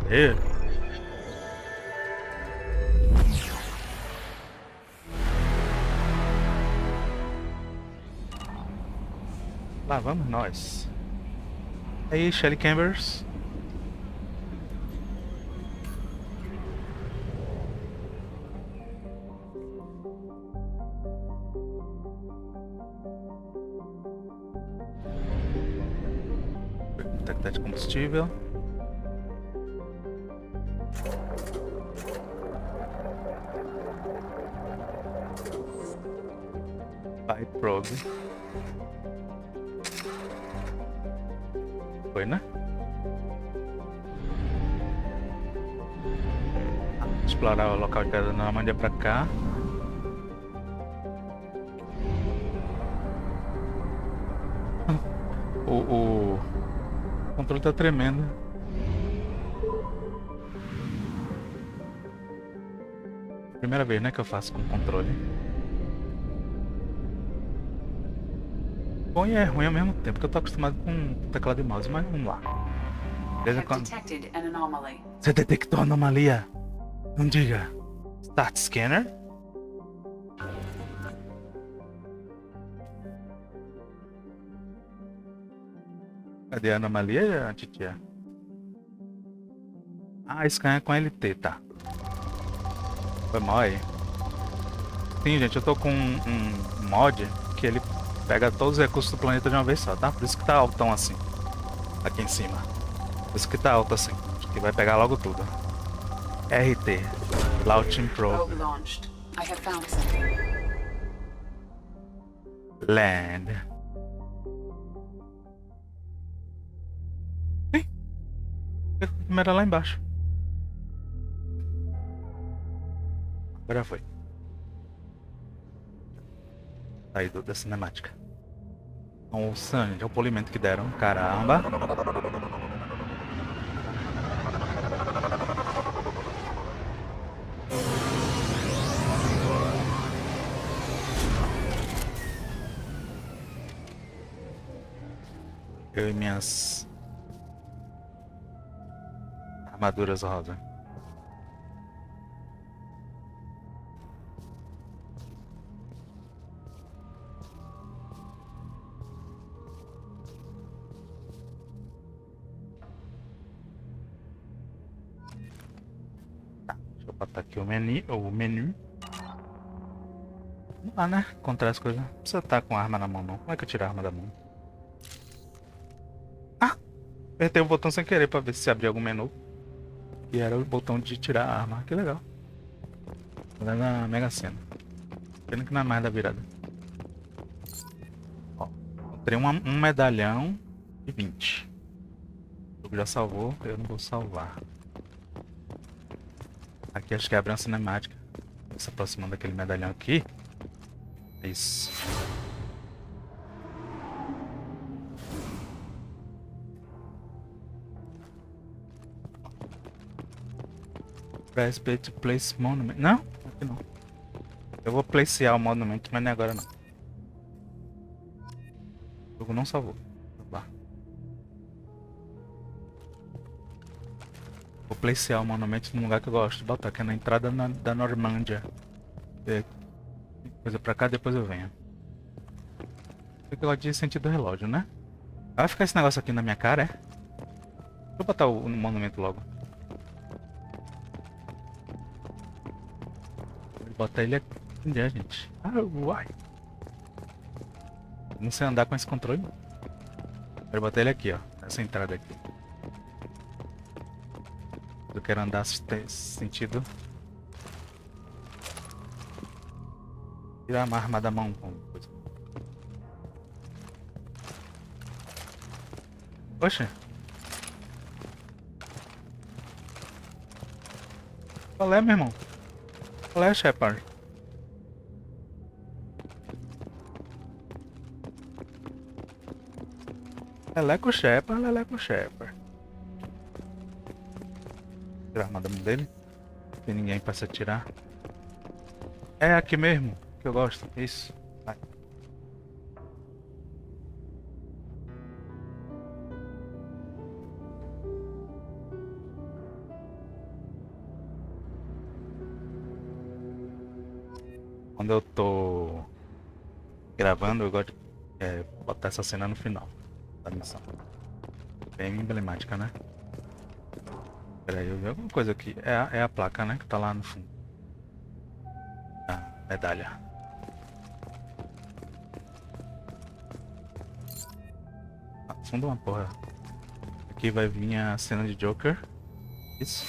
E... Lá vamos nós. E aí, Shelly Cambers. Detectar de combustível. Vai probe. Foi, né? Explorar o local de queda da Normandia pra cá. O controle tá tremendo. Primeira vez, né, que eu faço com controle. Bom e é ruim ao mesmo tempo, porque eu tô acostumado com teclado e mouse, mas vamos lá. Beleza, quando... Você detectou anomalia? Não diga. Start scanner? Cadê a anomalia, titia? Ah, scan é com LT, tá. Foi mal aí. Sim, gente, eu tô com um mod que ele pega todos os recursos do planeta de uma vez só, tá? Por isso que tá altão assim. Aqui em cima. Por isso que tá alto assim. Acho que vai pegar logo tudo. RT. Launching Probe. Land. Ih, a câmera lá embaixo. Agora foi. Saído da cinemática. Nossa, gente, é o polimento que deram. Caramba. Eu e minhas armaduras rosa. Tá, deixa eu botar aqui o menu. Vamos lá, né? Encontrar as coisas. Não precisa estar com a arma na mão, não. Como é que eu tiro a arma da mão? Ah! Apertei o botão sem querer pra ver se abria algum menu. E era o botão de tirar a arma. Que legal. Lá na Mega Sena. Pena que não é mais da virada. Ó, encontrei um medalhão de 20. O jogo já salvou, eu não vou salvar. Aqui acho que abre uma cinemática. Se aproximando daquele medalhão aqui. Isso. Press B to place monument. Não, aqui não. Eu vou placear o monumento, mas não é agora não. O jogo não salvou. Lá. Vou placear o monumento num lugar que eu gosto de botar, que é na entrada da Normandia. Coisa pra cá, depois eu venho. Eu gosto de sentido do relógio, né? Vai ficar esse negócio aqui na minha cara, é? Deixa eu botar o monumento logo. Vou botar ele aqui. Onde é, gente? Ah, uai. Não sei andar com esse controle, não. Quero botar ele aqui, ó. Essa entrada aqui. Eu quero andar sentido. Tirar uma arma da mão com coisa. Poxa. Qual é, meu irmão? Qual é, Shepard? Leleco Shepard, Leleco Shepard. Tirar a arma da mão dele. Não tem ninguém pra se atirar. É aqui mesmo que eu gosto. Isso. Vai. Quando eu tô gravando, eu gosto de botar essa cena no final da missão. Bem emblemática, né? Peraí, eu vi alguma coisa aqui. É a placa, né? Que tá lá no fundo. A medalha. Ah, fundo uma porra. Aqui vai vir a cena de Joker. Isso.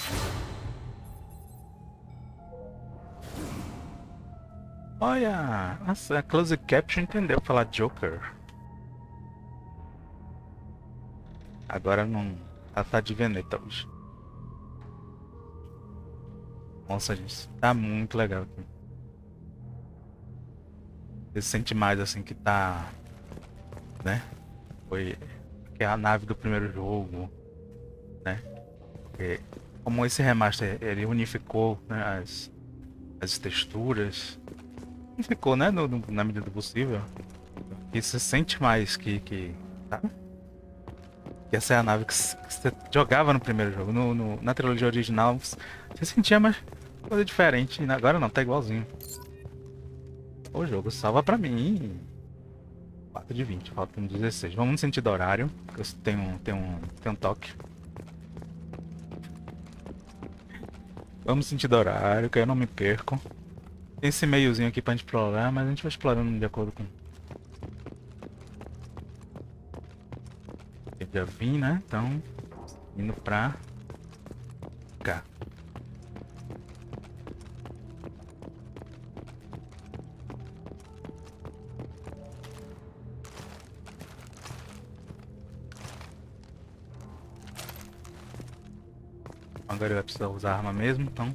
Olha! Nossa, a close caption entendeu falar Joker. Agora não. Ela tá de Veneta hoje. Nossa, gente. Tá muito legal aqui. Você sente mais assim que tá. Né? Foi. Que é a nave do primeiro jogo. Né? Porque como esse remaster ele unificou, né, as texturas. Unificou, né? Na medida do possível. E você sente mais tá? Que essa é a nave que você jogava no primeiro jogo. Na trilogia original, você sentia mais coisa diferente. E agora não, tá igualzinho. O jogo salva pra mim. 4 de 20, faltam 16. Vamos no sentido horário, que eu tenho um toque. Vamos no sentido horário, que aí eu não me perco. Tem esse meiozinho aqui pra gente explorar, mas a gente vai explorando de acordo com... Eu já vim, né? Então, indo pra cá. Agora eu vou precisar usar a arma mesmo, então...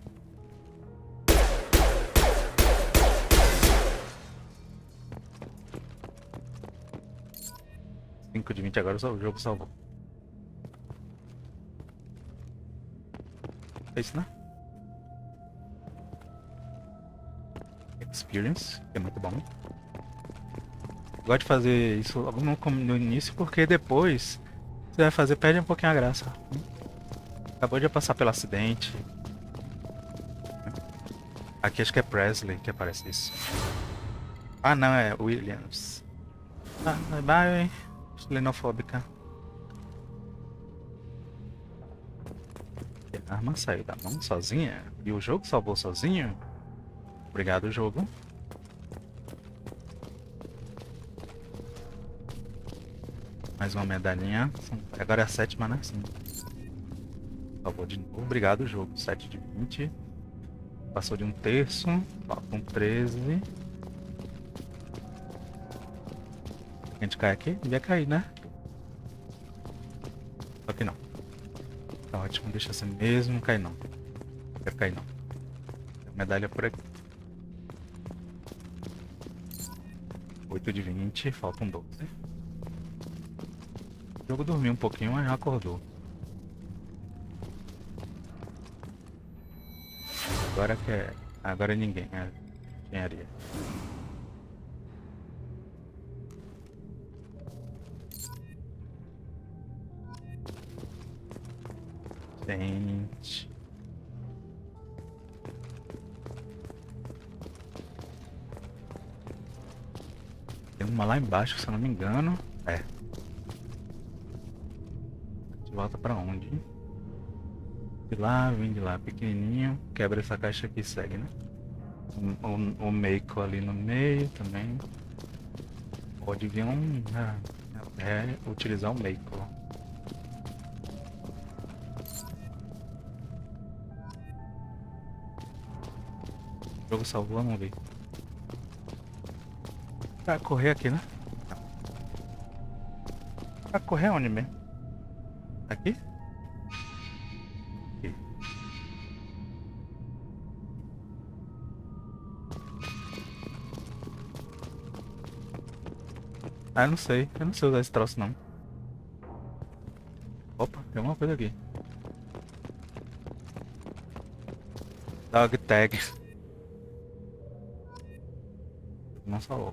5 de 20 agora o jogo salvou. É isso, né? Experience, que é muito bom. Gosto de fazer isso logo no início, porque depois você vai fazer, perde um pouquinho a graça. Acabou de passar pelo acidente. Aqui acho que é Presley que aparece isso. Ah não, é Williams. Ah, bye bye. Xenofóbica. A arma saiu da mão sozinha? E o jogo salvou sozinho? Obrigado, jogo. Mais uma medalhinha. Agora é a 7ª, né? Sim. Salvou de novo. Obrigado, jogo. 7 de 20. Passou de 1/3. Faltam 13. A gente cai aqui? Devia cair, né? Só que não. Tá ótimo, deixa assim mesmo. Não cai não. Não quero cair não. Tem medalha por aqui. 8 de 20. Faltam 12. O jogo dormiu um pouquinho, mas já acordou. Agora que é... Agora é ninguém. É engenharia. Gente. Tem uma lá embaixo, se eu não me engano. É. De volta pra onde? De lá, vem de lá, pequenininho. Quebra essa caixa aqui e segue, né? O Meiko ali no meio também. Pode vir um... utilizar o Meiko. O jogo salvou, vamos ver. Pra correr aqui, né? Pra correr onde mesmo? Aqui? Aqui. Ah, eu não sei. Eu não sei usar esse troço, não. Opa, tem alguma coisa aqui. Dog tag. Não salvou.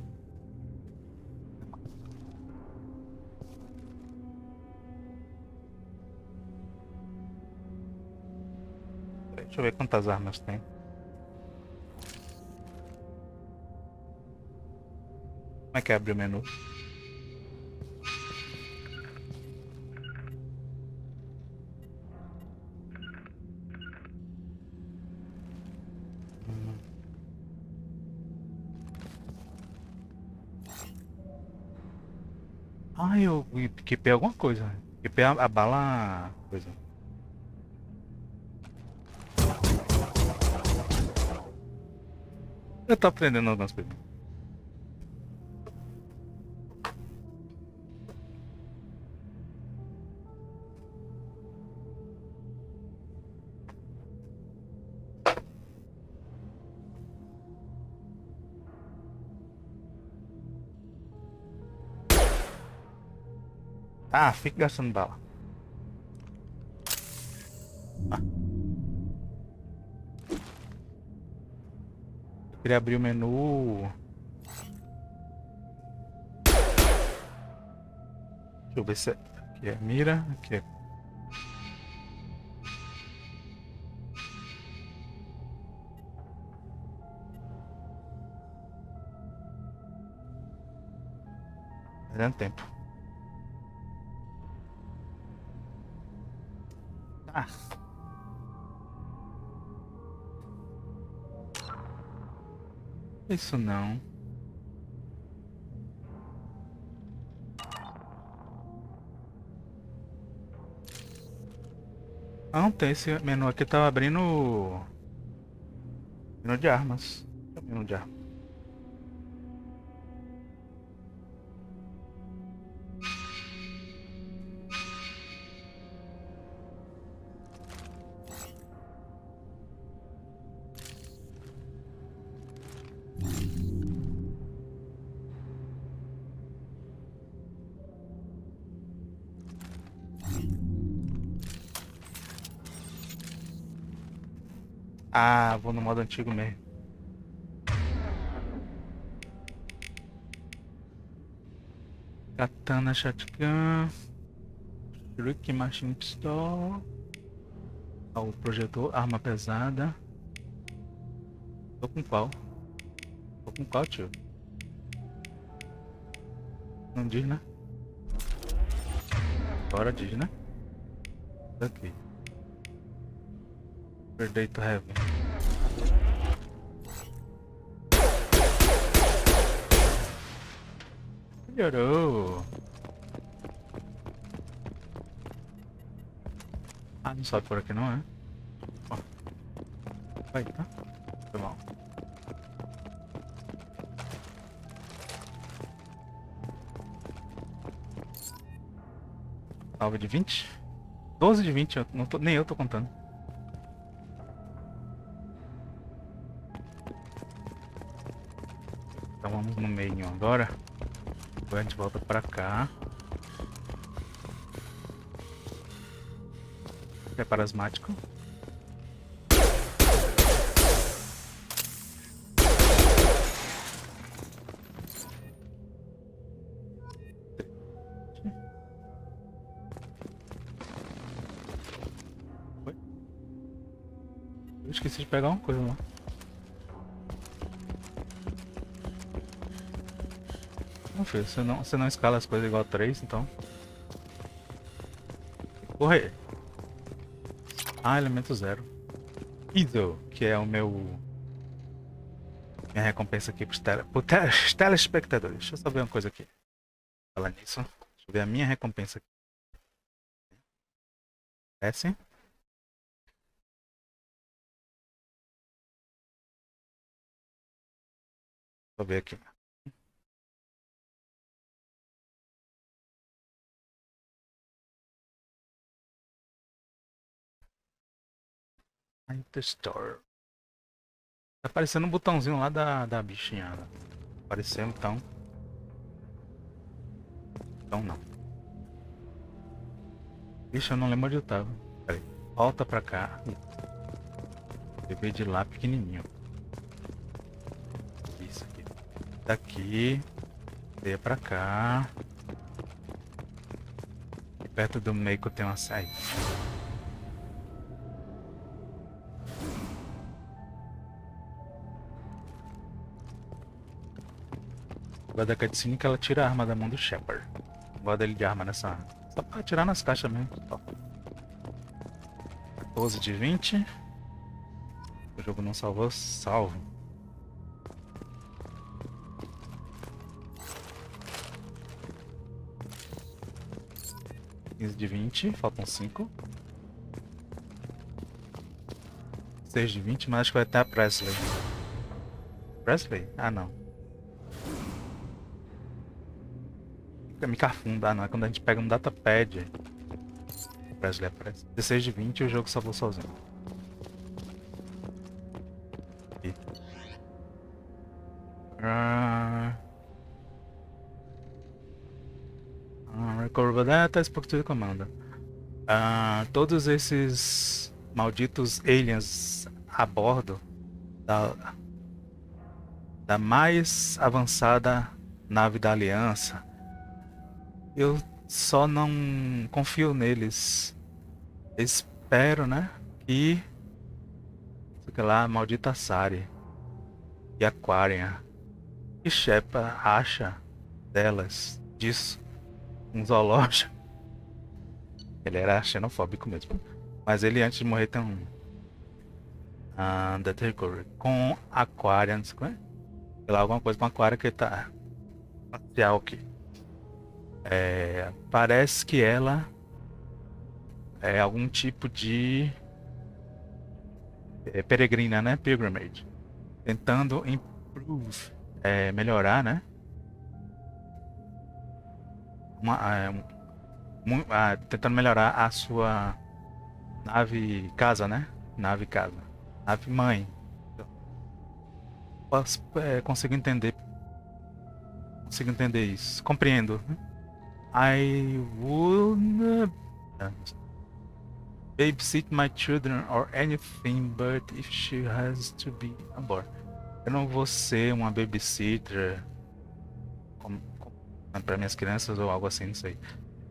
Deixa eu ver quantas armas tem. Como é que abre o menu? Ah, eu equipei alguma coisa. Equipei a bala. Coisa. Eu tô aprendendo algumas coisas. Ah, fica gastando bala. Ah, eu queria abrir o menu. Deixa eu ver se aqui é mira. Aqui é. Perdendo tempo. Ah, isso não. Ah, não tem esse menu aqui. Tava abrindo. Menu de armas. Menu de armas. Ah, vou no modo antigo mesmo. Katana shotgun. Shuriken machine pistol. Ó, o projetor, arma pesada. Tô com qual? Tô com qual, tio? Não diz, né? Agora diz, né? Aqui. Predator Heavy. Melhorou. Ah, não sobe por aqui não, é? Ó. Vai, tá? Foi mal. Alvo de 20? 12 de 20, eu não tô, nem eu tô contando. Então vamos no meio agora. Depois a gente volta pra cá. Prepara asmático. Eu esqueci de pegar uma coisa lá. Não, filho, você não escala as coisas igual a 3, então. Tem que correr. Ah, elemento 0. Iso, que é o meu. Minha recompensa aqui pros telespectadores. Deixa eu só ver uma coisa aqui. Falar nisso. Deixa eu ver a minha recompensa aqui. Desce. Vou ver aqui. Item Store. Tá aparecendo um botãozinho lá da bichinha. Apareceu então. Então não. Ixi, eu não lembro onde eu tava. Peraí. Volta pra cá. Bebê de lá pequenininho. Isso aqui. Daqui. Veio pra cá. E perto do meio que eu tenho uma saída. gosto da cutscene que ela tira a arma da mão do Shepard. Não gosto dele de arma nessa arma. Só pra atirar nas caixas mesmo. Ó. 14 de 20. O jogo não salvou, salvo. De 20, faltam 5. 6 de 20, mas acho que vai ter a Presley. Presley? Ah, não. Fica me cafunda, não. É quando a gente pega um datapad. Presley aparece. 16 de 20 e o jogo salvou sozinho. Aqui. Recover data, spoke to the commander. Todos esses malditos aliens a bordo da mais avançada nave da Aliança, eu só não confio neles. Espero, né, que sei lá, a maldita Sari e Aquarian e Shepard acha delas, disso, um zoológico. Ele era xenofóbico mesmo. Mas ele antes de morrer tem um Death Recovery com Aquarian, sei lá, alguma coisa com Aquarian que ele tá espacial aqui. Parece que ela é algum tipo de peregrina, né? Pilgrimage. Tentando improve, melhorar, né? Tentando melhorar a sua nave casa, né? Nave casa. Nave mãe. Consigo entender. Consigo entender isso. Compreendo. I would babysit my children or anything, but if she has to be on board. Eu não vou ser uma babysitter para minhas crianças ou algo assim, não sei.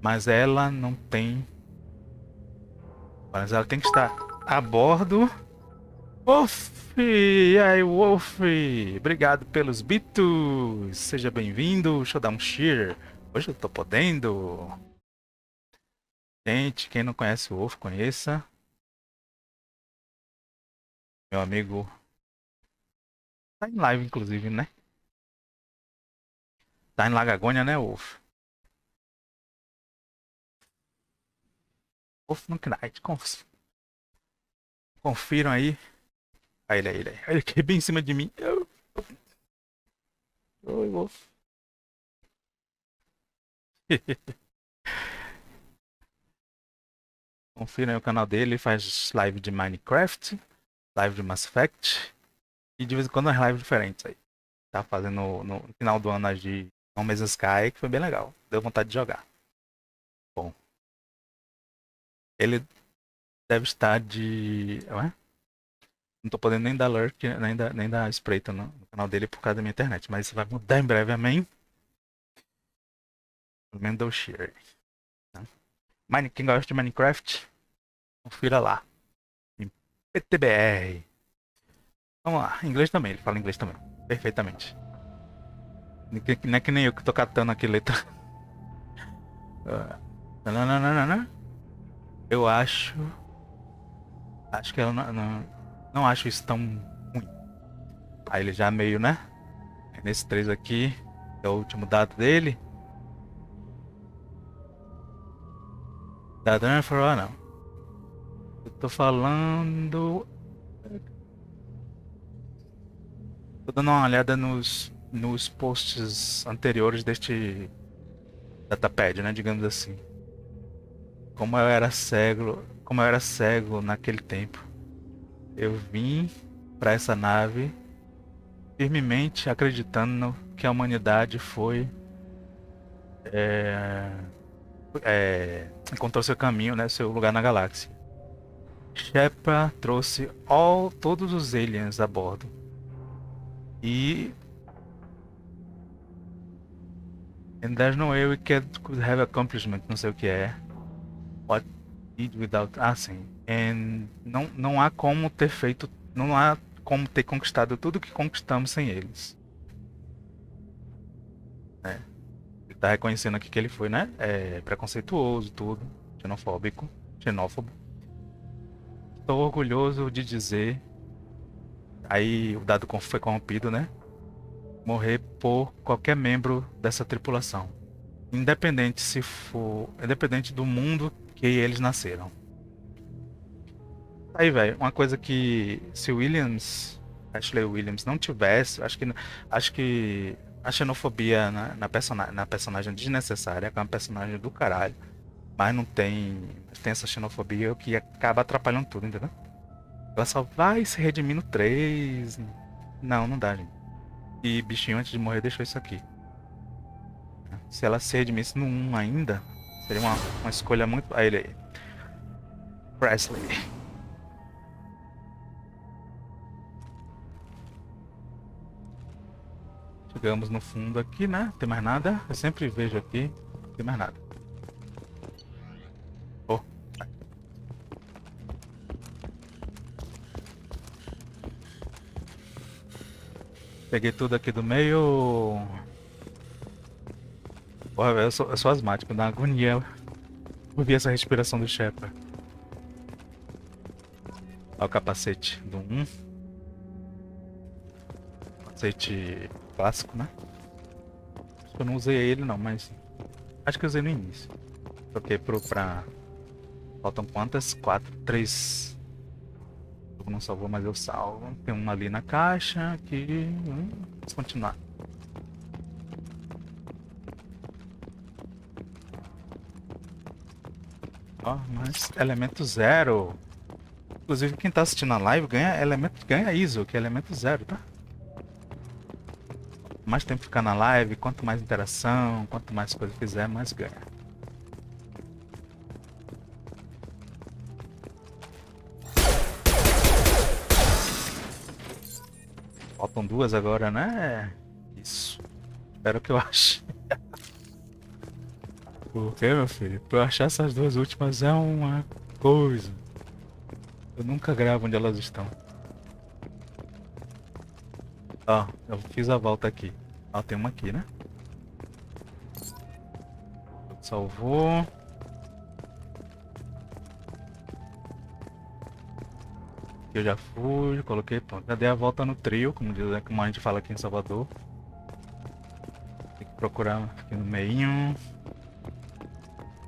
Mas ela não tem. Mas ela tem que estar a bordo. Wolf! E aí, Wolf? Obrigado pelos bitos! Seja bem-vindo! Deixa eu dar um cheer. Hoje eu tô podendo. Gente, quem não conhece o Wolf, conheça. Meu amigo. Tá em live, inclusive, né? Tá em Lagagônia, né, Wolf? Wolf no Knight. Confiram aí. Aí ele. Ele aqui bem em cima de mim. Oi, Wolf. Confiram aí o canal dele. Ele faz live de Minecraft, live de Mass Effect e de vez em quando umas lives diferentes aí. Tá fazendo no final do ano de No Man's Sky, que foi bem legal. Deu vontade de jogar. Bom. Ele deve estar de. Ué? Não tô podendo nem dar alert, nem dar espreita no canal dele por causa da minha internet. Mas isso vai mudar em breve, amém? Pelo menos deu share. Quem gosta de Minecraft, confira lá. Em PTBR. Vamos lá, inglês também, ele fala inglês também. Perfeitamente. Não é que nem eu que tô catando aqui letra. Eu acho. Acho que ela não acho isso tão ruim. Aí ele já meio, né? Nesse 3 aqui, que é o último dado dele. Dado não for não. Eu tô falando. Tô dando uma olhada nos posts anteriores deste datapad, né? Digamos assim. Como eu era cego naquele tempo. Eu vim para essa nave firmemente acreditando que a humanidade encontrou seu caminho, né, seu lugar na galáxia. Shepard trouxe todos os aliens a bordo. And there's no way we could have accomplishment, não sei o que é. What did without... sim. Não há como ter feito... Não há como ter conquistado tudo que conquistamos sem eles. né? Ele tá reconhecendo aqui que ele foi, né? Preconceituoso, tudo. Xenofóbico. Xenófobo. Estou orgulhoso de dizer. Aí o dado foi corrompido, né? Morrer por qualquer membro dessa tripulação. Independente se for. Independente do mundo que eles nasceram. Aí, velho, uma coisa que se o Ashley Williams não tivesse, acho que a xenofobia na personagem desnecessária, que é uma personagem do caralho, mas não tem essa xenofobia que acaba atrapalhando tudo, entendeu? Ela só vai se redimir no 3. Não, não dá, gente. E bichinho antes de morrer deixou isso aqui. Se ela se redimisse no 1 ainda, seria uma escolha muito. Aí ele aí. Presley. Chegamos no fundo aqui, né? Tem mais nada? Eu sempre vejo aqui. Não tem mais nada. Oh. Peguei tudo aqui do meio. Porra, velho, eu sou asmático, dá agonia ouvir essa respiração do Shepard. Olha o capacete do 1. Capacete clássico, né? Acho que eu não usei ele não, mas acho que eu usei no início. Troquei pra... Faltam quantas? 4, 3. O jogo não salvou, mas eu salvo. Tem uma ali na caixa, aqui. Vamos continuar. Ó, mas elemento 0. Inclusive quem tá assistindo a live ganha ISO, que é elemento 0, tá? Quanto mais tempo ficar na live, quanto mais interação, quanto mais coisa fizer, mais ganha. Faltam 2 agora, né? Isso. Espero que eu ache. Por quê, meu filho? Pra eu achar essas 2 últimas é uma coisa. Eu nunca gravo onde elas estão. Ó, eu fiz a volta aqui. Ó, tem uma aqui, né? Salvou. Eu já fui, coloquei, pronto. Já dei a volta no trio, como a gente fala aqui em Salvador. Tem que procurar aqui no meinho.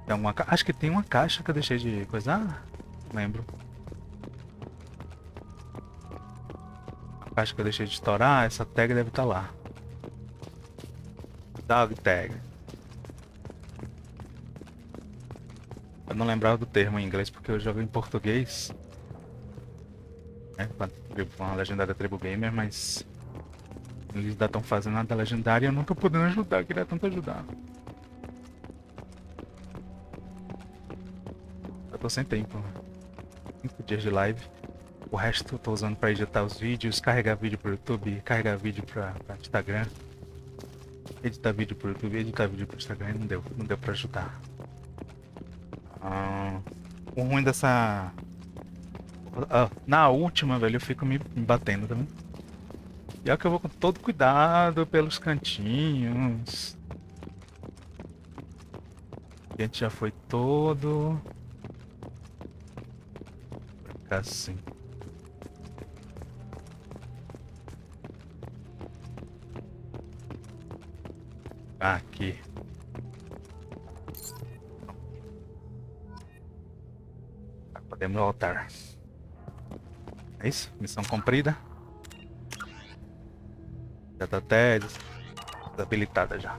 Tem alguma acho que tem uma caixa que eu deixei de coisar. Lembro. A caixa que eu deixei de estourar, essa tag deve estar lá. Dog tag. Eu não lembrava do termo em inglês porque eu jogo em português. Com a legendária tribo Gaymer, mas eles ainda estão fazendo nada legendária e eu não tô podendo ajudar, queria tanto ajudar. Eu tô sem tempo. 5 dias de live. O resto eu tô usando pra editar os vídeos, carregar vídeo pro YouTube, carregar vídeo pra Instagram. Editar vídeo pro YouTube, editar vídeo pro Instagram e não deu pra ajudar. O ruim dessa... na última, velho, eu fico me batendo também. E é que eu vou com todo cuidado pelos cantinhos. A gente já foi todo... Pra ficar assim. Aqui. Podemos voltar. É isso? Missão cumprida. Já tá até desabilitada já.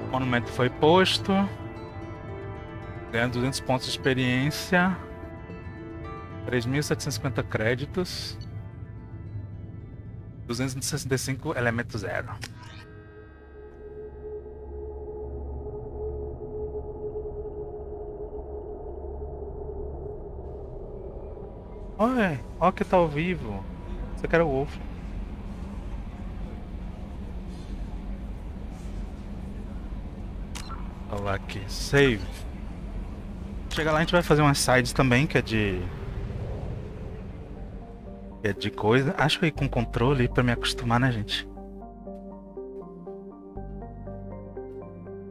O monumento foi posto. Ganhando 200 pontos de experiência. 3.750 créditos. 265 elemento 0. Oi, ó que tá ao vivo. Você quer o Wolf? Olha lá aqui, save. Chega lá, a gente vai fazer umas sides também, que é de coisa. Acho aí com controle pra me acostumar, né, gente?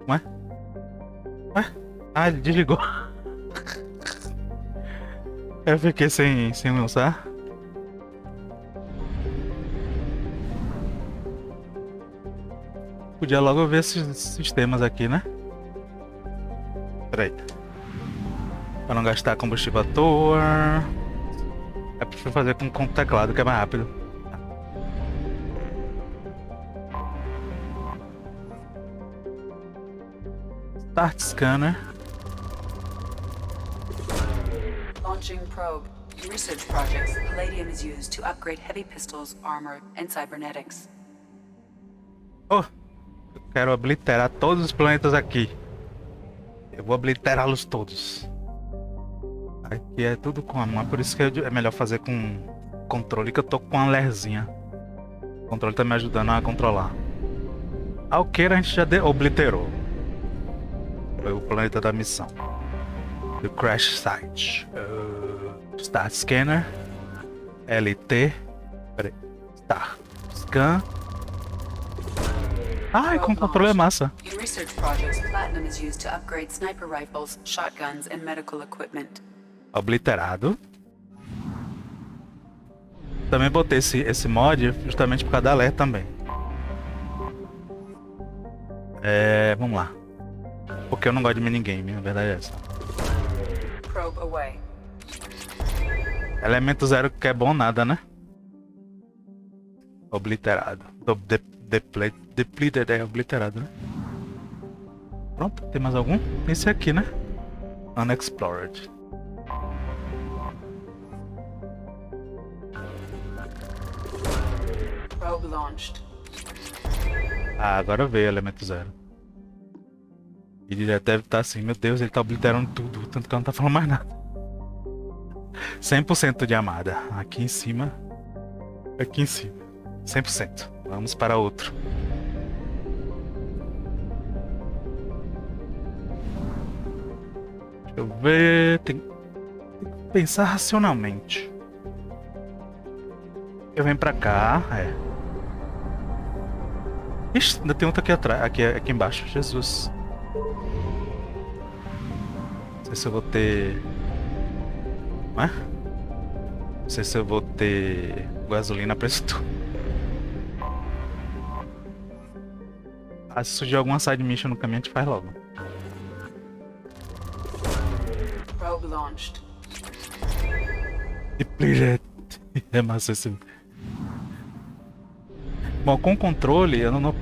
Ué? Ué? Ah, ele desligou. Eu fiquei sem usar. Podia logo ver esses sistemas aqui, né? Peraí. Pra não gastar combustível à toa. É prefiro fazer com o teclado, que é mais rápido. Start scanner. Launching probe. In research projects, palladium is used to upgrade heavy pistols, armor, and cybernetics. Oh, eu quero obliterar todos os planetas aqui. Eu vou obliterá-los todos. Aqui é tudo com a mão, por isso que é melhor fazer com controle, que eu tô com uma lerzinha. O controle tá me ajudando a controlar. Alqueira a gente já obliterou. Foi o planeta da missão. The Crash Site. Start Scanner. LT. Peraí. Start. Scan. Ai, com controle é massa. In research projects, platinum is used to upgrade sniper rifles, shotguns, and medical equipment. Obliterado. Também botei esse mod justamente por causa da LE também. Vamos lá. Porque eu não gosto de minigame, na verdade é essa. Probe away. Elemento zero que é bom nada, né? Obliterado. Depleted é obliterado, né? Pronto, tem mais algum? Tem esse aqui, né? Unexplored. Probe launched. Ah, agora veio o elemento zero. Ele já deve estar assim, meu Deus, ele tá obliterando tudo, tanto que eu não tá falando mais nada. 100% de amada. Aqui em cima. Aqui em cima. 100%. Vamos para outro. Deixa eu ver. Tem que pensar racionalmente. Eu venho pra cá. Ixi, ainda tem outro aqui atrás. Aqui embaixo. Jesus. Não sei se eu vou ter. Não sei se eu vou ter gasolina pra isso tudo. Se surgir alguma side mission no caminho, a gente faz logo. Probe launched. Depleted. É massa esse. Bom, com o controle eu não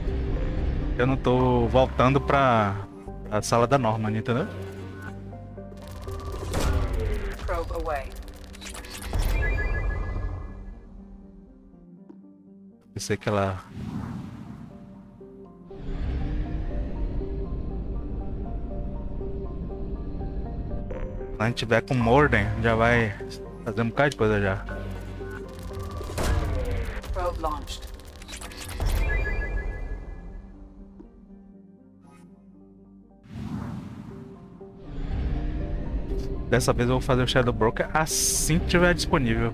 tô voltando pra sala da Norman, entendeu? Probe away. Pensei que ela... Quando a gente tiver com Morden, já vai fazer um bocado de coisa já. Probe launched. Dessa vez eu vou fazer o Shadow Broker assim que tiver disponível.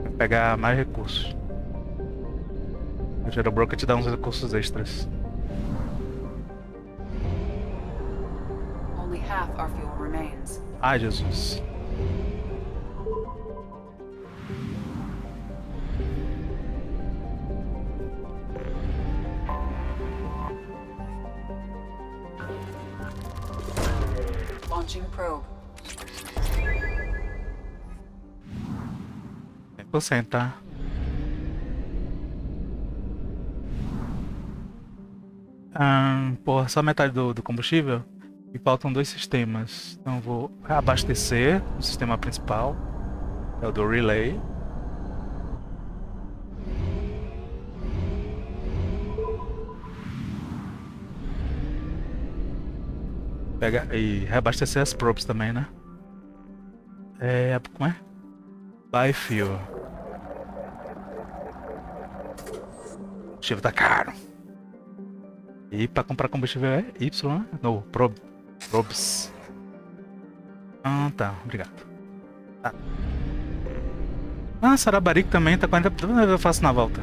Pra pegar mais recursos. O Shadow Broker te dá uns recursos extras. Only half our fuel remains. Ai, Jesus. Launching probe. 100%, tá? Porra, só metade do combustível. E faltam 2 sistemas. Então eu vou abastecer o sistema principal. É o do relay. E reabastecer as probes também, né? Como é? Buy fuel. O combustível tá caro. E pra comprar combustível é Y, né? No, probes. Ah, tá. Obrigado. Tá. Ah, Sarabarico também tá 40... Eu faço na volta.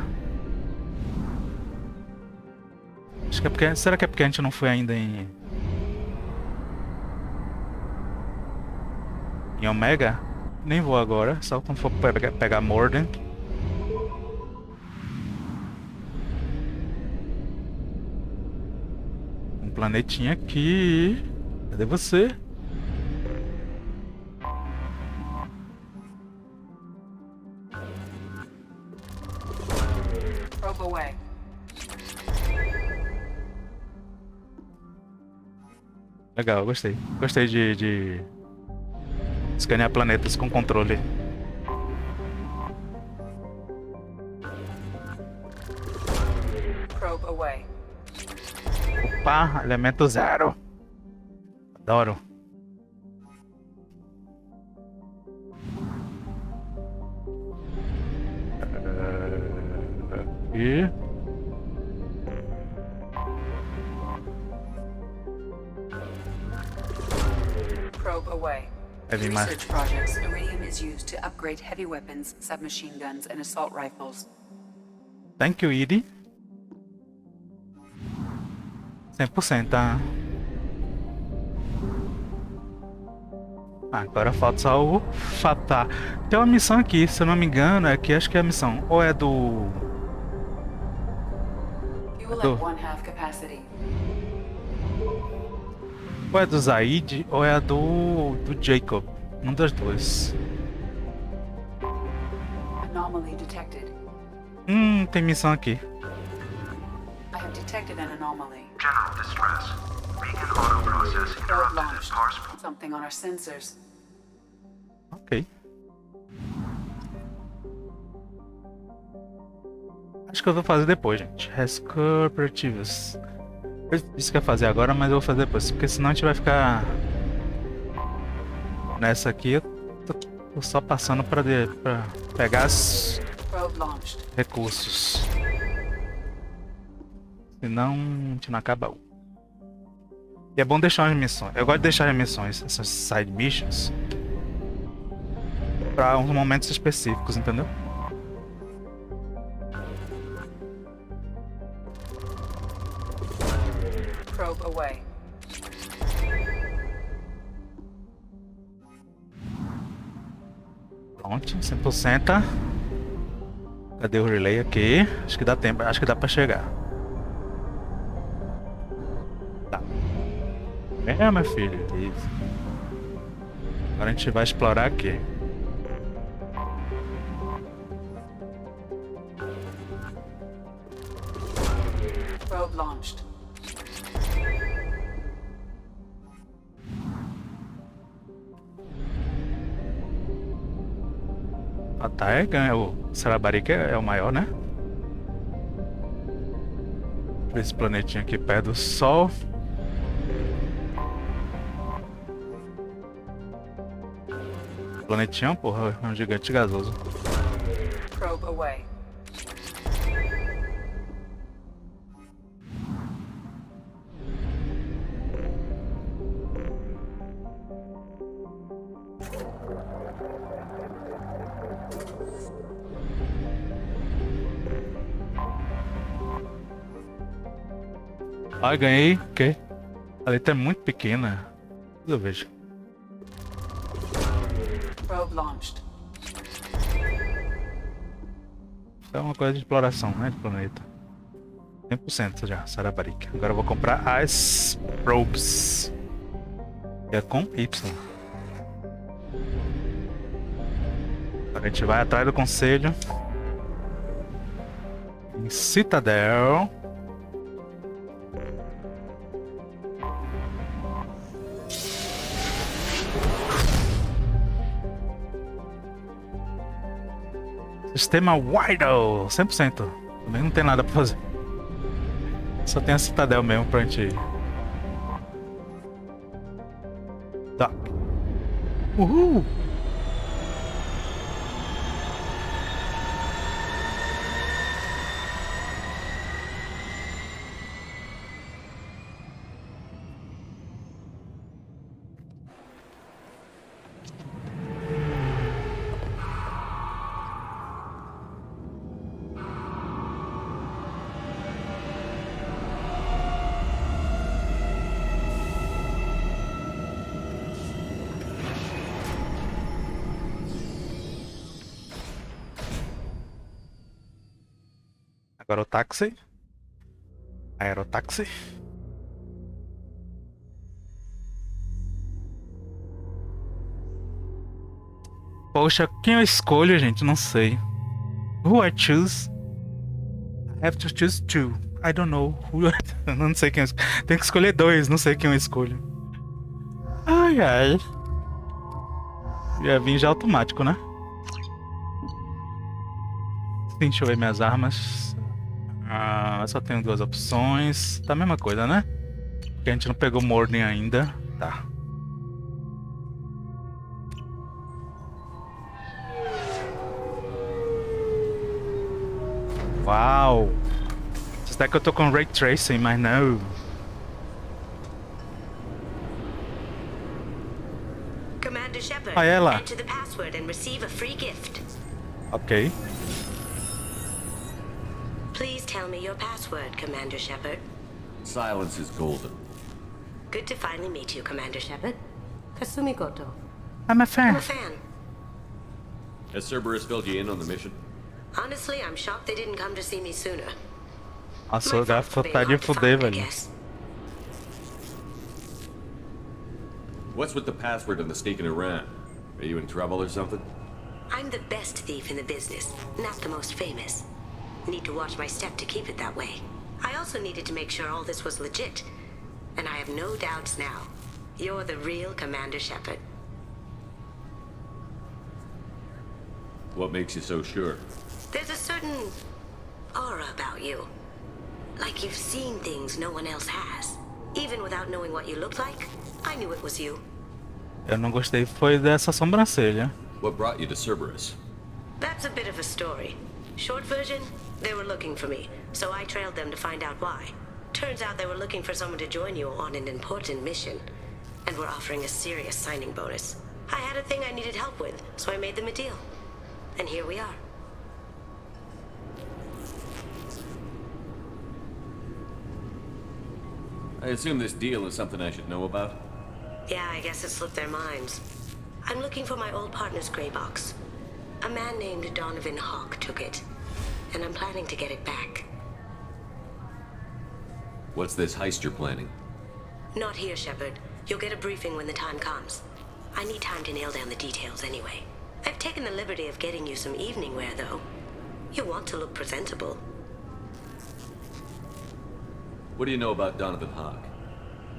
Acho que é porque... Será que é porque a gente não foi ainda em... Em Omega? Nem vou agora. Só quando for pegar Morden. Um planetinha aqui. Cadê você? Probe away. Legal, gostei. Gostei de escanear planetas com controle. Probe away. Opa, elemento 0. Adoro. Aqui. Probe away. Heavy mais. Research projects. Iridium is used to upgrade heavy weapons, submachine guns, and assault rifles. Thank you, Edie. 100%, tá? Agora falta só o Fatah. Tem uma missão aqui, se eu não me engano, é que acho que é a missão. Ou é do... Fuel at 1/2 capacity. Ou é do Zaid, ou é a do Jacob. Um das duas. Anomaly detected. Tem missão aqui. I have detected an anomaly. General distress. Beacon auto process Probe interrupted at launched. parse. Something on our sensors. Ok. Acho que eu vou fazer depois, gente. Rescue operativos. Eu disse que ia fazer agora, mas eu vou fazer depois. Porque senão a gente vai ficar... Nessa aqui, eu tô só passando pra pegar os Probe launched. recursos. Senão a gente não acaba. E é bom deixar as missões. Eu gosto de deixar as missões, essas side missions, pra uns momentos específicos, entendeu? Probe away. Pronto, 100%. Cadê o relay aqui? Acho que dá tempo, acho que dá pra chegar. Tá. Meu filho. Isso. Agora a gente vai explorar aqui. Probe launched. A Tae ganha, o Sarabarica é o maior, né? Esse planetinha aqui perto do Sol. Planetinha, porra, é um gigante gasoso. Probe away. Ah, ganhei, ok. A letra é muito pequena. Eu vejo. Probe launched. Isso é uma coisa de exploração, né? De planeta. 100% já, Sarabarica. Agora eu vou comprar as probes. Que é com Y. Agora a gente vai atrás do conselho. Em Citadel. Sistema Wido, 100%. Também não tem nada pra fazer. Só tem a Citadel mesmo pra gente ir. Tá. Uhul! Agora o táxi. Aerotáxi. Poxa, quem eu escolho, gente? Não sei. Who I choose? I have to choose two. I don't know. Eu não sei quem eu escolho. Tenho que escolher dois, não sei quem eu escolho. Ai, ai. Ia vir já automático, né? Sim, deixa eu ver minhas armas. Só tenho duas opções. Tá a mesma coisa, né? Porque a gente não pegou Morning ainda. Tá. Uau! Será que eu tô com Ray Tracing, mas não. Commander Shepard, ela. enter the password and receive a free gift. Ok. Please tell me your password, Commander Shepard. Silence is golden. Good to finally meet you, Commander Shepard. Kasumi Goto. I'm a I'm fan. a fan. Has Cerberus filled you in on the mission? Honestly, I'm shocked they didn't come to see me sooner. Nossa, o My fault gato for being tá de hard to fuder, find, I velho. guess. What's with the password and the sneaking around? Are you in trouble or something? I'm the best thief in the business, not the most famous. Need to watch my step to keep it that way. I also needed to make sure all this was legit. And I have no doubts now. You're the real Commander Shepard. What makes you so sure? There's a certain aura about you. Like you've seen things no one else has. Even without knowing what you looked like, I knew it was you. Eu não gostei foi dessa sobrancelha. What brought you to Cerberus? That's a bit of a story. Short version, they were looking for me, so I trailed them to find out why. Turns out they were looking for someone to join you on an important mission, and were offering a serious signing bonus. I had a thing I needed help with, so I made them a deal. And here we are. I assume this deal is something I should know about? Yeah, I guess it slipped their minds. I'm looking for my old partner's gray box. A man named Donovan Hawk took it, and I'm planning to get it back. What's this heist you're planning? Not here, Shepard. You'll get a briefing when the time comes. I need time to nail down the details anyway. I've taken the liberty of getting you some evening wear, though. You want to look presentable. What do you know about Donovan Hawk?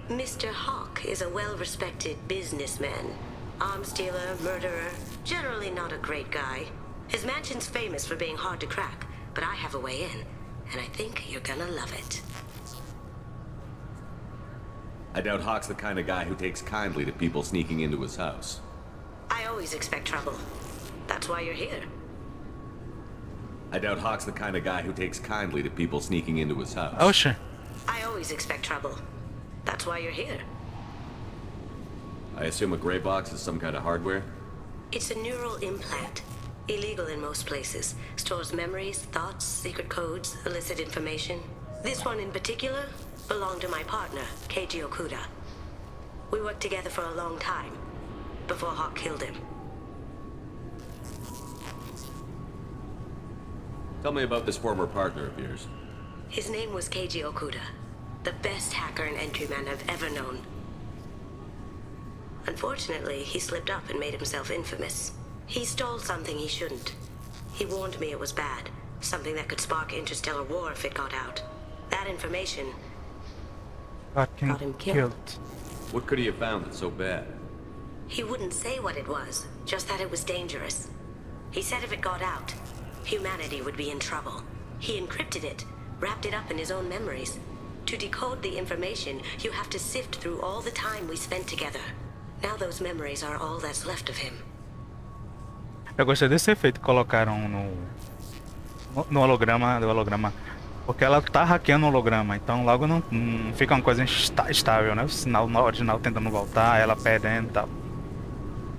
Mr. Hawk is a well-respected businessman. Arms dealer, murderer, generally not a great guy. His mansion's famous for being hard to crack, but I have a way in, and I think you're gonna love it. I doubt Hawk's the kind of guy who takes kindly to people sneaking into his house. I always expect trouble. That's why you're here. I doubt Hawk's the kind of guy who takes kindly to people sneaking into his house. Oxe. I always expect trouble. That's why you're here. I assume a gray box is some kind of hardware? It's a neural implant. Illegal in most places. Stores memories, thoughts, secret codes, illicit information. This one in particular belonged to my partner, Keiji Okuda. We worked together for a long time, before Hawk killed him. Tell me about this former partner of yours. His name was Keiji Okuda, the best hacker and entryman I've ever known. Unfortunately, he slipped up and made himself infamous. He stole something he shouldn't. He warned me it was bad, something that could spark interstellar war if it got out. That information Got got him killed. What could he have found that's so bad? He wouldn't say what it was, just that it was dangerous. He said if it got out, humanity would be in trouble. He encrypted it, wrapped it up in his own memories. To decode the information, you have to sift through all the time we spent together. Now those memories are all that's left of him. Eu gostei desse efeito que colocaram no holograma, do holograma. Porque ela tá hackeando o holograma, então logo não fica uma coisa estável, né? O sinal original tentando voltar, ela perdendo e tal.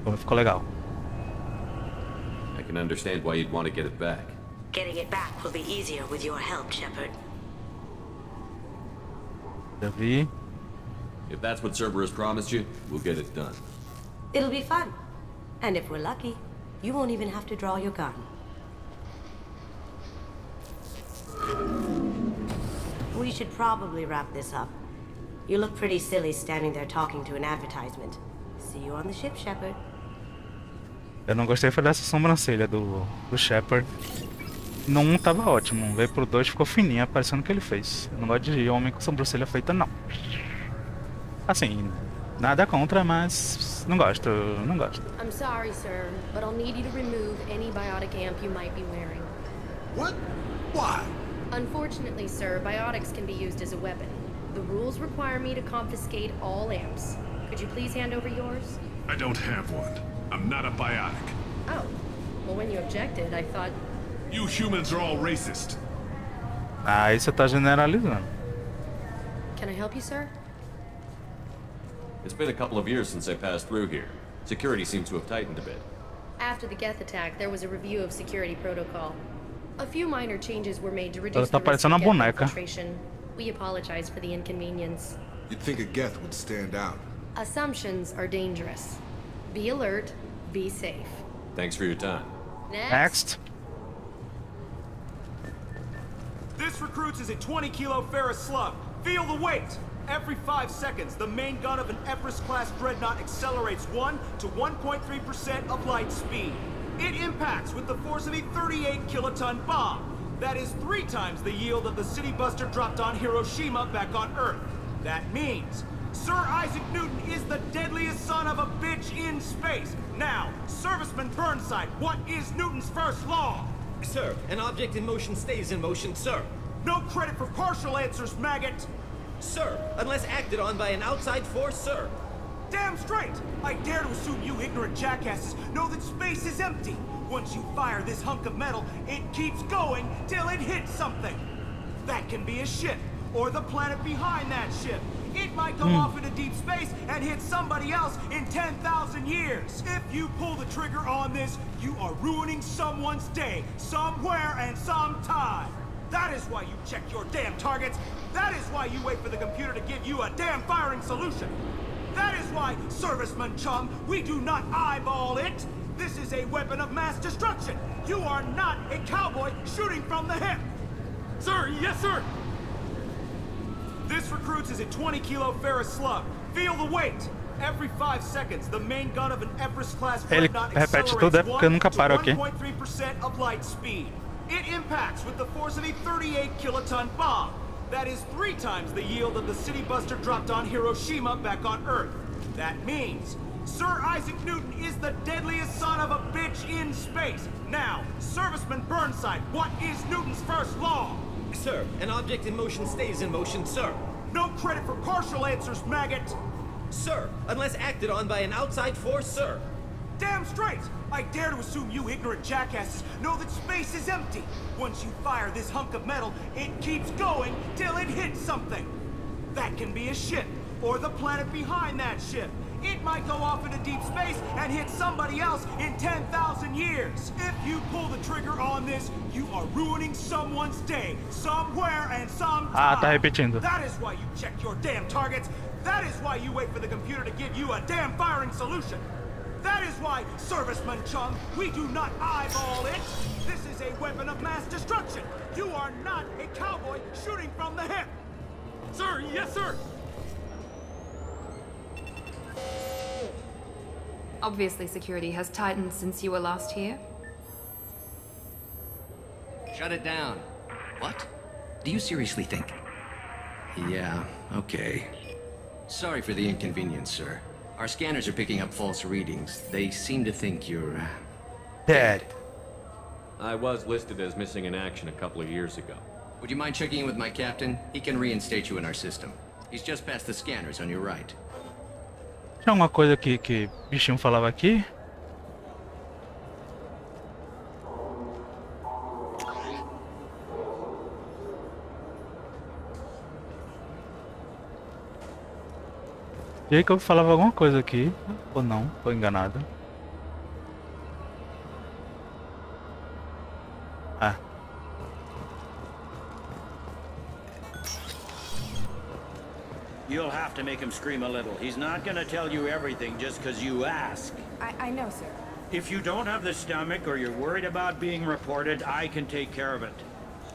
Então, ficou legal. I can understand why you'd want to get it back. Getting it back will be easier with your help, Shepard. Já vi. If that's what Cerberus promised you, we'll get it done. It'll be fun. And if we're lucky, you won't even have to draw your gun. we should probably wrap this up. You look pretty silly standing there talking to an advertisement. See you on the ship, Shepard. Eu não gostei foi dessa sobrancelha do Shepard. No 1 tava ótimo, veio pro 2 ficou fininha, parecendo que ele fez. Eu não gosto de homem com sobrancelha feita, não. Assim, nada contra, mas não gosto, não gosto. I'm sorry, sir, but I'll need you to remove any biotic amp you might be wearing. What? Why? Unfortunately, sir, biotics can be used as a weapon. The rules require me to confiscate all amps. Could you please hand over yours? I don't have one. I'm not a biotic. Oh. Well, when you objected, I thought... You humans are all racist. Ah, aí você tá generalizando. Can I help you, sir? It's been a couple of years since I passed through here. Security seems to have tightened a bit. After the Geth attack, there was a review of security protocol. A few minor changes were made to reduce Ela tá the risk parecendo of uma Geth boneca. infiltration. We apologize for the inconvenience. You'd think a Geth would stand out. Assumptions are dangerous. Be alert, be safe. Thanks for your time. Next. This recruits is a 20-kilo ferrous slug. Feel the weight! Every 5 seconds, the main gun of an Everest-class dreadnought accelerates 1 to 1.3% of light speed. It impacts with the force of a 38-kiloton bomb. That is 3 times the yield of the city buster dropped on Hiroshima back on Earth. That means Sir Isaac Newton is the deadliest son of a bitch in space. Now, Serviceman Burnside, what is Newton's first law? Sir, an object in motion stays in motion, sir. No credit for partial answers, maggot! Sir, unless acted on by an outside force, sir. Damn straight! I dare to assume you ignorant jackasses know that space is empty. Once you fire this hunk of metal, it keeps going till it hits something. That can be a ship, or the planet behind that ship. It might go off into deep space and hit somebody else in 10,000 years. If you pull the trigger on this, you are ruining someone's day, somewhere and sometime. That is why you check your damn targets. That is why you wait for the computer to give you a damn firing solution. That is why, Serviceman Chum, we do not eyeball it. This is a weapon of mass destruction. You are not a cowboy shooting from the hip. Sir, yes, sir. This recruits is a 20-kilo ferrous slug. Feel the weight. Every 5 seconds, the main gun of an Everest-class Ele dreadnought repete tudo, é accelerates porque eu 1 nunca to paro aqui. 1.3% of light speed. It impacts with the force of a 38-kiloton bomb. That is 3 times the yield of the city buster dropped on Hiroshima back on Earth. That means Sir Isaac Newton is the deadliest son of a bitch in space. Now, Serviceman Burnside, what is Newton's first law? Sir, an object in motion stays in motion, sir. No credit for partial answers, maggot. Sir, unless acted on by an outside force, sir. Damn straight! I dare to assume you ignorant jackasses know that space is empty. Once you fire this hunk of metal, it keeps going till it hits something. That can be a ship, or the planet behind that ship. It might go off into deep space and hit somebody else in 10,000 years. If you pull the trigger on this, you are ruining someone's day, somewhere and sometime. Ah, tá repetindo. That is why you check your damn targets. That is why you wait for the computer to give you a damn firing solution. That is why, Serviceman Chung, we do not eyeball it. This is a weapon of mass destruction. You are not a cowboy shooting from the hip. Sir, yes, sir. Obviously, security has tightened since you were last here. Shut it down. What? Do you seriously think? Yeah, okay. Sorry for the inconvenience, sir. Our scanners are picking up false readings. They seem to think you're... Dead. I was listed as missing in action a couple of years ago. Would you mind checking in with my captain? He can reinstate you in our system. He's just past the scanners on your right. Tinha alguma coisa que bichinho falava aqui? Jacob falava alguma coisa aqui, ou não? Tô enganado. Ah. You'll have to make him scream a little. He's not gonna tell you everything just because you ask. I know, sir. If you don't have the stomach or you're worried about being reported, I can take care of it.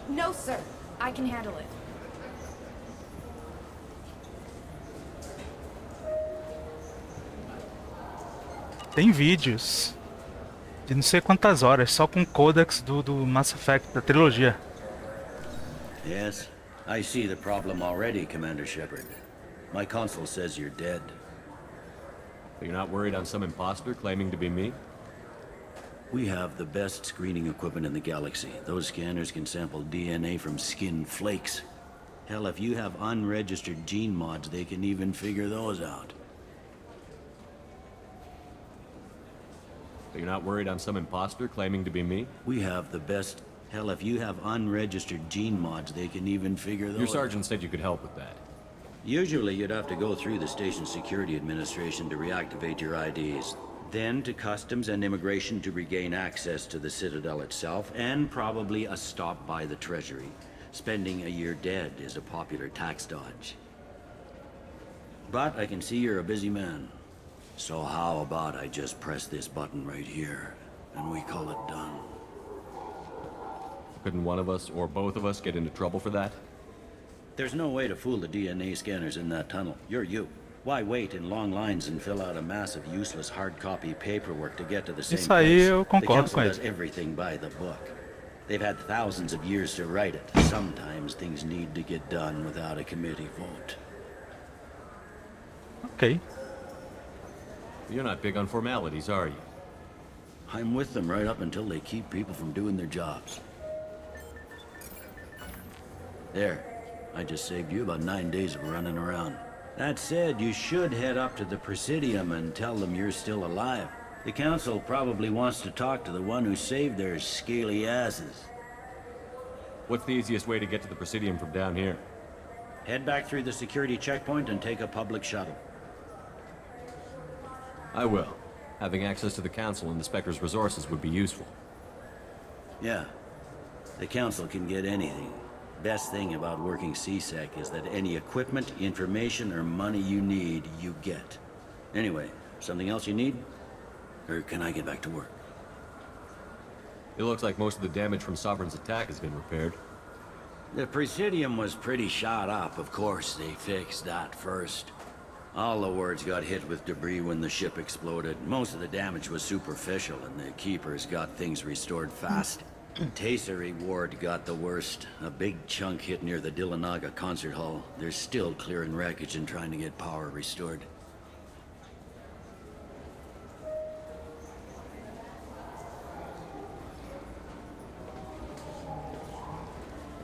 No, sir. I can handle it. Tem vídeos de não sei quantas horas, só com codex do Mass Effect, da trilogia. Yes, I see the problem already, Commander Shepard. My console says you're dead. But you're not worried I'm some imposter claiming to be me? We have the best screening equipment in the galaxy. Those scanners can sample DNA from skin flakes. Hell, if you have unregistered gene mods, they can even figure those out. But you're not worried I'm some imposter claiming to be me? We have the best... Hell, if you have unregistered gene mods, they can even figure those out. Your sergeant said you could help with that. Usually, you'd have to go through the station security administration to reactivate your IDs. Then to Customs and Immigration to regain access to the Citadel itself, and probably a stop by the Treasury. Spending a year dead is a popular tax dodge. But I can see you're a busy man. So how about I just press this button right here, and we call it done? Couldn't one of us, or both of us, get into trouble for that? There's no way to fool the DNA scanners in that tunnel. You're you. Why wait in long lines and fill out a massive useless hard copy paperwork to get to the same Isso aí place? eu The concordo council com does ele. everything by the book. They've had thousands of years to write it. Sometimes things need to get done without a committee vote. Ok. You're not big on formalities, are you? I'm with them right up until they keep people from doing their jobs. There. I just saved you about 9 days of running around. That said, you should head up to the Presidium and tell them you're still alive. The Council probably wants to talk to the one who saved their scaly asses. What's the easiest way to get to the Presidium from down here? Head back through the security checkpoint and take a public shuttle. I will. Having access to the Council and the Spectre's resources would be useful. Yeah. The Council can get anything. Best thing about working CSEC is that any equipment, information, or money you need, you get. Anyway, something else you need? Or can I get back to work? It looks like most of the damage from Sovereign's attack has been repaired. The Presidium was pretty shot up. Of course, they fixed that first. All the wards got hit with debris when the ship exploded. Most of the damage was superficial, and the Keepers got things restored fast. Tasery Ward got the worst. A big chunk hit near the Dillanaga concert hall. They're still clearing wreckage and trying to get power restored.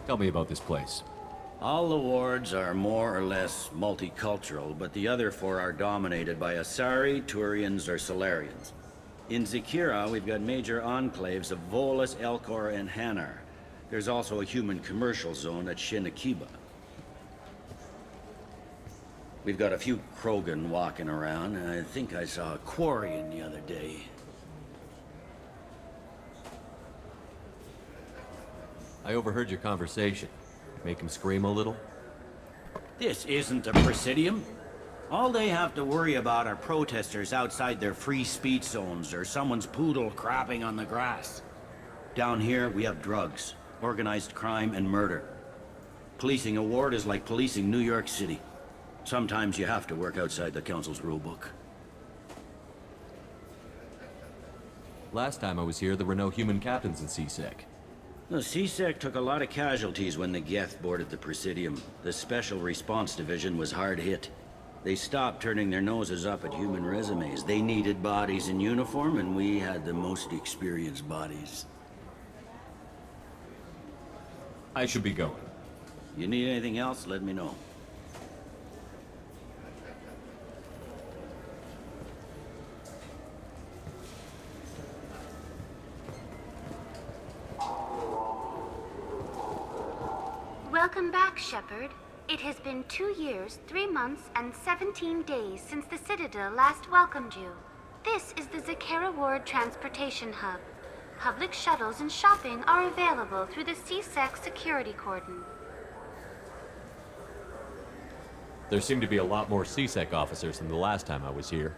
Tell me about this place. All the wards are more or less multicultural, but the other four are dominated by Asari, Turians, or Solarians. In Zakira, we've got major enclaves of Volus, Elcor, and Hanar. There's also a human commercial zone at Shinakiba. We've got a few Krogan walking around, and I think I saw a Quarian the other day. I overheard your conversation. Make him scream a little? This isn't a Presidium. All they have to worry about are protesters outside their free speech zones or someone's poodle crapping on the grass. Down here, we have drugs, organized crime, and murder. Policing a ward is like policing New York City. Sometimes you have to work outside the Council's rulebook. Last time I was here, there were no human captains in CSEC. The CSEC took a lot of casualties when the Geth boarded the Presidium. The Special Response Division was hard hit. They stopped turning their noses up at human resumes. They needed bodies in uniform, and we had the most experienced bodies. I should be going. You need anything else, let me know. Welcome back, Shepard. It has been 2 years, 3 months, and 17 days since the Citadel last welcomed you. This is the Zakera Ward Transportation Hub. Public shuttles and shopping are available through the CSEC security cordon. There seem to be a lot more CSEC officers than the last time I was here.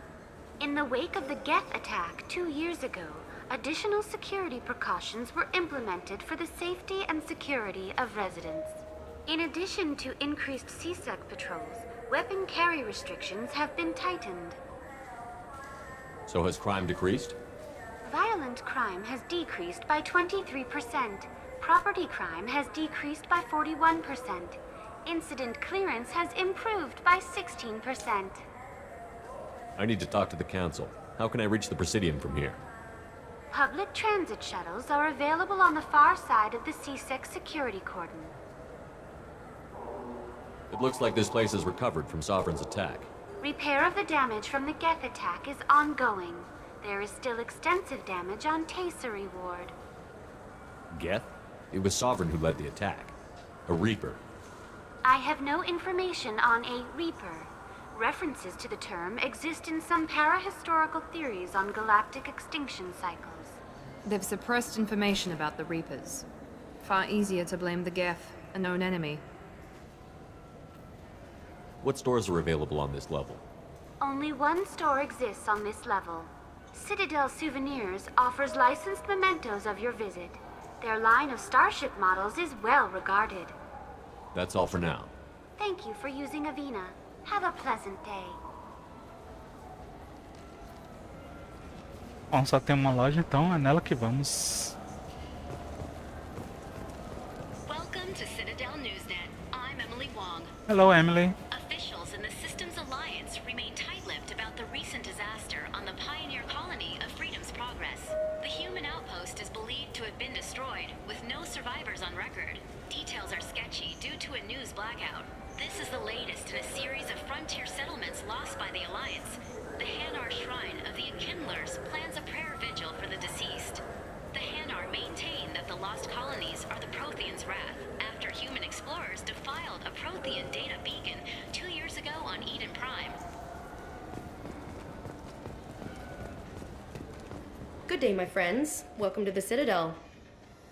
In the wake of the Geth attack 2 years ago, additional security precautions were implemented for the safety and security of residents. In addition to increased CSEC patrols, weapon carry restrictions have been tightened. So has crime decreased? Violent crime has decreased by 23%. Property crime has decreased by 41%. Incident clearance has improved by 16%. I need to talk to the Council. How can I reach the Presidium from here? Public transit shuttles are available on the far side of the C6 security cordon. It looks like this place has recovered from Sovereign's attack. Repair of the damage from the Geth attack is ongoing. There is still extensive damage on Tassery Ward. Geth? It was Sovereign who led the attack. A Reaper. I have no information on a Reaper. References to the term exist in some parahistorical theories on galactic extinction cycles. They've suppressed information about the Reapers. Far easier to blame the Geth, a known enemy. What stores are available on this level? Only one store exists on this level. Citadel Souvenirs offers licensed mementos of your visit. Their line of starship models is well regarded. That's all for now. Thank you for using Avina. Have a pleasant day. Bom, só tem uma loja, então é nela que vamos. Welcome to Citadel Newsnet. I'm Emily Wong. Hello, Emily. Officials in the Systems Alliance remain tight-lipped about the recent disaster on the pioneer colony of Freedom's Progress. The human outpost is believed to have been destroyed, with no survivors on record. Details are sketchy due to a news blackout. This is the latest in a series of frontier settlements lost by the Alliance. The Hanar Shrine of the Enkindlers plans a prayer vigil for the deceased. The Hanar maintain that the lost colonies are the Protheans' wrath, after human explorers defiled a Prothean data beacon 2 years ago on Eden Prime. Good day, my friends. Welcome to the Citadel.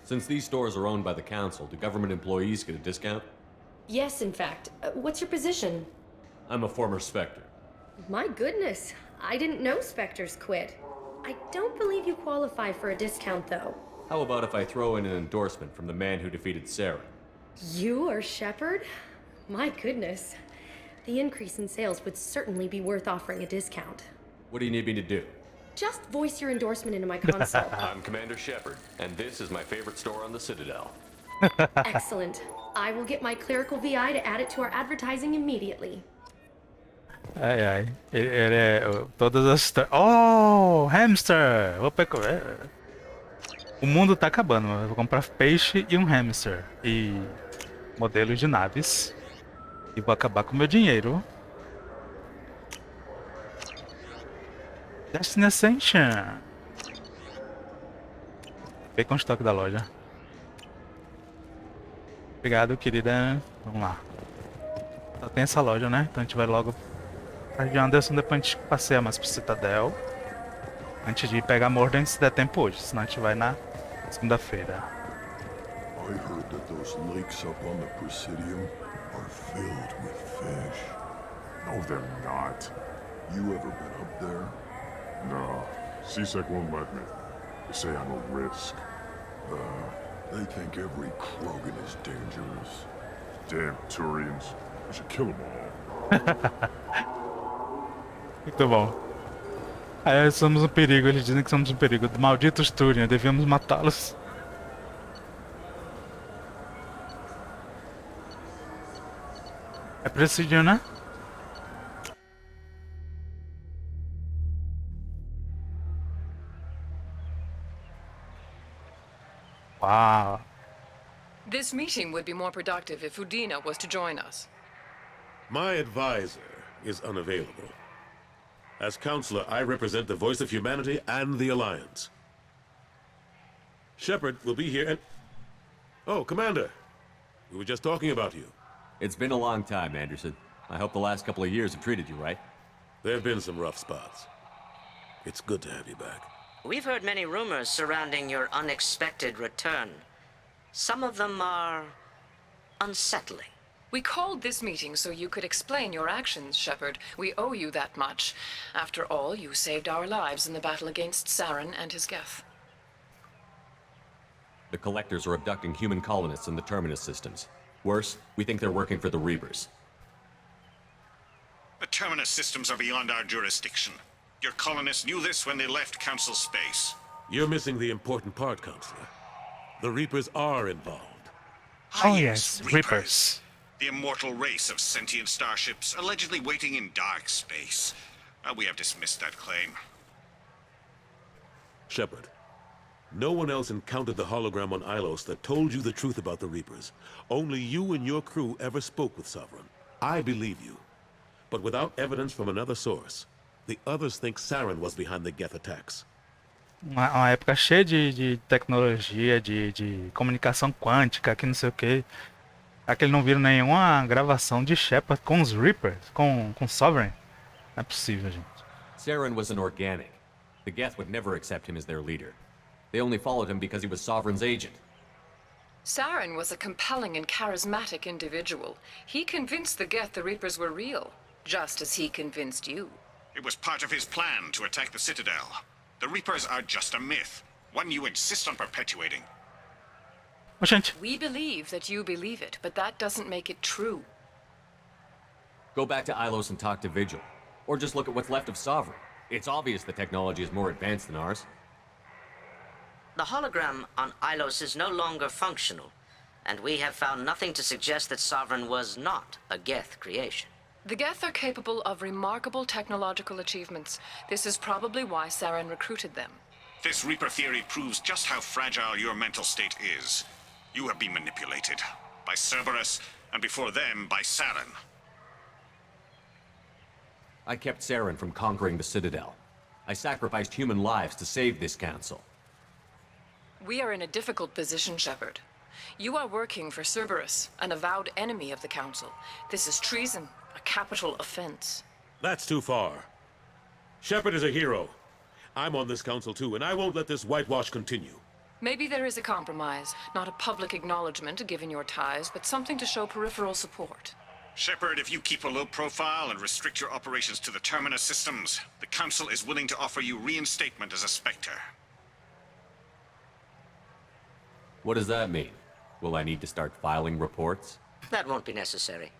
Since these stores are owned by the Council, do government employees get a discount? Yes, in fact. What's your position? I'm a former Spectre. My goodness. I didn't know Spectres quit. I don't believe you qualify for a discount, though. How about if I throw in an endorsement from the man who defeated Sarah? You are Shepard? My goodness. The increase in sales would certainly be worth offering a discount. What do you need me to do? Just voice your endorsement into my console. I'm Commander Shepard, and this is my favorite store on the Citadel. Excellent. I will get my clerical VI to add it to our advertising immediately. Ai, ai. Ele é todas as... Oh, hamster! Vou pegar... O mundo tá acabando. Eu vou comprar peixe e um hamster. E modelos de naves. E vou acabar com o meu dinheiro. Destination. Fiquei com o estoque da loja. Obrigado, querida. Vamos lá. Só tem essa loja, né? Então a gente vai logo pra de Anderson, depois a gente passeia mais pro Citadel. Antes de ir pegar Morden, se der tempo hoje. Senão a gente vai na segunda-feira. I heard that those lakes up on the Presidium are filled with fish. No, they're not. You ever been up there? No. CSEC won't let me. They say I'm a risk. They think every Krogan is dangerous. Damn Turians. We should kill them all. Muito bom. Aí somos um perigo, eles dizem que somos um perigo. Malditos Turian, devíamos matá-los. É Presidium, né? Wow. This meeting would be more productive if Udina was to join us. My advisor is unavailable. As counselor, I represent the voice of humanity and the Alliance. Shepard will be here and... Oh, Commander. We were just talking about you. It's been a long time, Anderson. I hope the last couple of years have treated you right. There have been some rough spots. It's good to have you back. We've heard many rumors surrounding your unexpected return. Some of them are unsettling. We called this meeting so you could explain your actions, Shepard. We owe you that much. After all, you saved our lives in the battle against Saren and his Geth. The Collectors are abducting human colonists in the Terminus systems. Worse, we think they're working for the Reapers. The Terminus systems are beyond our jurisdiction. Your colonists knew this when they left Council space. You're missing the important part, Counselor. The Reapers are involved. Oh yes, Reapers. The immortal race of sentient starships allegedly waiting in dark space. We have dismissed that claim. Shepard, no one else encountered the hologram on Ilos that told you the truth about the Reapers. Only you and your crew ever spoke with Sovereign. I believe you. But without evidence from another source, the others think Saren was behind the Geth attacks. Uma época cheia de tecnologia, de comunicação quântica, que não sei o que. Aqui eles não viram nenhuma gravação de Shepard com os Reapers, com Sovereign. Não é possível, gente. Saren was an organic. The Geth would never accept him as their leader. They only followed him because he was Sovereign's agent. Saren was a compelling and charismatic individual. He convinced the Geth the Reapers were real, just as he convinced you. It was part of his plan to attack the Citadel. The Reapers are just a myth, one you insist on perpetuating. Ô, gente. We believe that you believe it, but that doesn't make it true. Go back to Ilos and talk to Vigil. Or just look at what's left of Sovereign. It's obvious the technology is more advanced than ours. The hologram on Ilos is no longer functional, and we have found nothing to suggest that Sovereign was not a Geth creation. The Geth are capable of remarkable technological achievements. This is probably why Saren recruited them. This Reaper theory proves just how fragile your mental state is. You have been manipulated by Cerberus, and before them, by Saren. I kept Saren from conquering the Citadel. I sacrificed human lives to save this council. We are in a difficult position, Shepard. You are working for Cerberus, an avowed enemy of the Council. This is treason, a capital offense. That's too far. Shepard is a hero. I'm on this council too, and I won't let this whitewash continue. Maybe there is a compromise. Not a public acknowledgement given your ties, but something to show peripheral support. Shepard, if you keep a low profile and restrict your operations to the Terminus systems, the Council is willing to offer you reinstatement as a Spectre. What does that mean? Will I need to start filing reports? That won't be necessary.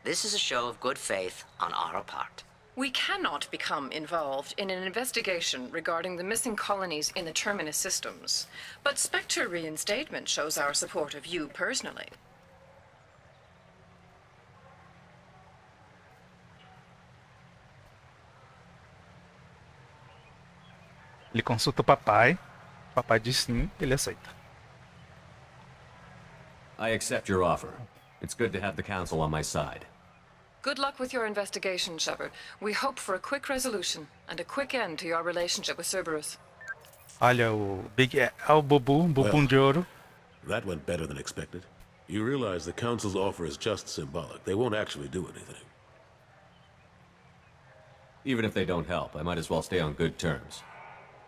This is a show of good faith on our part. We cannot become involved in an investigation regarding the missing colonies in the Terminus systems, but Spectre reinstatement shows our support of you personally. Ele consulta o papai. O papai diz sim, ele aceita. I accept your offer. It's good to have the council on my side. Good luck with your investigation, Shepard. We hope for a quick resolution and a quick end to your relationship with Cerberus. Olha o Big o Bubum de Ouro. That went better than expected. You realize the council's offer is just symbolic. They won't actually do anything. Even if they don't help, I might as well stay on good terms.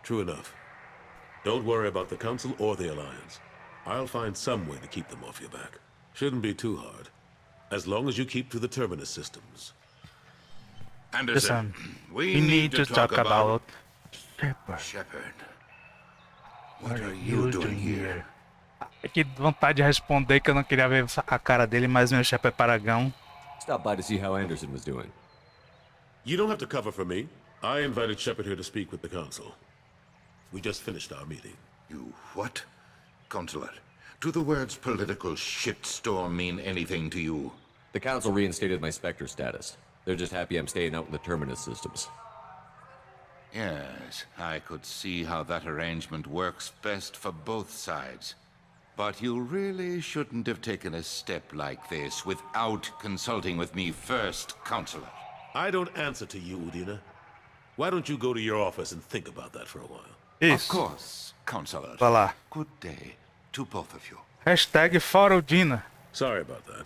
True enough. Don't worry about the council or the alliance. I'll find some way to keep them off your back. Shouldn't be too hard. As long as you keep to the Terminus systems. Anderson, we need to talk about Shepard. What are you doing here? Que vontade de responder que eu não queria ver a cara dele, mas meu chefe é paragão. Stop by to see how Anderson was doing. You don't have to cover for me. I invited Shepard here to speak with the council. We just finished our meeting. You what? Consular, do the words political shitstorm mean anything to you? The council reinstated my Spectre status. They're just happy I'm staying out in the Terminus systems. Yes, I could see how that arrangement works best for both sides. But you really shouldn't have taken a step like this without consulting with me first, Counselor. I don't answer to you, Udina. Why don't you go to your office and think about that for a while? Of course, Counselor. Vai lá. Good day to both of you. Hashtag fora Udina. Sorry about that.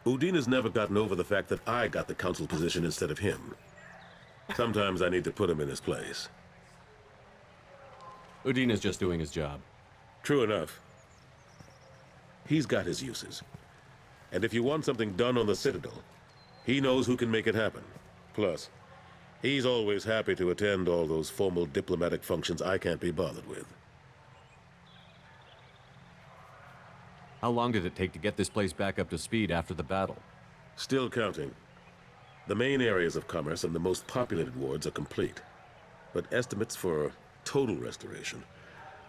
Udina's never gotten over the fact that I got the council position instead of him. Sometimes I need to put him in his place. Udina's just doing his job. True enough. He's got his uses. And if you want something done on the Citadel, he knows who can make it happen. Plus, he's always happy to attend all those formal diplomatic functions I can't be bothered with. How long did it take to get this place back up to speed after the battle? Still counting. The main areas of commerce and the most populated wards are complete. But estimates for total restoration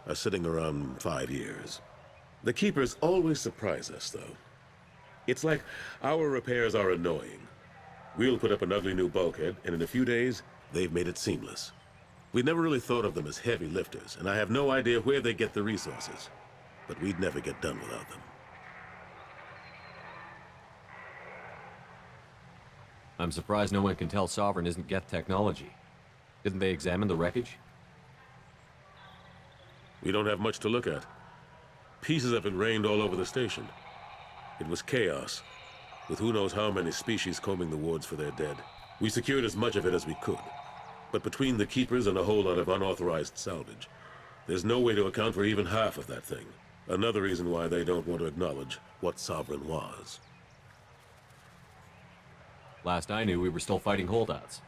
are sitting around 5 years. The Keepers always surprise us, though. It's like our repairs are annoying. We'll put up an ugly new bulkhead, and in a few days, they've made it seamless. We never really thought of them as heavy lifters, and I have no idea where they get the resources. But we'd never get done without them. I'm surprised no one can tell Sovereign isn't Geth technology. Didn't they examine the wreckage? We don't have much to look at. Pieces of it rained all over the station. It was chaos, with who knows how many species combing the wards for their dead. We secured as much of it as we could. But between the Keepers and a whole lot of unauthorized salvage, there's no way to account for even half of that thing. Another reason why they don't want to acknowledge what Sovereign was. Last I knew, we were still fighting holdouts.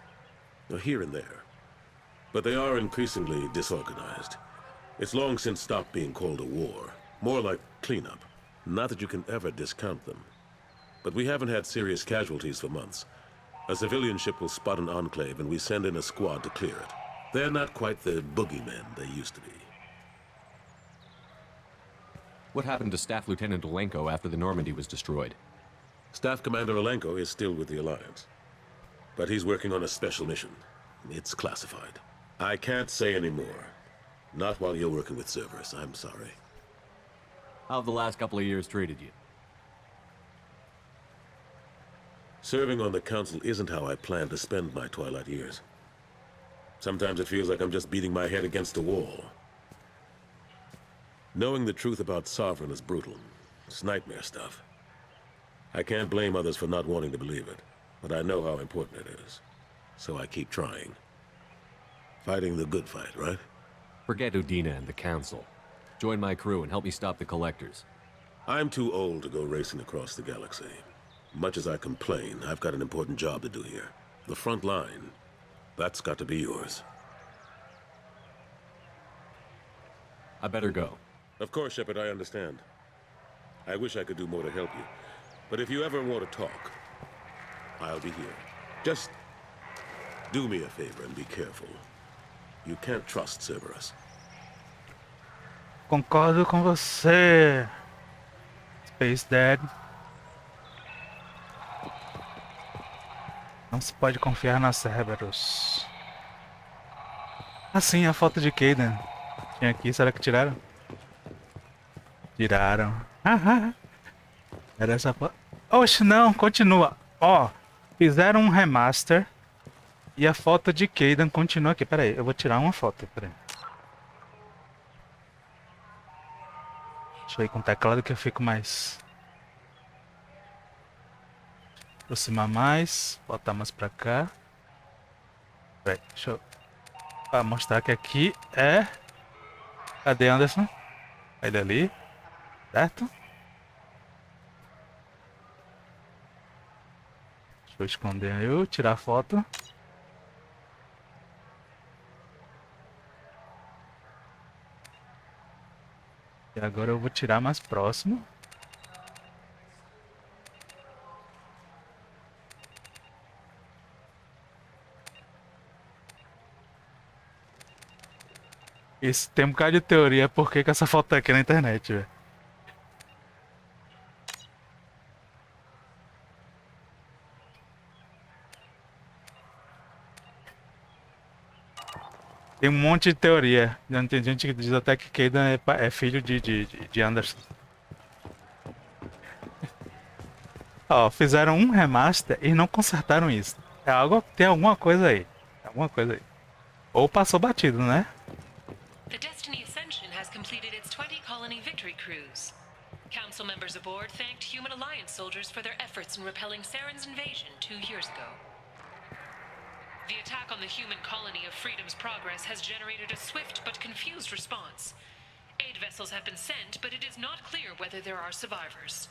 Here and there. But they are increasingly disorganized. It's long since stopped being called a war. More like cleanup. Not that you can ever discount them. But we haven't had serious casualties for months. A civilian ship will spot an enclave and we send in a squad to clear it. They're not quite the boogeymen they used to be. What happened to Staff Lieutenant Leleco after the Normandy was destroyed? Staff Commander Leleco is still with the Alliance. But he's working on a special mission. It's classified. I can't say any more. Not while you're working with Cerberus, I'm sorry. How have the last couple of years treated you? Serving on the Council isn't how I plan to spend my twilight years. Sometimes it feels like I'm just beating my head against a wall. Knowing the truth about Sovereign is brutal. It's nightmare stuff. I can't blame others for not wanting to believe it, but I know how important it is. So I keep trying. Fighting the good fight, right? Forget Udina and the Council. Join my crew and help me stop the Collectors. I'm too old to go racing across the galaxy. Much as I complain, I've got an important job to do here. The front line, that's got to be yours. I better go. Of course, Shepard, I understand. I wish I could do more to help you. But if you ever want to talk, I'll be here. Just do me a favor and be careful. You can't trust Cerberus. Concordo com você. Space Dad. Não se pode confiar na Cerberus. Assim, a foto de Kaidan. Tinha aqui, será que tiraram? Tiraram. Era essa foto. Oxe, não, continua. Ó, fizeram um remaster. E a foto de Kaidan continua aqui. Pera aí, eu vou tirar uma foto. Pera aí. Deixa eu ir com o teclado que eu fico mais... Aproximar mais. Botar mais pra cá. Pera aí, deixa eu... Pra mostrar que aqui é... Cadê Anderson? Ele ali. Certo? Deixa eu esconder aí, tirar a foto. E agora eu vou tirar mais próximo. Esse tem um bocado de teoria por que essa foto tá aqui na internet, velho. Tem um monte de teoria. Tem gente que diz até que Kaidan é filho de Anderson. Ó, fizeram um remaster e não consertaram isso. É algo, tem alguma coisa aí. Alguma coisa aí. Ou passou batido, né? The Destiny Ascension has completed its 20-colony victory cruise. Council members aboard thanked Human Alliance soldiers for their efforts in repelling Saren's invasion 2 years ago. The attack on the human colony of Freedom's Progress has generated a swift but confused response. Aid vessels have been sent, but it is not clear whether there are survivors.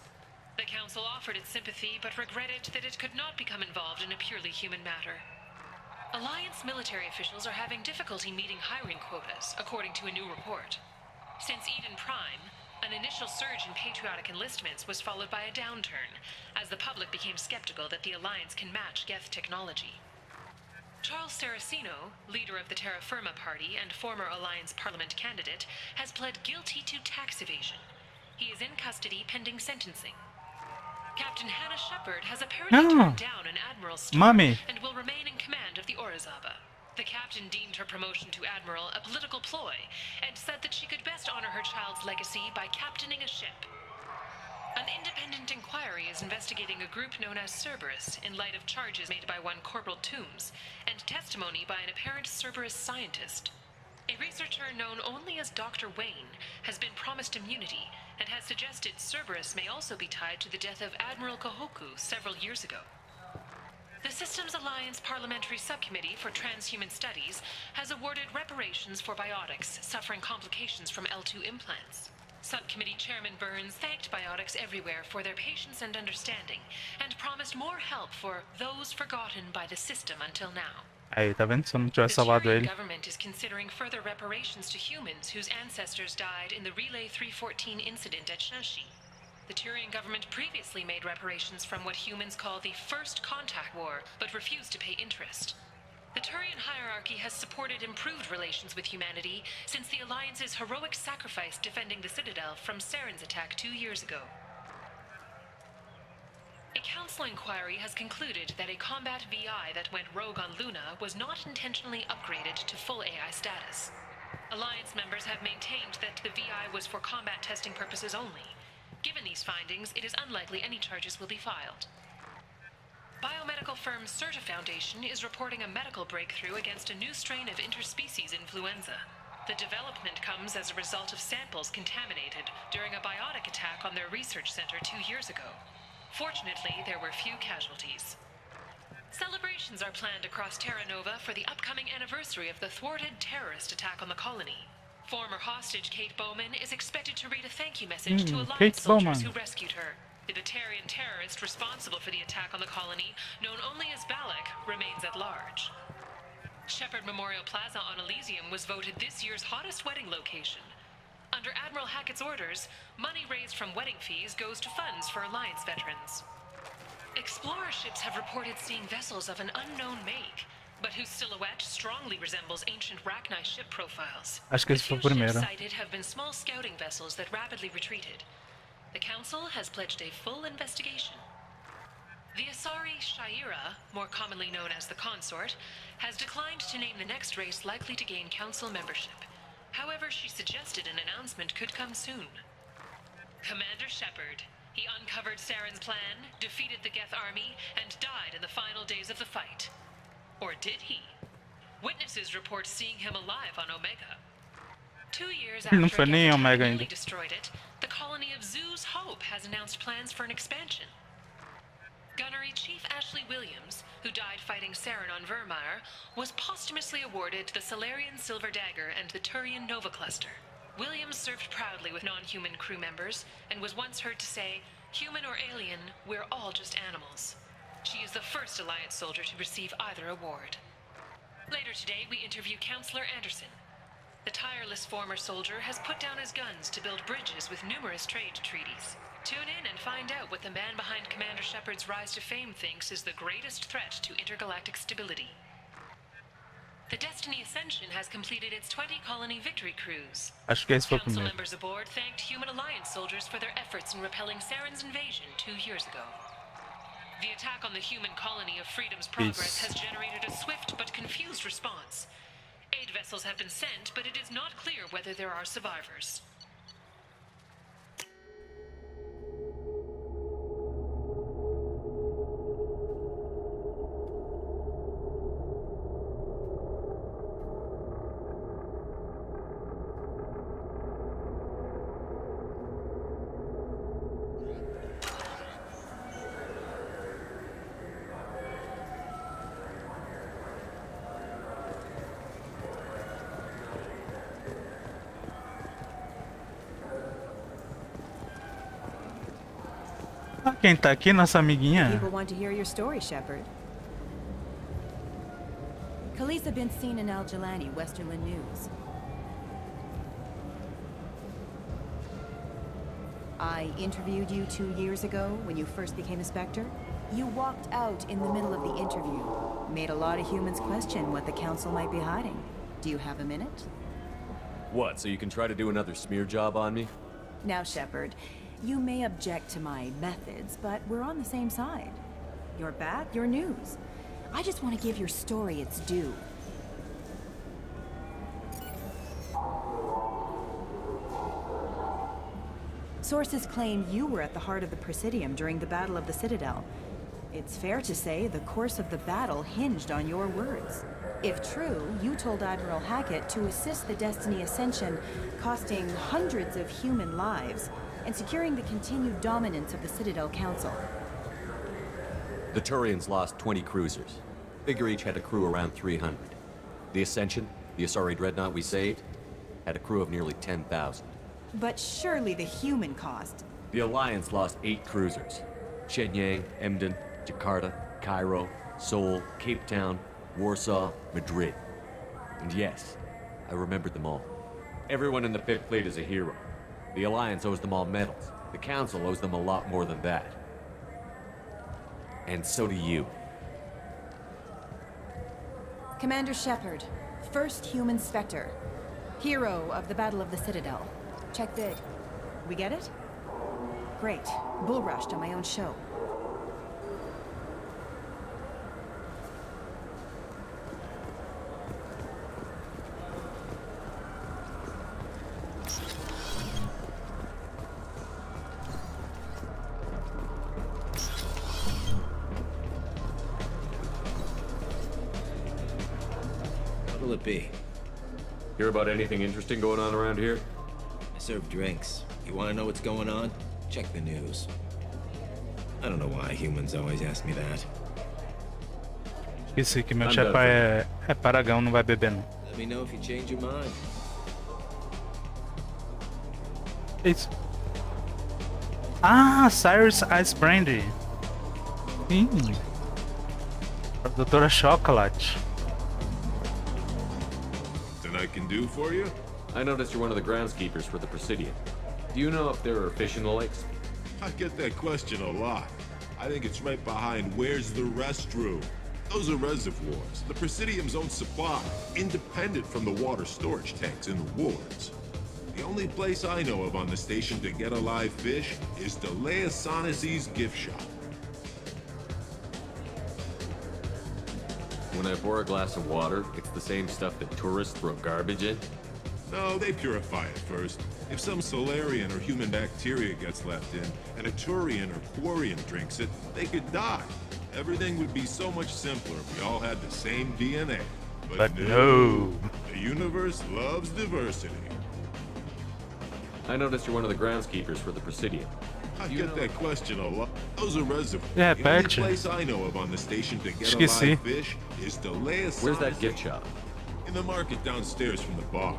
The Council offered its sympathy, but regretted that it could not become involved in a purely human matter. Alliance military officials are having difficulty meeting hiring quotas, according to a new report. Since Eden Prime, An initial surge in patriotic enlistments was followed by a downturn, as the public became skeptical that the Alliance can match Geth technology. Charles Saraceno, leader of the Terra Firma Party and former Alliance Parliament candidate, has pled guilty to tax evasion. He is in custody pending sentencing. Captain Hannah Shepard has apparently turned down an admiral's storm and will remain in command of the Orizaba. The captain deemed her promotion to admiral a political ploy and said that she could best honor her child's legacy by captaining a ship. An independent inquiry is investigating a group known as Cerberus in light of charges made by one Corporal Toombs and testimony by an apparent Cerberus scientist. A researcher known only as Dr. Wayne has been promised immunity and has suggested Cerberus may also be tied to the death of Admiral Kohoku several years ago. The Systems Alliance Parliamentary Subcommittee for Transhuman Studies has awarded reparations for biotics suffering complications from L2 implants. Subcommittee Chairman Burns thanked biotics everywhere for their patience and understanding and promised more help for those forgotten by the system until now. Aí, tá vendo? Se eu não tivesse salvado ele. The government is considering further reparations to humans whose ancestors died in the Relay 314 incident at Shashi. The Turian government previously made reparations from what humans call the First Contact War, but refused to pay interest. The Turian hierarchy has supported improved relations with humanity since the Alliance's heroic sacrifice defending the Citadel from Saren's attack 2 years ago. A council inquiry has concluded that a combat VI that went rogue on Luna was not intentionally upgraded to full AI status. Alliance members have maintained that the VI was for combat testing purposes only. Given these findings, it is unlikely any charges will be filed. Biomedical firm Certa Foundation is reporting a medical breakthrough against a new strain of interspecies influenza. The development comes as a result of samples contaminated during a biotic attack on their research center 2 years ago. Fortunately, there were few casualties. Celebrations are planned across Terra Nova for the upcoming anniversary of the thwarted terrorist attack on the colony. Former hostage Kate Bowman is expected to read a thank you message to Alliance soldiers who rescued her. The Batarian terrorist responsible for the attack on the colony, known only as Balak, remains at large. Shepard Memorial Plaza on Elysium was voted this year's hottest wedding location. Under Admiral Hackett's orders, money raised from wedding fees goes to funds for Alliance veterans. Explorer ships have reported seeing vessels of an unknown make, but whose silhouette strongly resembles ancient Rachni ship profiles. Acho que esse foi o primeiro. The few ships sighted have been small scouting vessels that rapidly retreated. The Council has pledged a full investigation. The Asari Shaira, more commonly known as the Consort, has declined to name the next race likely to gain Council membership. However, she suggested an announcement could come soon. Commander Shepard. He uncovered Saren's plan, defeated the Geth army, and died in the final days of the fight. Or did he? Witnesses report seeing him alive on Omega. 2 years after Geth nearly destroyed it, the colony of Zoo's Hope has announced plans for an expansion. Gunnery Chief Ashley Williams, who died fighting Saren on Vermeer, was posthumously awarded the Solarian Silver Dagger and the Turian Nova Cluster. Williams served proudly with non-human crew members and was once heard to say, "Human or alien, we're all just animals." She is the first Alliance soldier to receive either award. Later today, we interview Counselor Anderson. The tireless former soldier has put down his guns to build bridges with numerous trade treaties. Tune in and find out what the man behind Commander Shepard's rise to fame thinks is the greatest threat to intergalactic stability. The Destiny Ascension has completed its 20-colony victory cruise. Acho que esse foi o Council primeiro. members aboard thanked Human Alliance soldiers for their efforts in repelling Saren's invasion 2 years ago. The attack on the human colony of Freedom's Progress has generated a swift but confused response. Aid vessels have been sent, but it is not clear whether there are survivors. Quem tá aqui, nossa amiguinha? People want to hear your story, Shepard. Khaleesa been seen in Al Jelani, Westerland News. I interviewed you 2 years ago when you first became a Spectre. You walked out in the middle of the interview. Made a lot of humans question what the Council might be hiding. Do you have a minute? What, so you can try to do another smear job on me? Now, Shepard, you may object to my methods, but we're on the same side. You're bad, you're news. I just want to give your story its due. Sources claim you were at the heart of the Presidium during the Battle of the Citadel. It's fair to say the course of the battle hinged on your words. If true, you told Admiral Hackett to assist the Destiny Ascension, costing hundreds of human lives, and securing the continued dominance of the Citadel Council. The Turians lost 20 cruisers. Figure each had a crew around 300. The Ascension, the Asari dreadnought we saved, had a crew of nearly 10,000. But surely the human cost. The Alliance lost 8 cruisers. Shenyang, Emden, Jakarta, Cairo, Seoul, Cape Town, Warsaw, Madrid. And yes, I remembered them all. Everyone in the Fifth Fleet is a hero. The Alliance owes them all medals. The Council owes them a lot more than that. And so do you. Commander Shepard, first human Spectre. Hero of the Battle of the Citadel. Check vid. We get it? Great. Bull rushed on my own show. What'll it be? Hear about anything interesting going on around here? I serve drinks. You want to know what's going on? Check the news. I don't know why humans always ask me that. Esqueci que meu chefe é paragão, não vai beber não. Let me know if you change your mind. Isso. Ah, Cyrus Ice Brandy. Sim. Doutora Chocolate. I can do for you? I noticed you're one of the groundskeepers for the Presidium. Do you know if there are fish in the lakes? I get that question a lot. I think it's right behind where's the restroom. Those are reservoirs, the Presidium's own supply, independent from the water storage tanks in the wards. The only place I know of on the station to get a live fish is Delea Sonesi's gift shop. When I pour a glass of water, it's the same stuff that tourists throw garbage in? No, they purify it first. If some Solarian or human bacteria gets left in, and a Turian or Quarian drinks it, they could die. Everything would be so much simpler if we all had the same DNA. But no. The universe loves diversity. I noticed you're one of the groundskeepers for the Presidium. I get that question a lot. Those are reservoirs. Yeah, the only Parte. place I know of on the station to get Esqueci. a live fish is Delea. Where's that gift shop? In the market downstairs from the bar.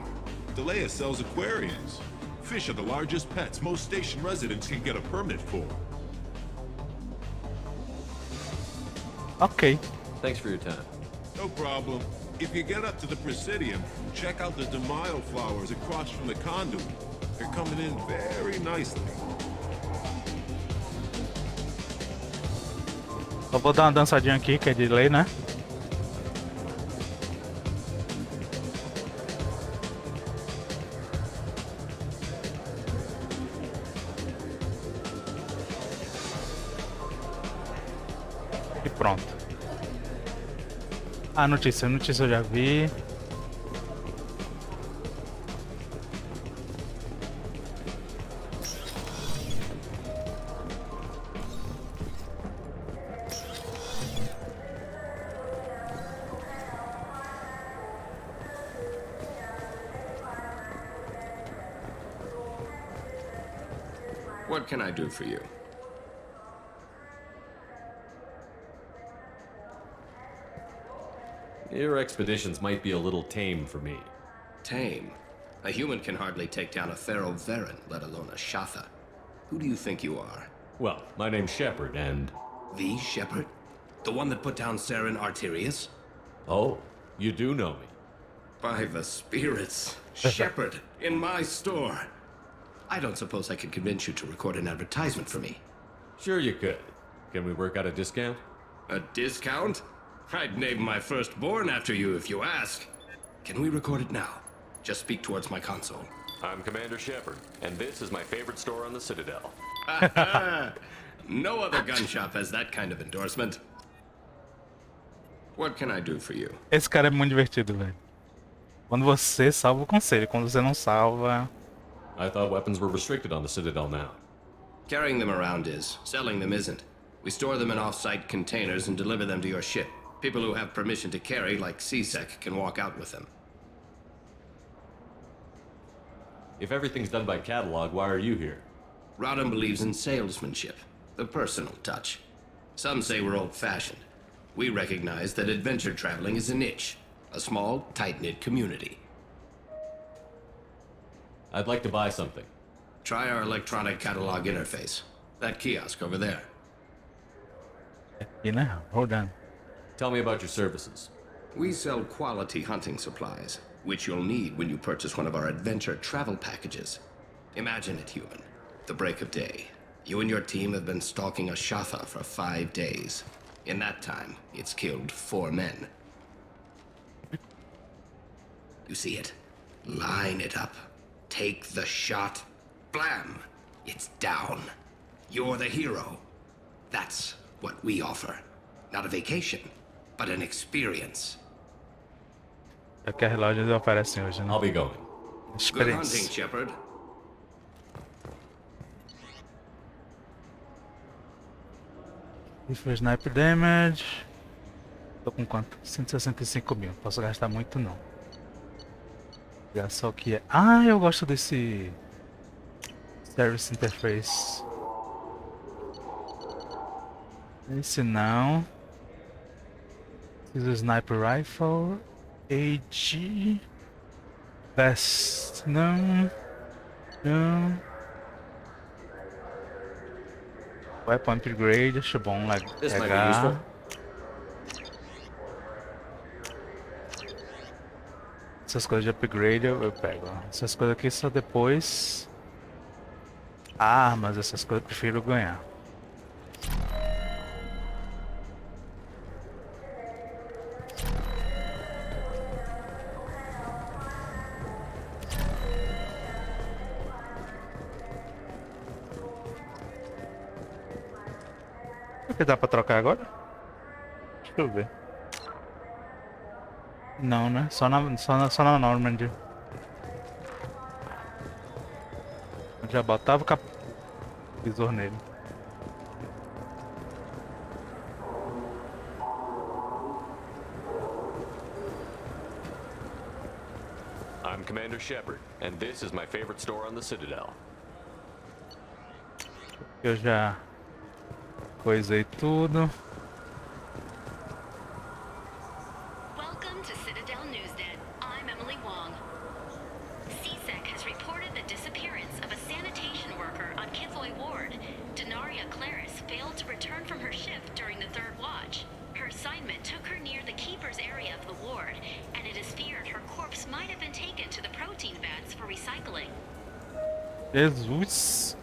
Delea sells aquariums. Fish are the largest pets most station residents can get a permit for. Ok. Thanks for your time. No problem. If you get up to the Presidium, check out the DeMaio flowers across from the conduit. They're coming in very nicely. Só vou dar uma dançadinha aqui, que é de lei, né? E pronto. A notícia eu já vi. What can I do for you? Your expeditions might be a little tame for me. Tame? A human can hardly take down a Pharaoh Varen, let alone a Shatha. Who do you think you are? Well, my name's Shepard, and... The Shepard? The one that put down Saren Arterius? Oh, you do know me. By the spirits. Shepard, in my store. I don't suppose I could convince you to record an advertisement for me. Sure you could. Can we work out a discount? A discount? I'd name my firstborn after you if you ask. Can we record it now? Just speak towards my console. I'm Commander Shepard, and this is my favorite store on the Citadel. No other gun shop has that kind of endorsement. What can I do for you? Esse cara é muito divertido, velho. Quando você salva o conselho, quando você não salva... I thought weapons were restricted on the Citadel now. Carrying them around is. Selling them isn't. We store them in off-site containers and deliver them to your ship. People who have permission to carry, like CSEC, can walk out with them. If everything's done by catalog, why are you here? Rodham believes in salesmanship, the personal touch. Some say we're old-fashioned. We recognize that adventure traveling is a niche, a small, tight-knit community. I'd like to buy something. Try our electronic catalog interface. That kiosk over there. You know, hold on. Tell me about your services. We sell quality hunting supplies, which you'll need when you purchase one of our adventure travel packages. Imagine it, human. The break of day. You and your team have been stalking a Shafa for 5 days. In that time, it's killed 4 men. You see it? Line it up. Take the shot. Blam! It's down. You're the hero. That's what we offer. Not a vacation, but an experience. É que as lojas oferecem hoje, né? I'll be going. Good hunting, Shepard. E foi sniper damage. Tô com quanto? 165 mil. Posso gastar muito não. Já só o que é. Ah, eu gosto desse Service Interface. Esse não. Preciso Sniper Rifle. AG. Vest. Não. Não. Weapon Upgrade. Acho bom lá pegar. Essas coisas de upgrade eu pego. Essas coisas aqui só depois. Armas, essas coisas eu prefiro ganhar. Será que dá pra trocar agora? Deixa eu ver. Não, né? Só na Normandy. Eu já botava o visor nele. I'm Commander Shepard, and this is my favorite store on the Citadel. Eu já coisei tudo. Jesus!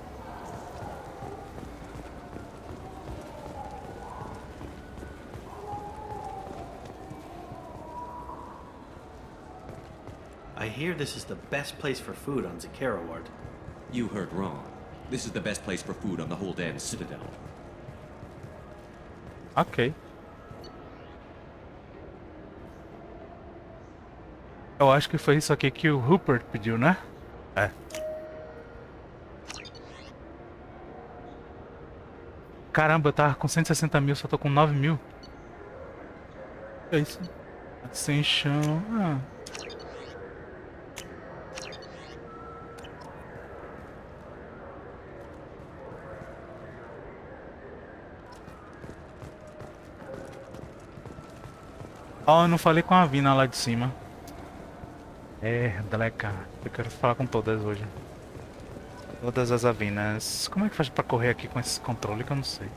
I hear this is the best place for food on Zakera Ward. You heard wrong. This is the best place for food on the whole damn Citadel. Ok. Eu acho que foi isso aqui que o Rupert pediu, né? É. Caramba, eu tava com 160 mil, só tô com 9 mil. É isso. Sem chão. Ah. Oh, eu não falei com a Vina lá de cima. É, Leleca. Eu quero falar com todas hoje. Todas as avinas. Como é que faz pra correr aqui com esse controle que eu não sei?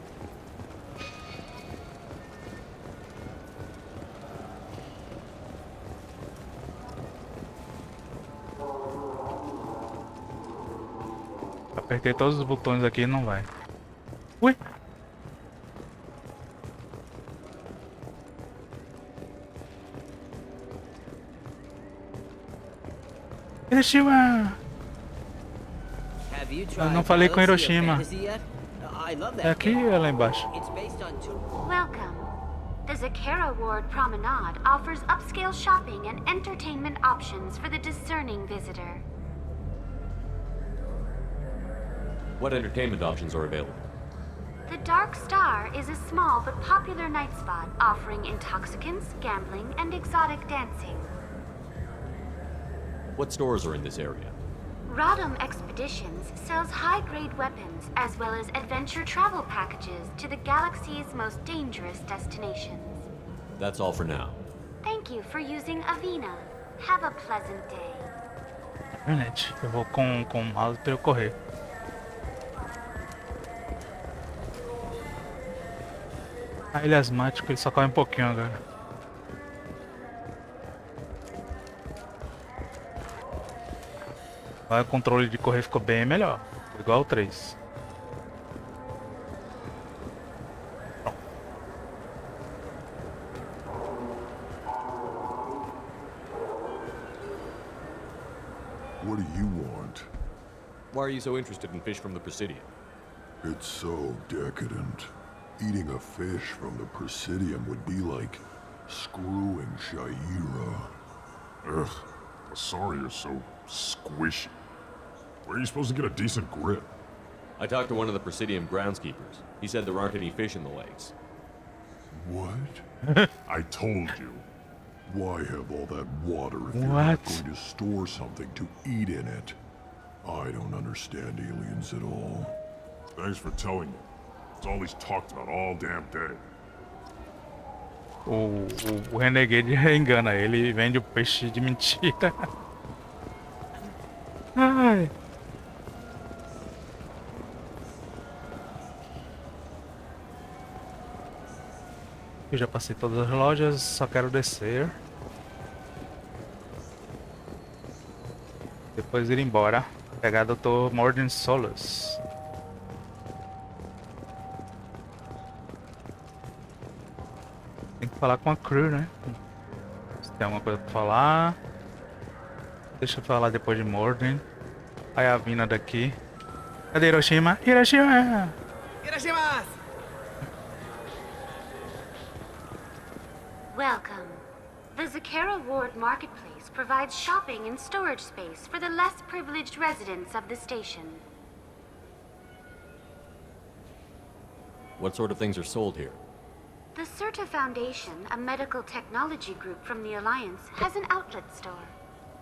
Apertei todos os botões aqui e não vai. Ui! Hiroshima! Eu não falei com Hiroshima. É aqui ou é lá embaixo? Welcome. The Zakera Ward Promenade offers upscale shopping and entertainment options for the discerning visitor. What entertainment options are available? The Dark Star is a small but popular night spot offering intoxicants, gambling, and exotic dancing. What stores are in this area? Rodham Expeditions sells high-grade weapons as well as adventure travel packages to the galaxy's most dangerous destinations. That's all for now. Thank you for using Avina. Have a pleasant day. Gente, eu vou com o mouse pra eu correr. Ah, ele é asmático, ele só corre um pouquinho agora. Agora o controle de correr ficou bem melhor, igual o 3. What do you want? Why are you so interested in fish from the Presidium? It's so decadent. Eating a fish from the Presidium would be like screwing Shaira. Ugh, sorry you're so squishy. Where are you supposed to get a decent grip? I talked to one of the Presidium groundskeepers. He said there aren't any fish in the lakes. What? I told you. Why have all that water if you're not going to store something to eat in it? I don't understand aliens at all. Thanks for telling me. It's all he's talked about all damn day. O Renegade engana ele e vende o peixe de mentira. Ai. Eu já passei todas as lojas, só quero descer. Depois ir embora. Pegar Dr. Morden Solas. Tem que falar com a crew, né? Se tem alguma coisa pra falar. Deixa eu falar depois de Morden. Aí a Vina daqui. Cadê Hiroshima? Hiroshima! Hiroshima! Welcome. The Zakera Ward Marketplace provides shopping and storage space for the less privileged residents of the station. What sort of things are sold here? The Certa Foundation, a medical technology group from the Alliance, has an outlet store.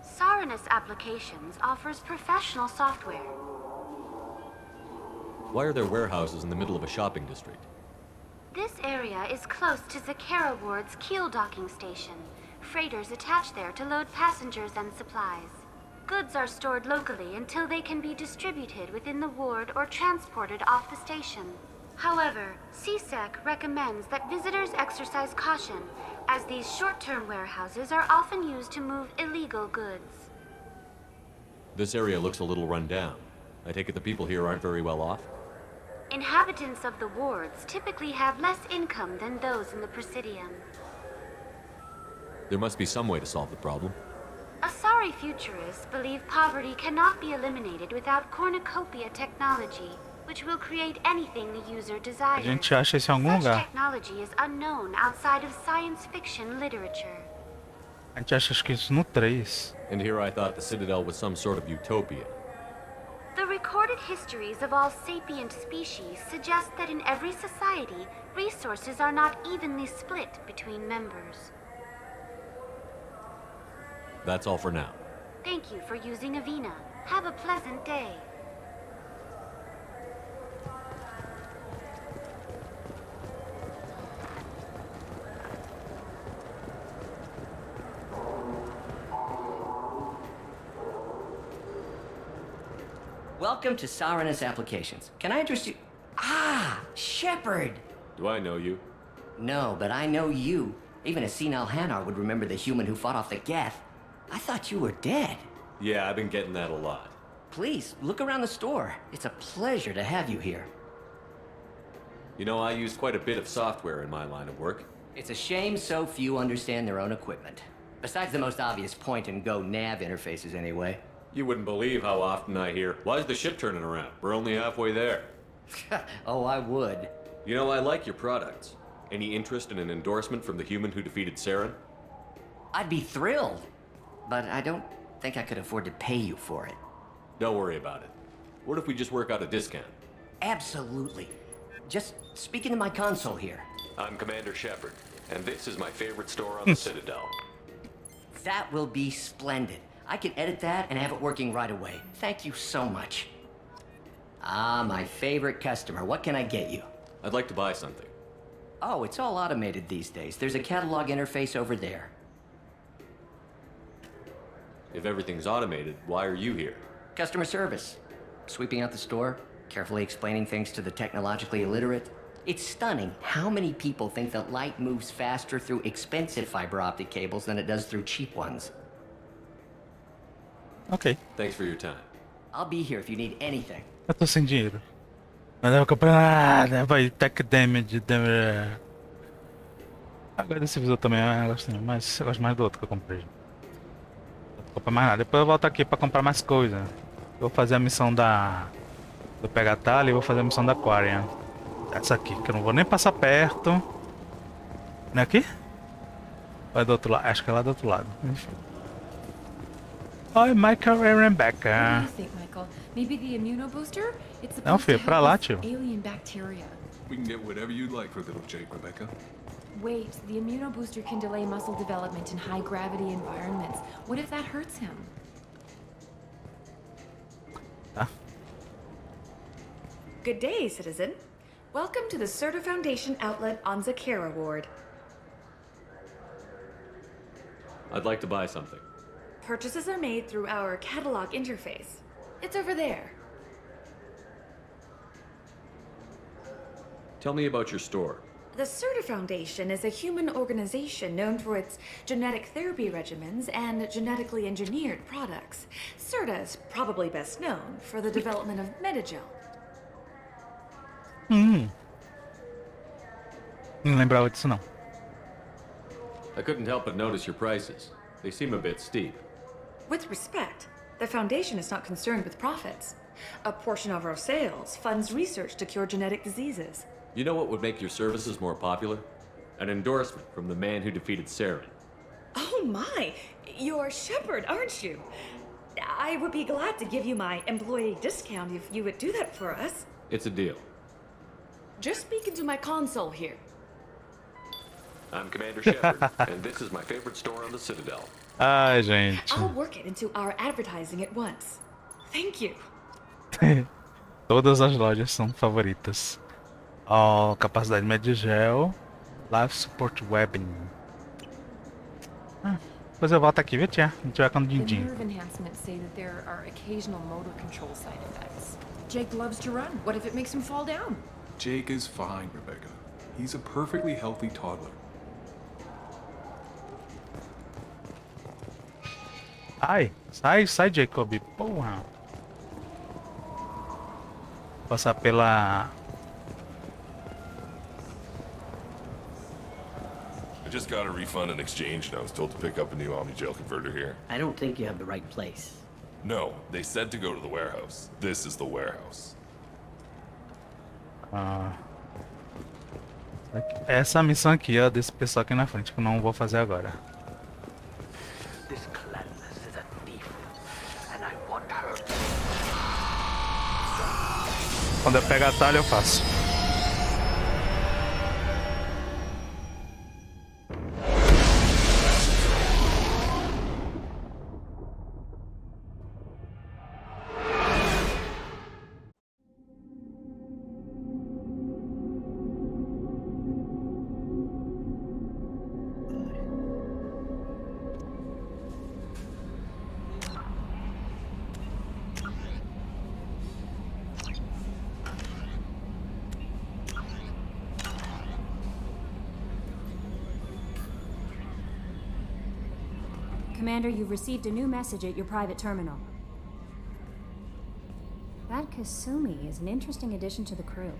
Saranus Applications offers professional software. Why are there warehouses in the middle of a shopping district? This area is close to Zakera Ward's Keel docking station. Freighters attach there to load passengers and supplies. Goods are stored locally until they can be distributed within the ward or transported off the station. However, CSEC recommends that visitors exercise caution, as these short-term warehouses are often used to move illegal goods. This area looks a little run down. I take it the people here aren't very well off? Inhabitants of the wards typically have less income than those in the Presidium. There must be some way to solve the problem. Asari futurists believe poverty cannot be eliminated without cornucopia technology, which will create anything the user A desires. gente acha isso em algum Such lugar. technology is unknown outside of science fiction literature. A gente acha acho que isso no 3. And here I thought the Citadel was some sort of utopia. The recorded histories of all sapient species suggest that in every society, resources are not evenly split between members. That's all for now. Thank you for using Avina. Have a pleasant day. Welcome to Saranus Applications. Can I interest you? Ah, Shepard! Do I know you? No, but I know you. Even a senile Hanar would remember the human who fought off the Geth. I thought you were dead. Yeah, I've been getting that a lot. Please, look around the store. It's a pleasure to have you here. You know, I use quite a bit of software in my line of work. It's a shame so few understand their own equipment. Besides the most obvious point-and-go nav interfaces, anyway. You wouldn't believe how often I hear, "Why is the ship turning around? We're only halfway there." Oh, I would. You know, I like your products. Any interest in an endorsement from the human who defeated Saren? I'd be thrilled, but I don't think I could afford to pay you for it. Don't worry about it. What if we just work out a discount? Absolutely. Just speak into my console here. I'm Commander Shepard, and this is my favorite store on the Citadel. That will be splendid. I can edit that and have it working right away. Thank you so much. Ah, my favorite customer. What can I get you? I'd like to buy something. Oh, it's all automated these days. There's a catalog interface over there. If everything's automated, why are you here? Customer service. Sweeping out the store, carefully explaining things to the technologically illiterate. It's stunning how many people think that light moves faster through expensive fiber optic cables than it does through cheap ones. Ok. Thanks for your time. I'll be here if you need anything. Eu tô sem dinheiro. Não deve comprar nada. Vai, tech damage. Agora desse visor também eu gosto, mas eu gosto mais do outro que eu comprei. Não comprar mais nada. Depois eu volto aqui pra comprar mais coisa. Eu vou fazer a missão do Pega Atalho e vou fazer a missão da Aquarium. Essa aqui, que eu não vou nem passar perto. Não é aqui? Ou é do outro lado? Acho que é lá do outro lado. Enfim. Oi, Michael e Rebecca. What do you think, Michael? Maybe the immunobooster? It's Não, supposed filho, to pra help lá, with tio. alien bacteria. We can get whatever you'd like for little Jake, Rebecca. Wait, the immunobooster can delay muscle development in high gravity environments. What if that hurts him? Good day, citizen. Welcome to the Certa Foundation outlet on Zakera Ward. I'd like to buy something. Purchases are made through our catalog interface. It's over there. Tell me about your store. The Certa Foundation is a human organization known for its genetic therapy regimens and genetically engineered products. Certa is probably best known for the development of Medigel. Não lembrava disso não. I couldn't help but notice your prices. They seem a bit steep. With respect, the Foundation is not concerned with profits. A portion of our sales funds research to cure genetic diseases. You know what would make your services more popular? An endorsement from the man who defeated Saren. Oh my! You're Shepard, aren't you? I would be glad to give you my employee discount if you would do that for us. It's a deal. Just speak into my console here. I'm Commander Shepard, and this is my favorite store on the Citadel. Ai, gente. I'll work it into our advertising at once. Thank you. Todas as lojas são favoritas. Ó, capacidade Medigel. Life Support Webbing. Depois eu volto aqui, viu, tia? A gente vai com o The din-din. nerve enhancements say that there are occasional motor control side effects. Jake loves to run. What if it makes him fall down? Jake is fine, Rebecca. He's a perfectly healthy toddler. Ai, sai, Jacob. Porra. Passar pela... I just got a refund and exchange, and I was told to pick up a new Omni-Gel converter here. I don't think you have the right place. No, they said to go to the warehouse. This is the warehouse. Essa missão aqui, ó, desse pessoal aqui na frente, que eu não vou fazer agora. This Cleanse is a thief, and I want her. Quando eu pego atalho, eu faço. Commander, you've received a new message at your private terminal. That Kasumi is an interesting addition to the crew.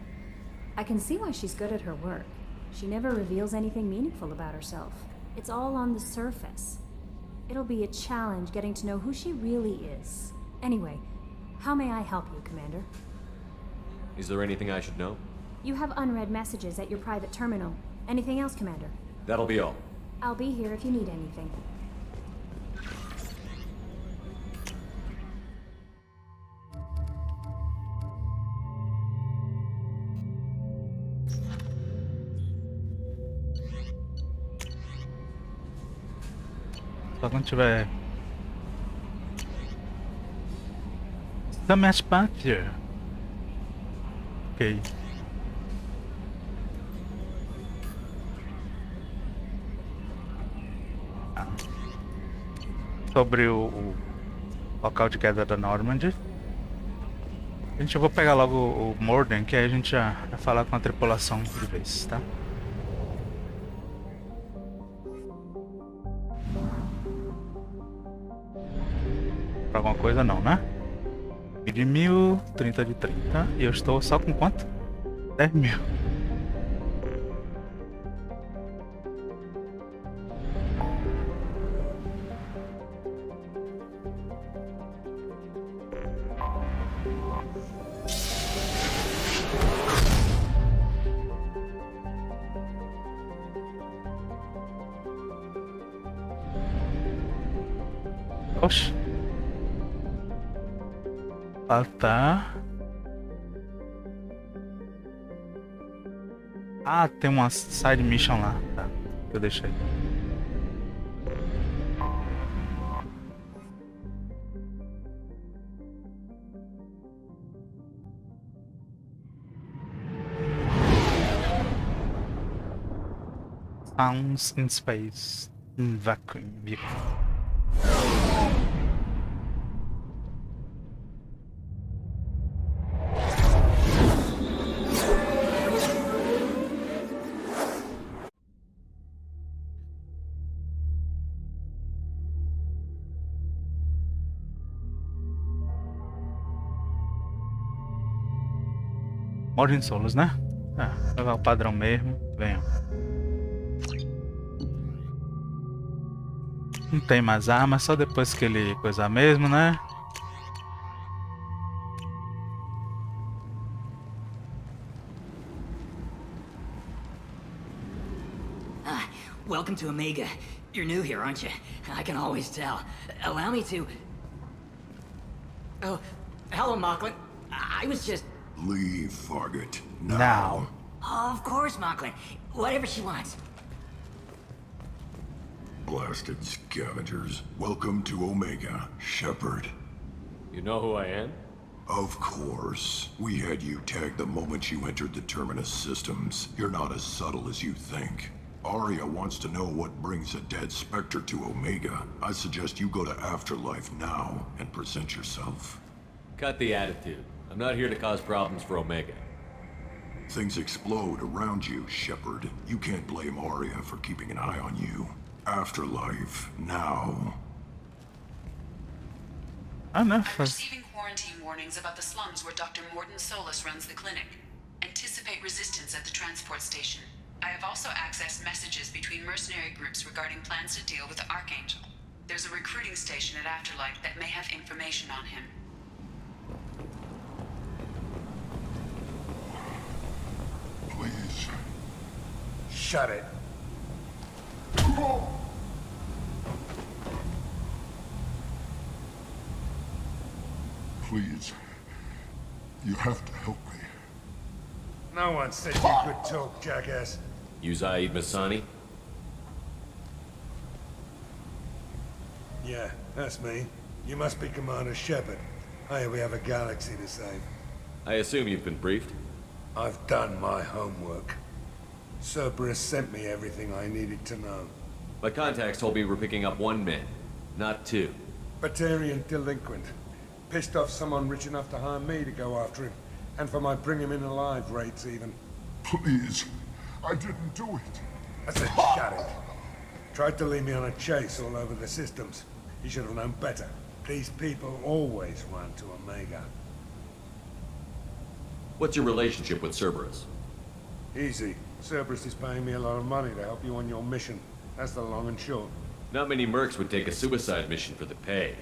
I can see why she's good at her work. She never reveals anything meaningful about herself. It's all on the surface. It'll be a challenge getting to know who she really is. Anyway, how may I help you, Commander? Is there anything I should know? You have unread messages at your private terminal. Anything else, Commander? That'll be all. I'll be here if you need anything. Só quando tiver... Também partir. Ok. Sobre o local de queda da Normandy. Eu vou pegar logo o Morden, que aí a gente já vai falar com a tripulação de vez, tá? Pra alguma coisa não, né? De 1000, 30 de 30. E eu estou só com quanto? 10.000. Oxe. Ah, tá. Ah, tem uma side mission lá. Tá, eu deixei. Sounds in space. In vacuum. Morden solos, né? Ah, levar o padrão mesmo. Venham. Não tem mais arma, só depois que ele coisar mesmo, né? Welcome to Omega. You're new here, aren't you? I can always tell. Allow me to... Oh, hello, Mocklin. I was just... Leave, Fargate. Now. Of course, Mocklin. Whatever she wants. Blasted scavengers. Welcome to Omega, Shepard. You know who I am? Of course. We had you tagged the moment you entered the Terminus systems. You're not as subtle as you think. Arya wants to know what brings a dead Spectre to Omega. I suggest you go to Afterlife now and present yourself. Cut the attitude. I'm not here to cause problems for Omega. Things explode around you, Shepard. You can't blame Arya for keeping an eye on you. Afterlife, now. I'm receiving quarantine warnings about the slums where Dr. Morden Solus runs the clinic. Anticipate resistance at the transport station. I have also accessed messages between mercenary groups regarding plans to deal with the Archangel. There's a recruiting station at Afterlife that may have information on him. Please. Shut it. Please. You have to help me. No one said you could talk, jackass. You Zaid Masani? Yeah, that's me. You must be Commander Shepard. Hey, we have a galaxy to save. I assume you've been briefed? I've done my homework. Cerberus sent me everything I needed to know. My contacts told me we're picking up 1 man, not 2. Batarian delinquent. Pissed off someone rich enough to hire me to go after him. And for my bring him in alive rates, even. Please. I didn't do it. I said shut it. Tried to lead me on a chase all over the systems. He should have known better. These people always run to Omega. What's your relationship with Cerberus? Easy. Cerberus is paying me a lot of money to help you on your mission. That's the long and short. Not many mercs would take a suicide mission for the pay.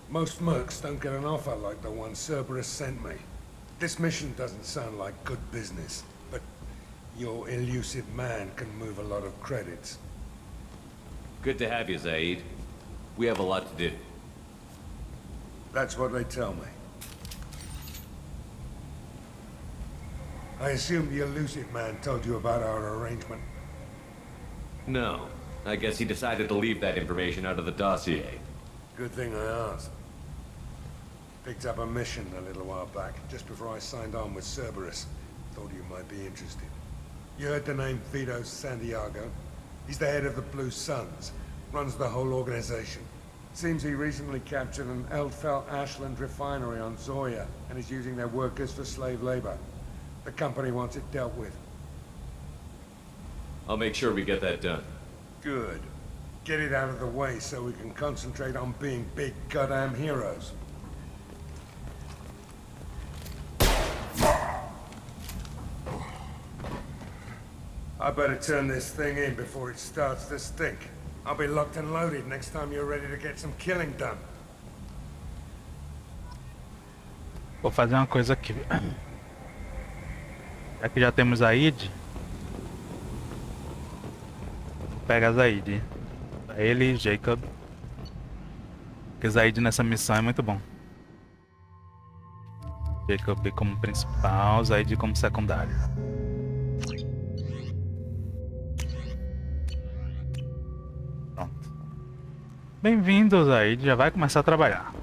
Most mercs don't get an offer like the one Cerberus sent me. This mission doesn't sound like good business, but your elusive man can move a lot of credits. Good to have you, Zaid. We have a lot to do. That's what they tell me. I assume the elusive man told you about our arrangement. No. I guess he decided to leave that information out of the dossier. Good thing I asked. Picked up a mission a little while back, just before I signed on with Cerberus. Thought you might be interested. You heard the name Vito Santiago? He's the head of the Blue Suns. Runs the whole organization. Seems he recently captured an Eldfell Ashland refinery on Zoya and is using their workers for slave labor. The company wants it dealt with. I'll make sure we get that done. Good. Get it out of the way so we can concentrate on being big goddamn heroes. I better turn this thing in before it starts to stink. I'll be locked and loaded next time you're ready to get some killing done. Vou fazer uma coisa aqui. Aqui já temos a Id. Pega a Zaid. Ele e Jacob. Porque Zaid nessa missão é muito bom. Jacob como principal, Zaid como secundário. Pronto. Bem-vindo, Zaid. Já vai começar a trabalhar.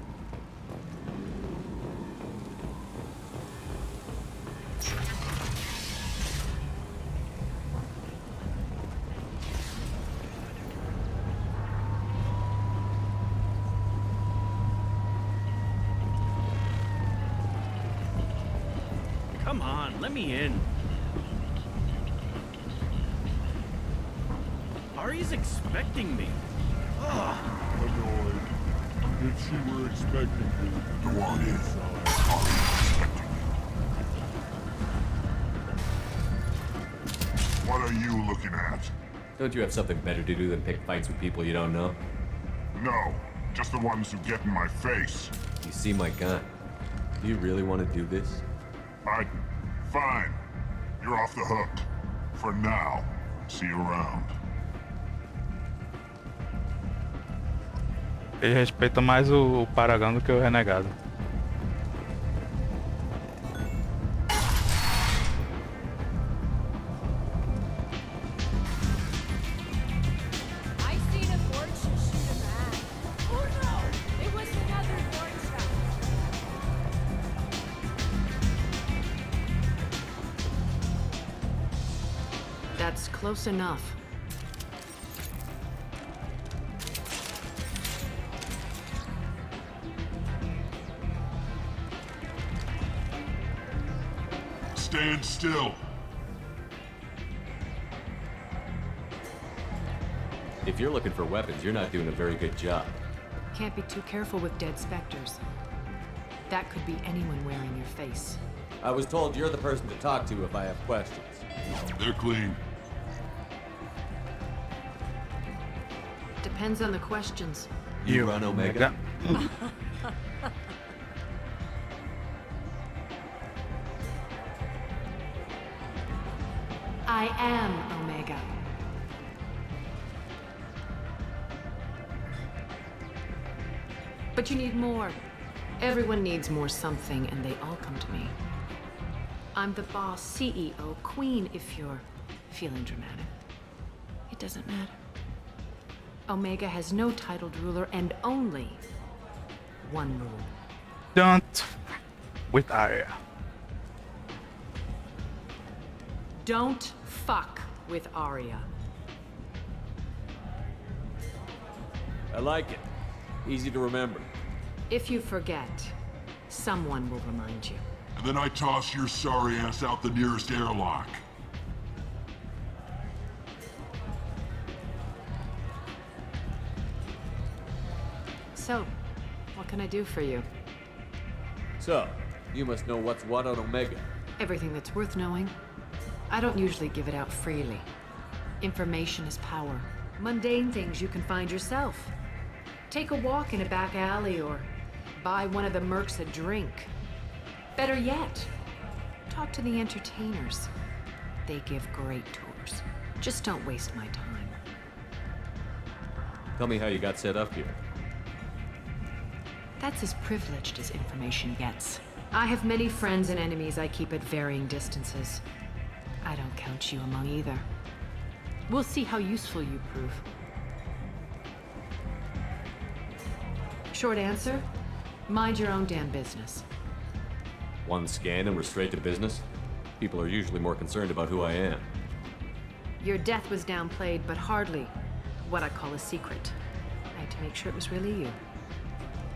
Come on, let me in. Ari's expecting me. Ugh. Annoyed. If she were expecting me, Go on in. What are you looking at? Don't you have something better to do than pick fights with people you don't know? No, just the ones who get in my face. You see my gun. Do you really want to do this? Fine. You're off the hook. For now. See you around. Ele respeita mais o Paragon do que o Renegado. That's close enough. Stand still. If you're looking for weapons, you're not doing a very good job. Can't be too careful with dead specters. That could be anyone wearing your face. I was told you're the person to talk to if I have questions. They're clean. Depends on the questions. You run Omega? I am Omega. But you need more. Everyone needs more something, and they all come to me. I'm the boss, CEO, queen, if you're feeling dramatic. It doesn't matter. Omega has no titled ruler and only one rule. Don't with Arya. Don't fuck with Arya. I like it. Easy to remember. If you forget, someone will remind you. And then I toss your sorry ass out the nearest airlock. So, what can I do for you? So, you must know what's what on Omega. Everything that's worth knowing. I don't usually give it out freely. Information is power. Mundane things you can find yourself. Take a walk in a back alley or buy one of the mercs a drink. Better yet, talk to the entertainers. They give great tours. Just don't waste my time. Tell me how you got set up here. That's as privileged as information gets. I have many friends and enemies I keep at varying distances. I don't count you among either. We'll see how useful you prove. Short answer, mind your own damn business. One scan and we're straight to business? People are usually more concerned about who I am. Your death was downplayed, but hardly what I call a secret. I had to make sure it was really you.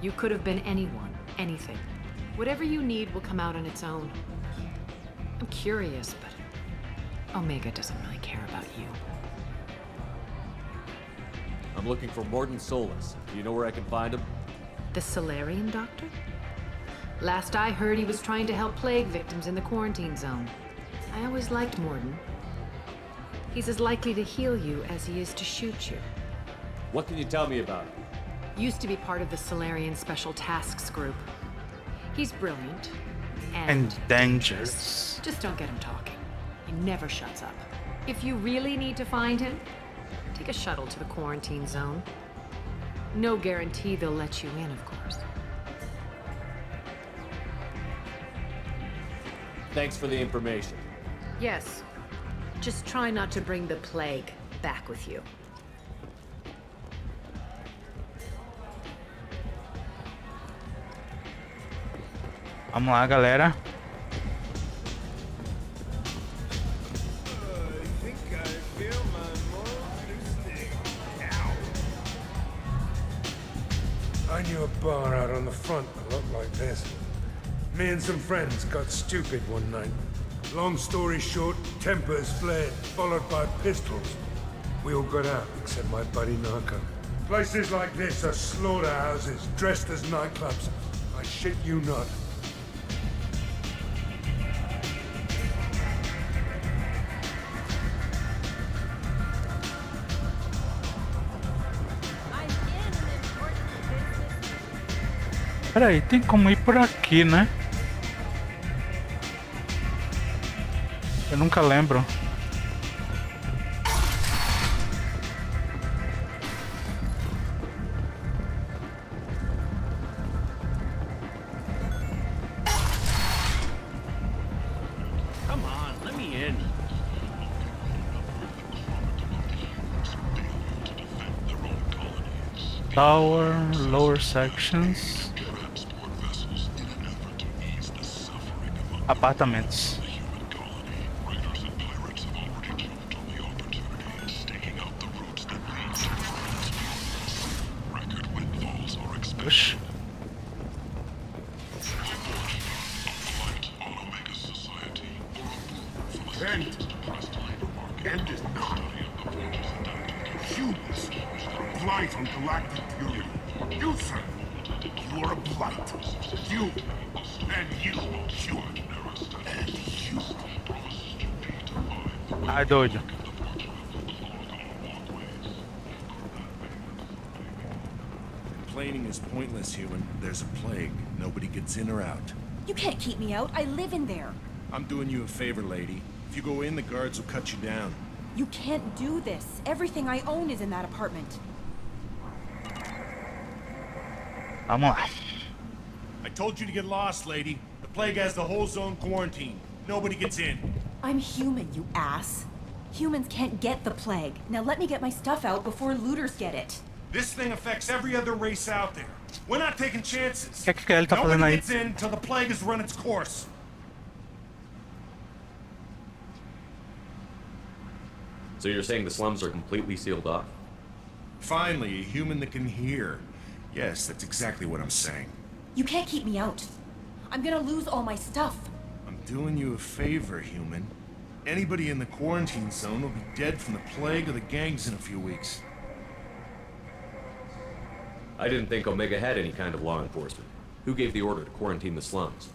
You could have been anyone, anything. Whatever you need will come out on its own. I'm curious, but Omega doesn't really care about you. I'm looking for Morden Solus. Do you know where I can find him? The Solarian doctor? Last I heard, he was trying to help plague victims in the quarantine zone. I always liked Morden. He's as likely to heal you as he is to shoot you. What can you tell me about him? Used to be part of the Solarian Special Tasks Group. He's brilliant. And dangerous. Just don't get him talking. He never shuts up. If you really need to find him, take a shuttle to the quarantine zone. No guarantee they'll let you in, of course. Thanks for the information. Yes. Just try not to bring the plague back with you. Vamos lá, galera. I knew a bar out on the front that looked like this. Me and some friends got stupid one night. Long story short, tempers flared, followed by pistols. We all got out, except my buddy Narco. Places like this are slaughterhouses, dressed as nightclubs. I shit you not. Peraí, tem como ir por aqui, né? Eu nunca lembro. Come on, let me in. Tower, lower sections. Apartamentos. Oxi. End is not. Humans, a blight on galactic purity. You, sir, you are a blight. You, and you, and you. Ai, doido. Complaining is pointless, human. There's a plague. Nobody gets in or out. You can't keep me out. I live in there. I'm doing you a favor, lady. If you go in, the guards will cut you down. You can't do this. Everything I own is in that apartment. Vamos lá. I told you to get lost, lady. The plague has the whole zone quarantined. Nobody gets in. I'm human, you ass. Humans can't get the plague. Now let me get my stuff out before looters get it. This thing affects every other race out there. We're not taking chances. O que ele tá fazendo Nobody aí? gets in until the plague has run its course. So you're saying the slums are completely sealed off? Finally, a human that can hear. Yes, that's exactly what I'm saying. You can't keep me out. I'm gonna lose all my stuff. I'm doing you a favor, human. Anybody in the quarantine zone will be dead from the plague or the gangs in a few weeks. I didn't think Omega had any kind of law enforcement. Who gave the order to quarantine the slums?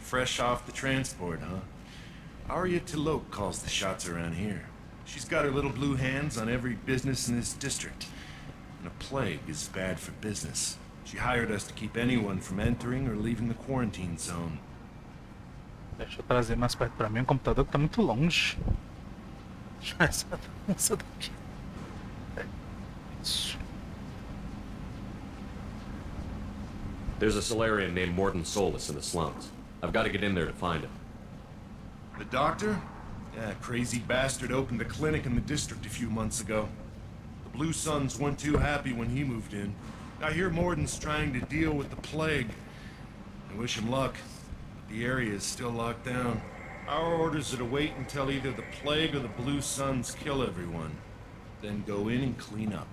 Fresh off the transport, huh? Arya Taloke calls the shots around here. She's got her little blue hands on every business in this district. And a plague is bad for business. She hired us to keep anyone from entering or leaving the quarantine zone. Deixa eu trazer mais perto pra mim, o computador que tá muito longe. Essa daqui. Isso. There's a Solarian named Morden Solus in the slums. I've got to get in there to find him. The doctor? Yeah, crazy bastard opened a clinic in the district a few months ago. The Blue Suns weren't too happy when he moved in. I hear Morden's trying to deal with the plague. I wish him luck, but the area is still locked down. Our orders are to wait until either the plague or the Blue Suns kill everyone. Then go in and clean up.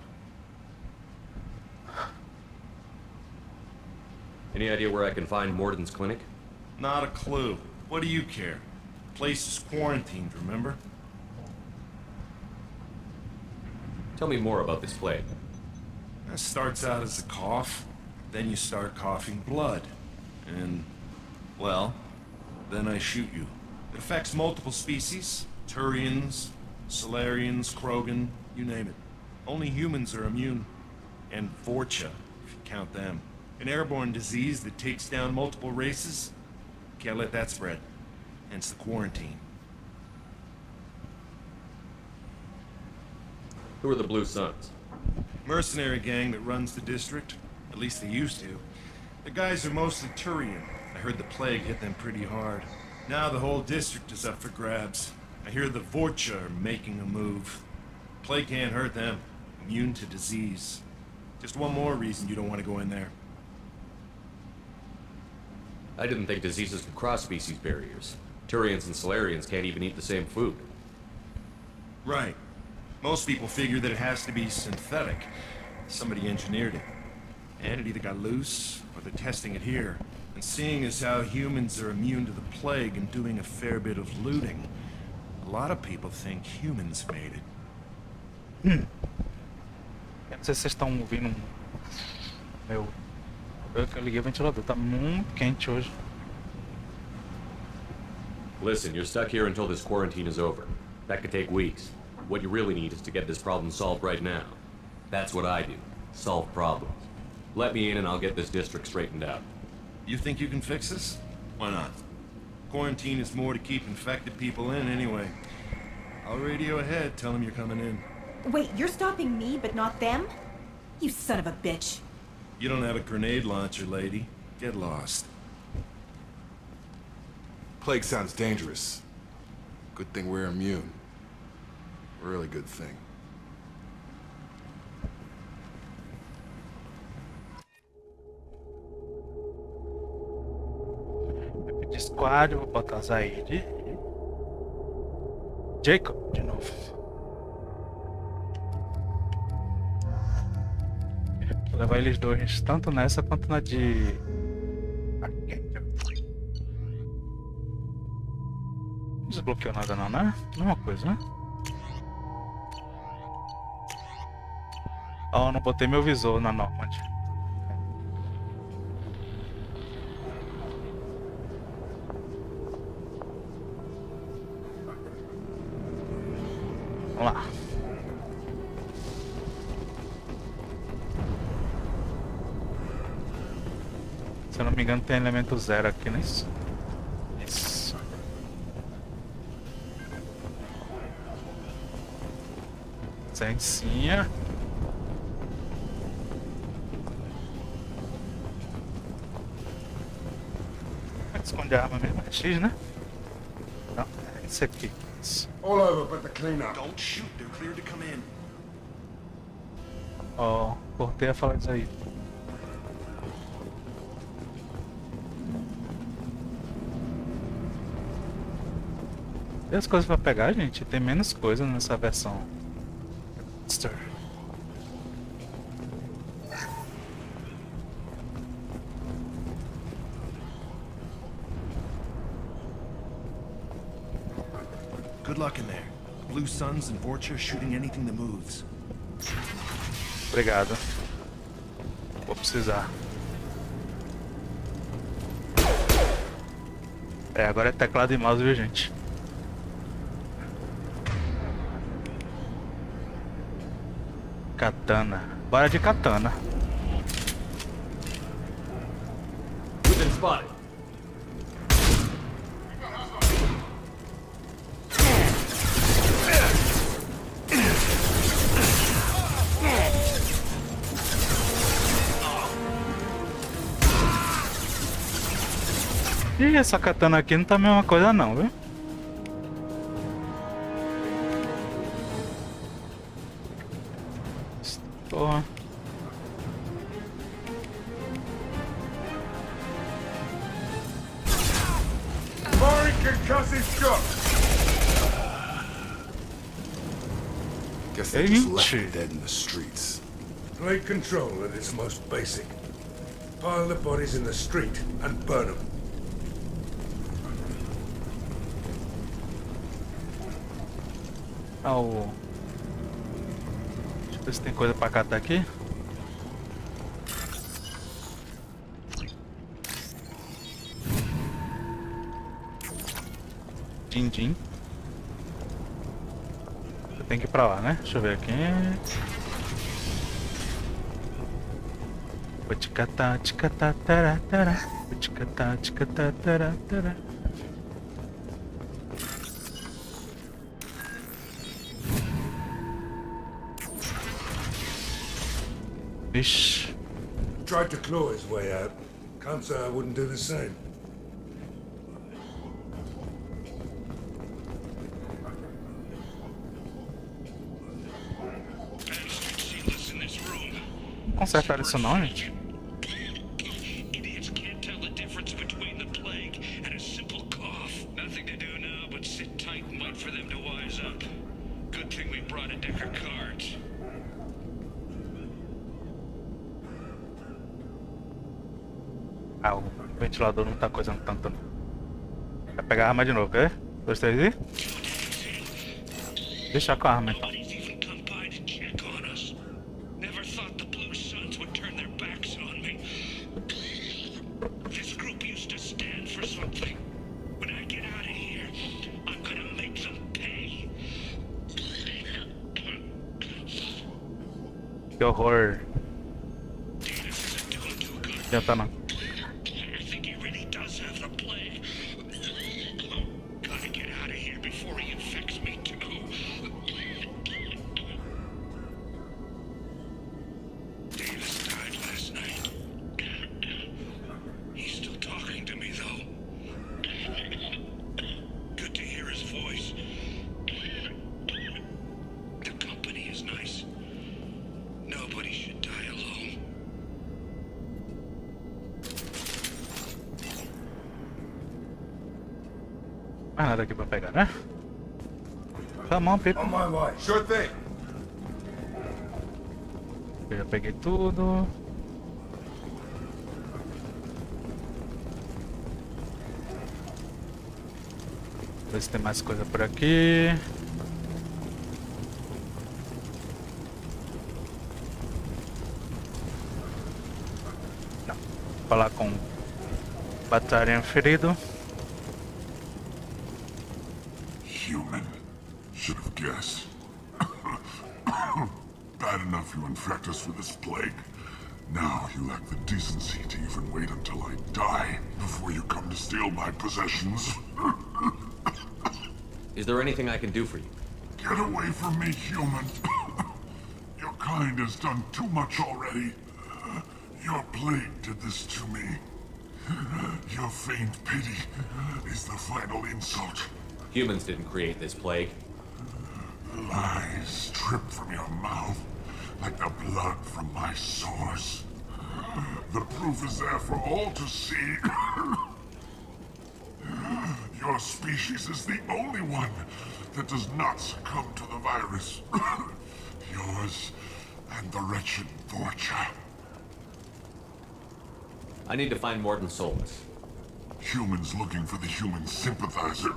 Any idea where I can find Morden's clinic? Not a clue. What do you care? The place is quarantined, remember? Tell me more about this plague. It starts out as a cough, then you start coughing blood. And, well, then I shoot you. It affects multiple species. Turians, Solarians, Krogan, you name it. Only humans are immune. And Vorcha, if you count them. An airborne disease that takes down multiple races. Can't let that spread. Hence the quarantine. Who are the Blue Suns? Mercenary gang that runs the district. At least they used to. The guys are mostly Turian. I heard the plague hit them pretty hard. Now the whole district is up for grabs. I hear the Vorcha are making a move. Plague can't hurt them. Immune to disease. Just one more reason you don't want to go in there. I didn't think diseases could cross species barriers. Turians and Solarians can't even eat the same food. Right. Most people figure that it has to be synthetic. Somebody engineered it. And it either got loose, or they're testing it here. And seeing as how humans are immune to the plague and doing a fair bit of looting, a lot of people think humans made it. Eu não sei se vocês estão ouvindo meu... Eu liguei o ventilador, tá muito quente hoje. Listen, you're stuck here until this quarantine is over. That could take weeks. What you really need is to get this problem solved right now. That's what I do. Solve problems. Let me in and I'll get this district straightened out. You think you can fix this? Why not? Quarantine is more to keep infected people in anyway. I'll radio ahead, tell them you're coming in. Wait, you're stopping me, but not them? You son of a bitch. You don't have a grenade launcher, lady. Get lost. Plague sounds dangerous. Good thing we're immune. Really good thing. De squad, vou botar o Zaid. Jacob, de novo. Vou levar eles dois, tanto nessa quanto na de... Não desbloqueou nada não, né? Mesma coisa, né? Oh, não botei meu visor na Normand. Vamos lá. Se eu não me engano tem elemento zero aqui, né? Isso. Sensinha. Como é que esconde a arma mesmo? É X, né? Não, é esse aqui. Isso. All over but the cleanup. Don't shoot, they're cleared to come in. Ó, cortei a falar disso aí. Tem as coisas pra pegar, gente? Tem menos coisa nessa versão. Master. Good luck in there. Blue Suns and Vorcha shooting anything that moves. Obrigado. Vou precisar. É, agora é teclado e mouse, viu, gente? Katana. Bora de katana. We've been spotted. Ih, essa katana aqui não tá a mesma coisa não, viu? Porra. Firing concussive shock! Guess they just left him dead in the streets. Plague control at its most basic. Pile the bodies in the street and burn them. Ah, o... Deixa eu ver se tem coisa pra catar aqui. Din-din. Eu tenho que ir pra lá, né? Deixa eu ver aqui. Vou te catar, tará, tará. Vou te catar, tará, tará. Vixe. Tried to claw his way out. Can't say I wouldn't do the same. Não consertaram isso não, gente? Ah, o ventilador não tá coisando tanto não. Vai pegar a arma de novo, quer? 2, 3 e... Deixar com a arma então. Que horror. Não tá não. Mais nada aqui pra pegar, né? Come on, people. On my way. Sure thing. Eu já peguei tudo. Ver se tem mais coisa por aqui. Não. Falar com o batalhão ferido. Human. Should have guessed. Bad enough you infect us with this plague. Now you lack the decency to even wait until I die before you come to steal my possessions. Is there anything I can do for you? Get away from me, human. Your kind has done too much already. Your plague did this to me. Your faint pity is the final insult. Humans didn't create this plague. Lies drip from your mouth like the blood from my sores. The proof is there for all to see. Your species is the only one that does not succumb to the virus. Yours and the wretched Vorcha. I need to find Morden Solus. Humans looking for the human sympathizer.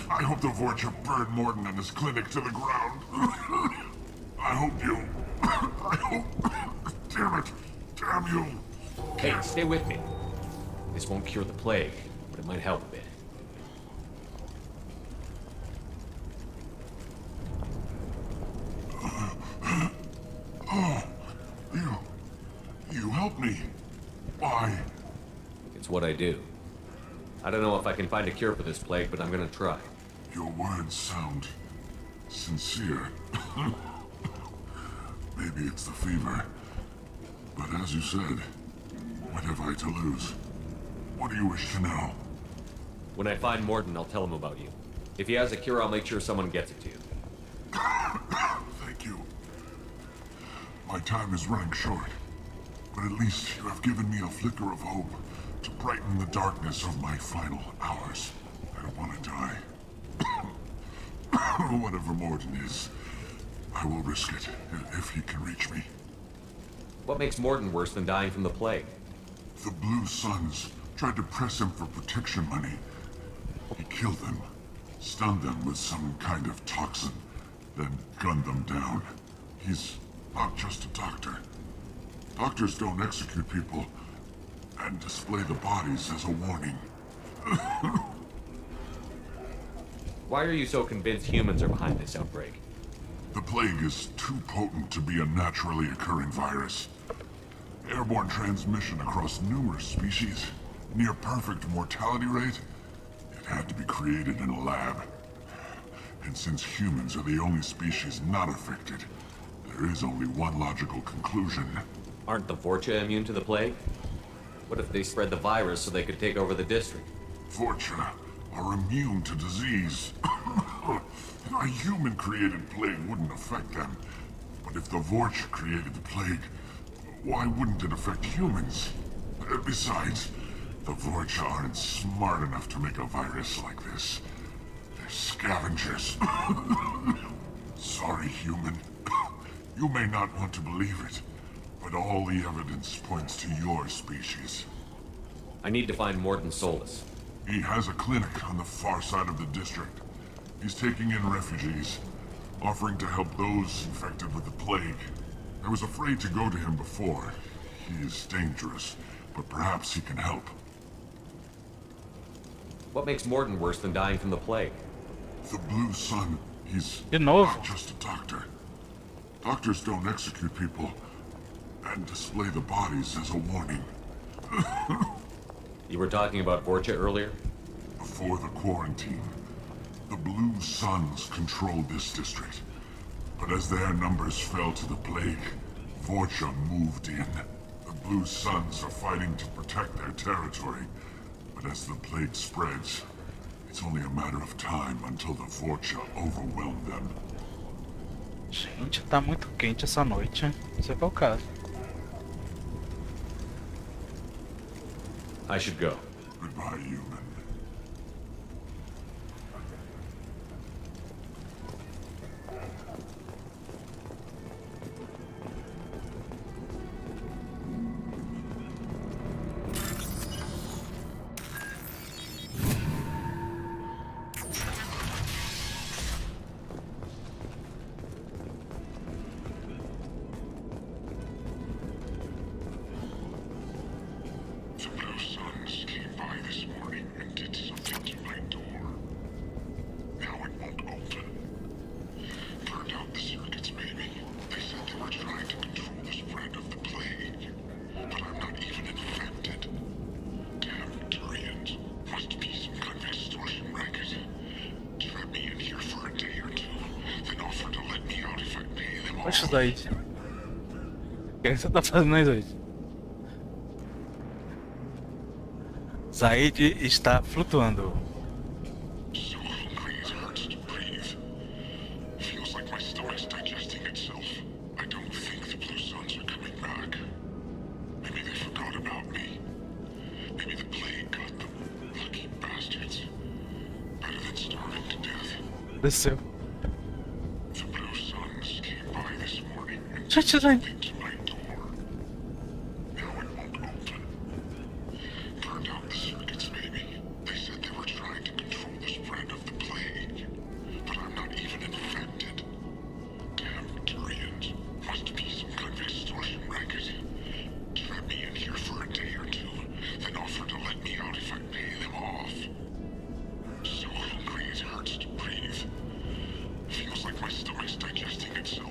I hope the Vorcha burned Morden and his clinic to the ground. I hope you... I hope... Damn it. Damn you. Hey, stay with me. This won't cure the plague, but it might help a bit. You help me. Why? It's what I do. I don't know if I can find a cure for this plague, but I'm gonna try. Your words sound sincere. Maybe it's the fever. But as you said, what have I to lose? What do you wish to know? When I find Morton, I'll tell him about you. If he has a cure, I'll make sure someone gets it to you. Thank you. My time is running short, but at least you have given me a flicker of hope to brighten the darkness of my final hours. I don't want to die. Whatever Morton is, I will risk it if he can reach me. What makes Morton worse than dying from the plague? The Blue Suns tried to press him for protection money. He killed them, stunned them with some kind of toxin, then gunned them down. He's not just a doctor. Doctors don't execute people and display the bodies as a warning. Why are you so convinced humans are behind this outbreak? The plague is too potent to be a naturally occurring virus. Airborne transmission across numerous species, near perfect mortality rate. It had to be created in a lab. And since humans are the only species not affected, there is only one logical conclusion. Aren't the Vorcha immune to the plague? What if they spread the virus so they could take over the district? Vorcha are immune to disease. A human-created plague wouldn't affect them. But if the Vorcha created the plague, why wouldn't it affect humans? Besides, the Vorcha aren't smart enough to make a virus like this. They're scavengers. Sorry, human. You may not want to believe it, but all the evidence points to your species. I need to find Morton Solus. He has a clinic on the far side of the district. He's taking in refugees, offering to help those infected with the plague. I was afraid to go to him before. He is dangerous, but perhaps he can help. What makes Morton worse than dying from the plague? The Blue Sun. He's You know. not just a doctor. Doctors don't execute people and display the bodies as a warning. You were talking about Vorcha earlier? Before the quarantine, the Blue Suns controlled this district. But as their numbers fell to the plague, Vorcha moved in. The Blue Suns are fighting to protect their territory. But as the plague spreads, it's only a matter of time until the Vorcha overwhelm them. Gente, tá muito quente essa noite. Não sei qual é o caso. I should go. Goodbye, human. Poxa, Zaid. O que você tá fazendo aí, Zaid? Zaid está flutuando. Desceu. Gente, Zaid.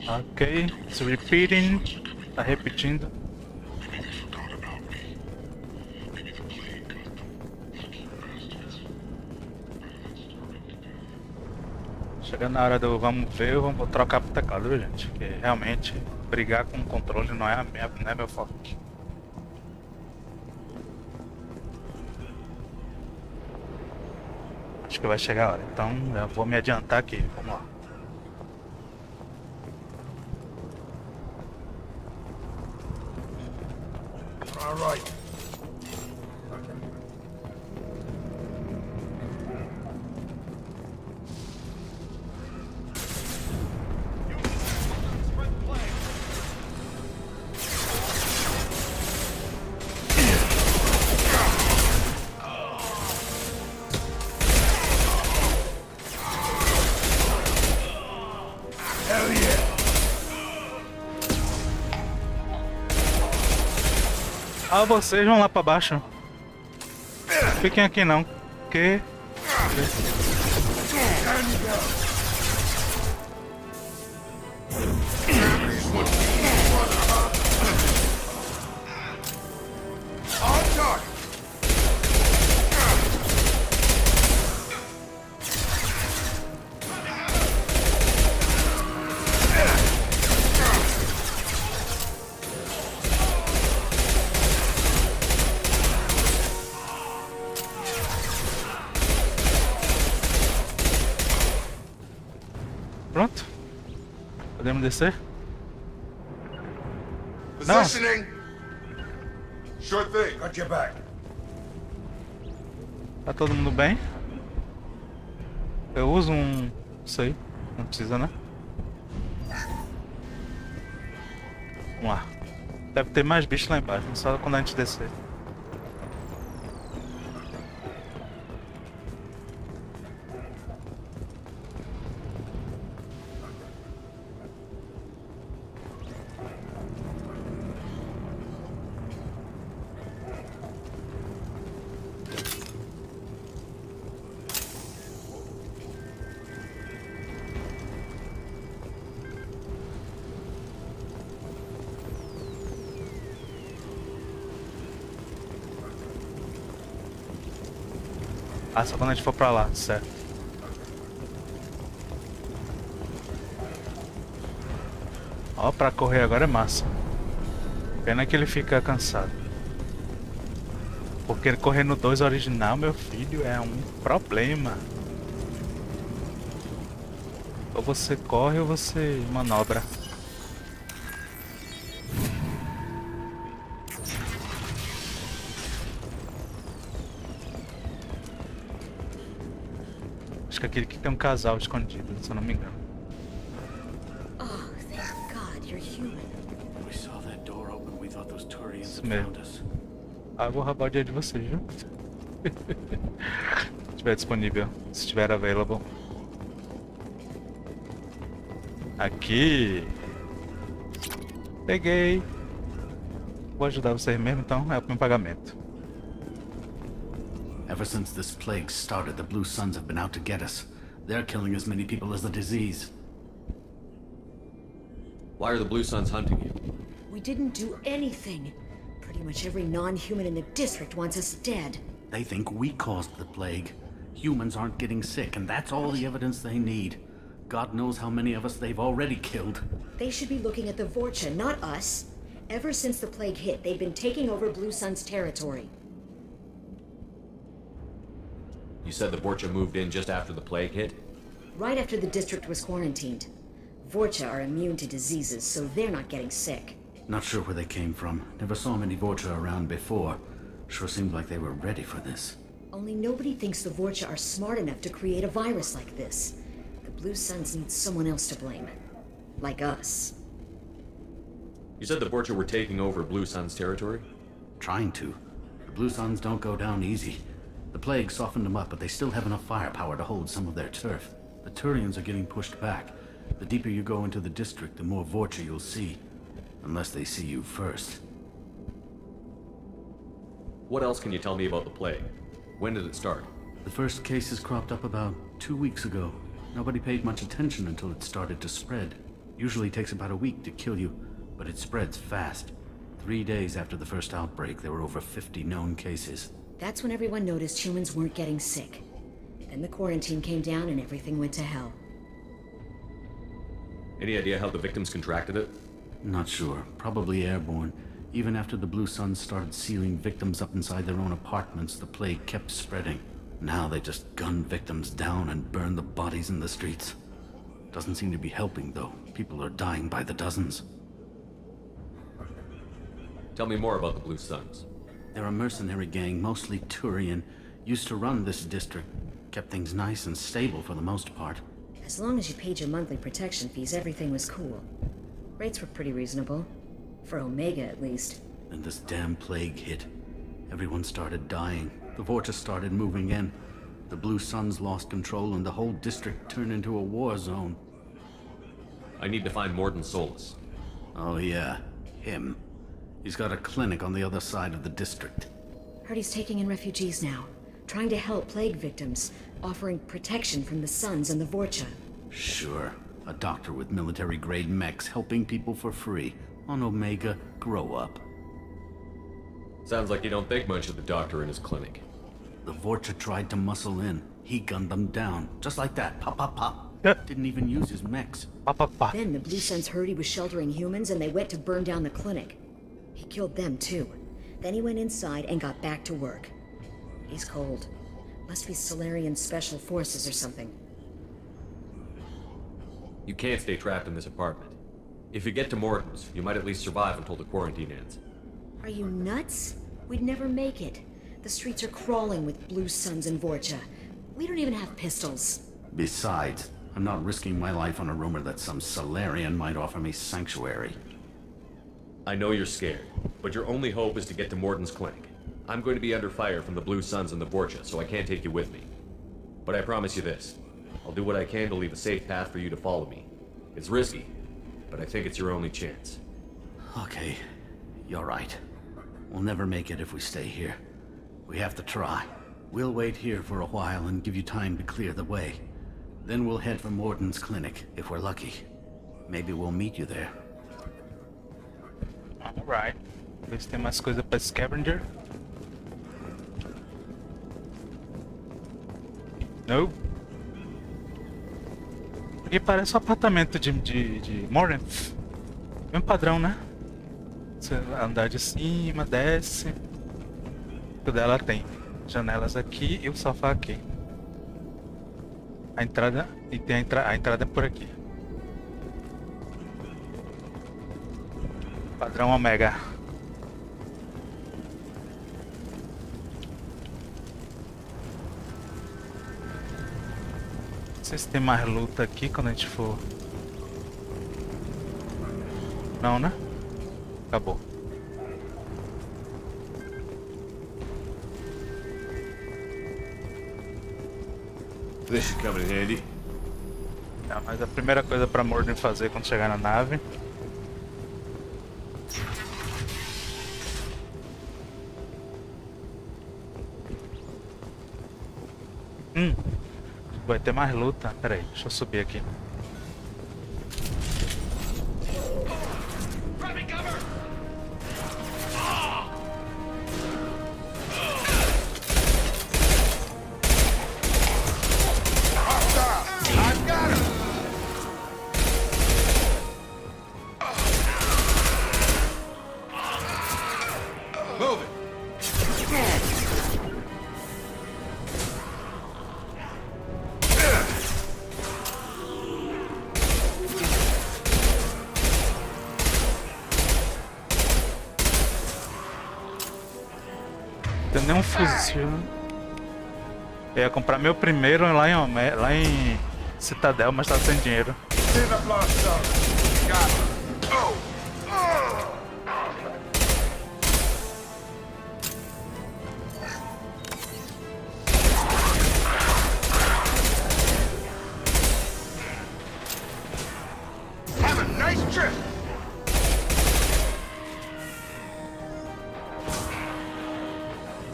Ok, it's repeating, tá repetindo. Chegando na hora do vamos ver, eu vou trocar pro teclado, viu, gente? Porque realmente brigar com o controle não é meu forte. Acho que vai chegar a hora, então eu vou me adiantar aqui, vamos lá. All right. Ah, vocês vão lá pra baixo. Fiquem aqui não, que... Pronto? Podemos descer? Não! Positioning. Sure thing. Got your back. Tá todo mundo bem? Eu uso um... sei, não precisa, né? Vamos lá. Deve ter mais bicho lá embaixo, só quando a gente descer. Ah, só quando a gente for pra lá, certo. Ó, pra correr agora é massa. Pena que ele fica cansado. Porque correr no 2 original, meu filho, é um problema. Ou você corre ou você manobra. Acho que aquele que tem um casal escondido, se eu não me engano. Oh, thank God you're human. We saw that door open. We thought those Turians Isso had mesmo. found us. Ah, eu vou roubar o dia de vocês, viu? Se estiver disponível, se estiver available. Aqui. Peguei. Vou ajudar vocês mesmo, então é o meu pagamento. Ever since this plague started, the Blue Suns have been out to get us. They're killing as many people as the disease. Why are the Blue Suns hunting you? We didn't do anything. Pretty much every non-human in the district wants us dead. They think we caused the plague. Humans aren't getting sick, and that's all the evidence they need. God knows how many of us they've already killed. They should be looking at the Vorcha, not us. Ever since the plague hit, they've been taking over Blue Sun's territory. You said the Vorcha moved in just after the plague hit? Right after the district was quarantined. Vorcha are immune to diseases, so they're not getting sick. Not sure where they came from. Never saw many Vorcha around before. Sure seemed like they were ready for this. Only nobody thinks the Vorcha are smart enough to create a virus like this. The Blue Suns need someone else to blame. Like us. You said the Vorcha were taking over Blue Sun's territory? Trying to. The Blue Suns don't go down easy. The plague softened them up, but they still have enough firepower to hold some of their turf. The Turians are getting pushed back. The deeper you go into the district, the more Vorcha you'll see. Unless they see you first. What else can you tell me about the plague? When did it start? The first cases cropped up about 2 weeks ago. Nobody paid much attention until it started to spread. Usually takes about a week to kill you, but it spreads fast. 3 days after the first outbreak, there were over 50 known cases. That's when everyone noticed humans weren't getting sick. Then the quarantine came down and everything went to hell. Any idea how the victims contracted it? Not sure. Probably airborne. Even after the Blue Suns started sealing victims up inside their own apartments, the plague kept spreading. Now they just gun victims down and burn the bodies in the streets. Doesn't seem to be helping, though. People are dying by the dozens. Tell me more about the Blue Suns. They're a mercenary gang, mostly Turian. Used to run this district. Kept things nice and stable for the most part. As long as you paid your monthly protection fees, everything was cool. Rates were pretty reasonable. For Omega, at least. Then this damn plague hit. Everyone started dying. The Vortex started moving in. The Blue Suns lost control and the whole district turned into a war zone. I need to find Morden Solus. Oh yeah, him. He's got a clinic on the other side of the district. Heard he's taking in refugees now. Trying to help plague victims. Offering protection from the Suns and the Vorcha. Sure. A doctor with military-grade mechs helping people for free. On Omega, grow up. Sounds like you don't think much of the doctor in his clinic. The Vorcha tried to muscle in. He gunned them down. Just like that. Pop, pop, pop. Didn't even use his mechs. Pop, pop, pop. Then the Blue Suns heard he was sheltering humans and they went to burn down the clinic. He killed them too. Then he went inside and got back to work. He's cold. Must be Solarian Special Forces or something. You can't stay trapped in this apartment. If you get to Morden's, you might at least survive until the quarantine ends. Are you nuts? We'd never make it. The streets are crawling with Blue Suns and Vorcha. We don't even have pistols. Besides, I'm not risking my life on a rumor that some Solarian might offer me sanctuary. I know you're scared, but your only hope is to get to Morden's clinic. I'm going to be under fire from the Blue Suns and the Vorcha, so I can't take you with me. But I promise you this. I'll do what I can to leave a safe path for you to follow me. It's risky, but I think it's your only chance. Okay, you're right. We'll never make it if we stay here. We have to try. We'll wait here for a while and give you time to clear the way. Then we'll head for Morden's clinic, if we're lucky. Maybe we'll meet you there. Alright. Ver se tem mais coisa pra scavenger. Não. Aqui parece um apartamento de Morden. Mesmo padrão, né? Você andar de cima, desce. Tudo ela tem. Janelas aqui e o sofá aqui. A entrada. E tem a entrada é por aqui. Padrão Omega. Não sei se tem mais luta aqui quando a gente for. Não, né? Acabou. This should come in handy. Tá, mas a primeira coisa pra Morden fazer quando chegar na nave. Vai ter mais luta. Pera aí, deixa eu subir aqui. Tem nem um fuzil. Eu ia comprar meu primeiro lá em Citadel, mas tá sem dinheiro. Have a nice trip.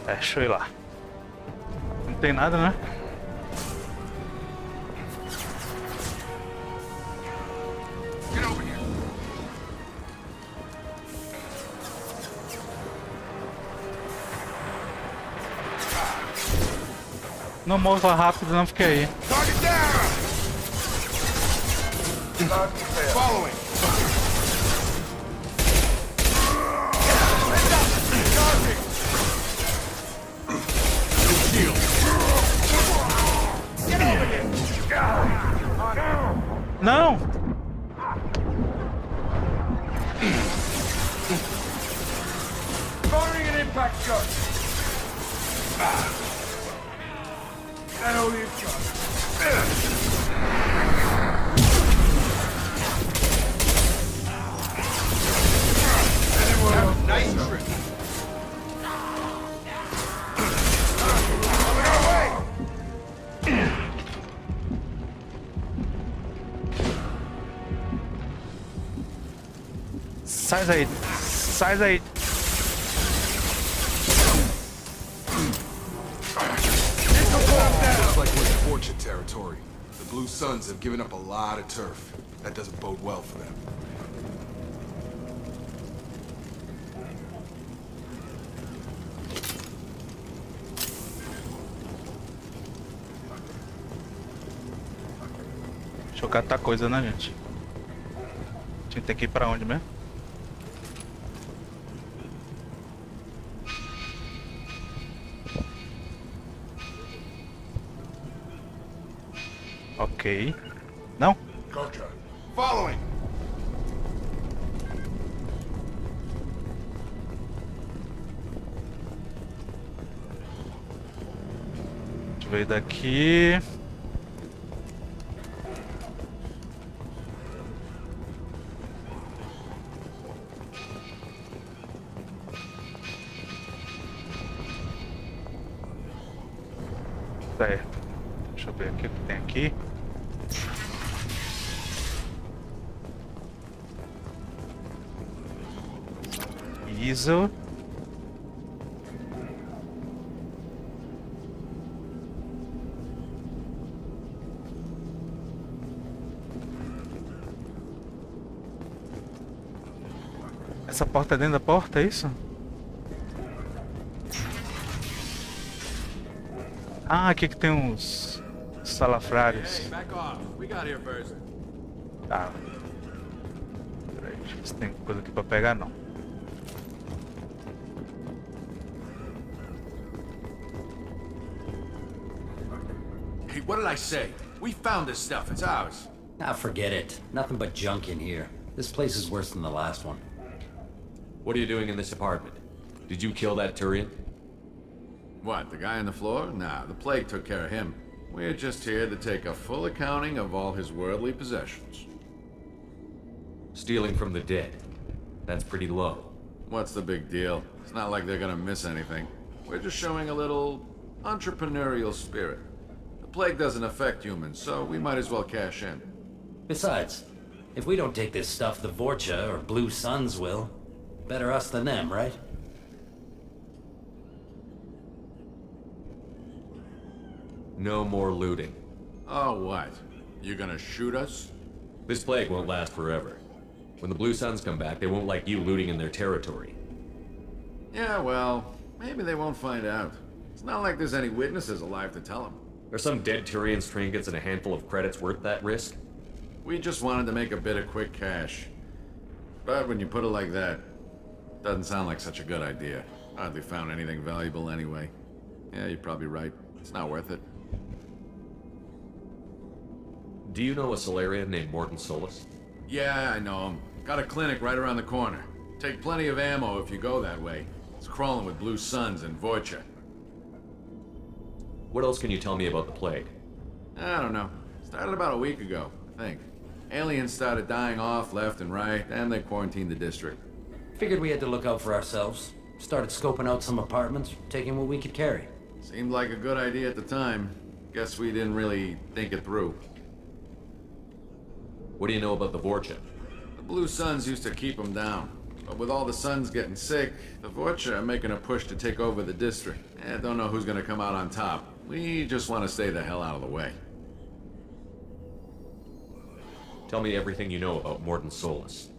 É, deixa eu ir lá. Não tem nada, né? Get over here. Não mova rápido, não fique aí. Target down. Following. Get over here! Não! Firing an impact shot. That all you've got. Nice trick. Sai daí! Sai daí! Looks like we're in Fortune territory. The Blue Suns have given up a lot of turf. That doesn't bode well for them. Deixa eu catar coisa, né, gente? A gente tem que ir pra onde mesmo? Ok. Não? Gotcha. Following. Deixa eu ver daqui. Certo. Deixa eu ver aqui o que tem aqui. ISO. Essa porta é dentro da porta, é isso? Ah, aqui que tem uns salafrários. Tá. Peraí, deixa eu ver se tem coisa aqui pra pegar, não. Hey, what did I say? We found this stuff. It's ours. Ah, forget it. Nothing but junk in here. This place is worse than the last one. What are you doing in this apartment? Did you kill that Turian? What, the guy on the floor? Nah, the plague took care of him. We're just here to take a full accounting of all his worldly possessions. Stealing from the dead. That's pretty low. What's the big deal? It's not like they're gonna miss anything. We're just showing a little entrepreneurial spirit. The plague doesn't affect humans, so we might as well cash in. Besides, if we don't take this stuff, the Vorcha or Blue Suns will. Better us than them, right? No more looting. Oh, what? You gonna shoot us? This plague won't last forever. When the Blue Suns come back, they won't like you looting in their territory. Yeah, well, maybe they won't find out. It's not like there's any witnesses alive to tell them. Are some dead Tyrians' trinkets and a handful of credits worth that risk? We just wanted to make a bit of quick cash. But when you put it like that, doesn't sound like such a good idea. Hardly found anything valuable anyway. Yeah, you're probably right. It's not worth it. Do you know a Solarian named Morton Solus? Yeah, I know him. Got a clinic right around the corner. Take plenty of ammo if you go that way. It's crawling with Blue Suns and Vorcha. What else can you tell me about the plague? I don't know. Started about a week ago, I think. Aliens started dying off left and right, and they quarantined the district. Figured we had to look out for ourselves. Started scoping out some apartments, taking what we could carry. Seemed like a good idea at the time. Guess we didn't really think it through. What do you know about the Vorcha? The Blue Suns used to keep them down. But with all the Suns getting sick, the Vorcha are making a push to take over the district. Don't know who's gonna come out on top. We just want to stay the hell out of the way. Tell me everything you know about Morton Solus.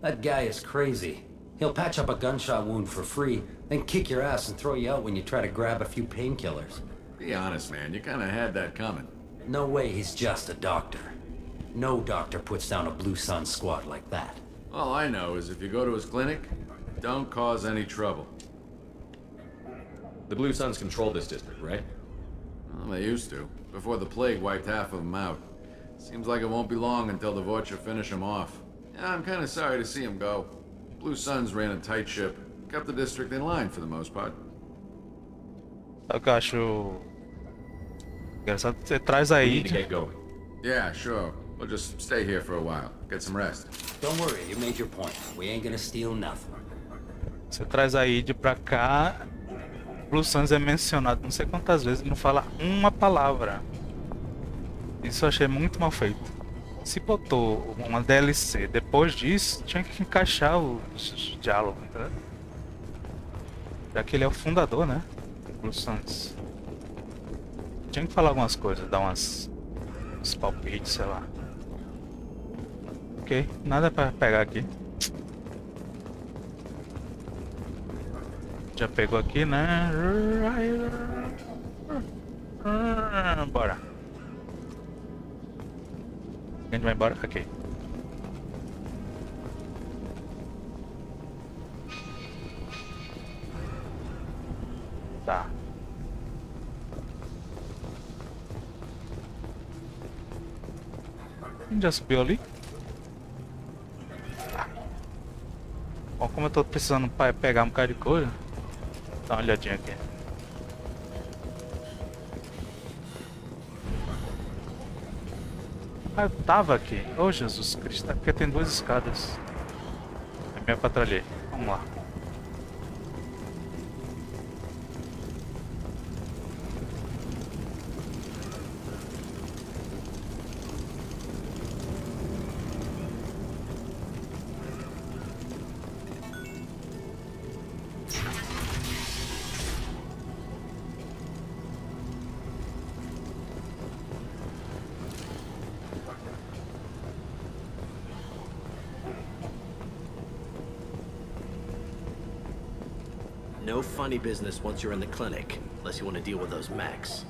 That guy is crazy. He'll patch up a gunshot wound for free, then kick your ass and throw you out when you try to grab a few painkillers. Be honest, man. You kinda had that coming. No way he's just a doctor. No doctor puts down a Blue Sun squad like that. All I know is if you go to his clinic, don't cause any trouble. The Blue Suns control this district, right? Well, they used to, before the plague wiped half of them out. Seems like it won't be long until the Vorcha finish them off. Yeah, I'm kind of sorry to see them go. Blue Suns ran a tight ship, kept the district in line for the most part. Só que eu acho engraçado que você traz aí. Yeah, sure. We'll just stay here for a while, get some rest. Don't worry, you made your point. We ain't gonna steal nothing. Você traz a Id pra cá. Blue Suns é mencionado não sei quantas vezes, ele não fala uma palavra. Isso eu achei muito mal feito. Se botou uma DLC depois disso, tinha que encaixar os diálogos, entendeu? Já que ele é o fundador, né? Blue Suns. Tinha que falar algumas coisas, dar uns palpites, sei lá. Ok, nada pra pegar aqui. Já pegou aqui, né? Bora. A gente vai embora? Ok. Tá. A gente já subiu ali? Tá. Bom, como eu tô precisando pegar um bocado de coisa, dá uma olhadinha aqui. Ah, eu tava aqui. Oh, Jesus Cristo. É porque tem duas escadas. É meio patrulhei. Vamos lá. No funny business once you're in the clinic, unless you want to deal with those mechs.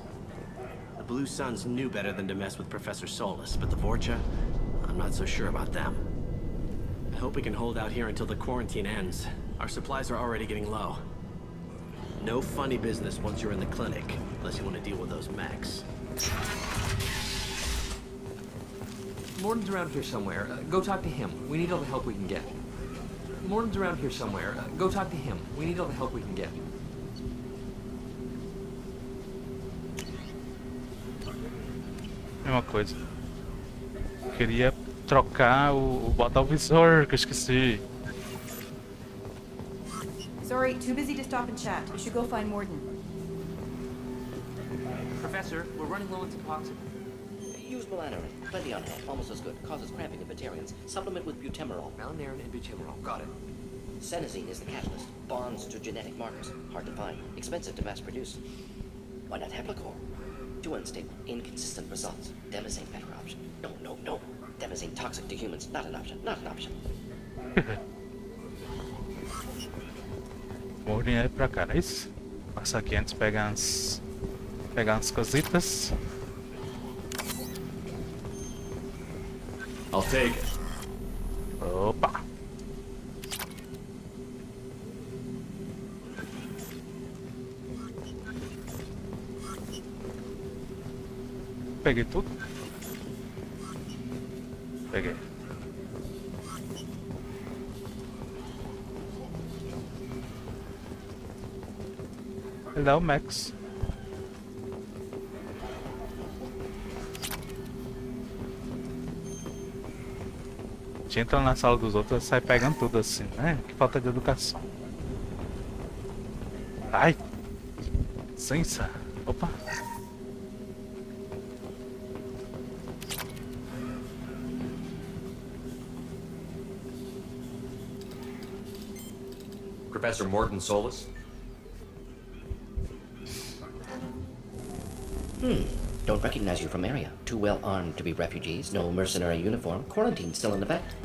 The Blue Suns knew better than to mess with Professor Solus, but the Vorcha, I'm not so sure about them. I hope we can hold out here until the quarantine ends. Our supplies are already getting low. No funny business once you're in the clinic, unless you want to deal with those mechs. Morton's around here somewhere. Go talk to him. We need all the help we can get. Morton's around here somewhere. Go talk to him. We need all the help we can get. Mesma coisa. Queria trocar botar o visor, que eu esqueci. Sorry, too busy to stop and chat. You should go find Morden. Professor, we're running low on toxic. Use melanorin. Plenty on hand. Almost as good. Causes cramping in vegetarians. Supplement with butemerol. Melanorin and butemerol. Got it. Senesine is the catalyst. Bonds to genetic markers. Hard to find. Expensive to mass produce. Why not Heplicor? Too unstable. Inconsistent results. Demazine better option. No. Demazine toxic to humans. Not an option. Not an option. Morden é pra cá, não é isso? Passar aqui antes de pegar umas cositas. I'll take it. Opa! Peguei tudo? Peguei. Ele dá o Max. A gente entra na sala dos outros e sai pegando tudo assim, né? Que falta de educação. Ai! Licença! Opa! Professor Morton Solus? Don't recognize you from area. Too well armed to be refugees. No mercenary uniform. Quarantine still in effect.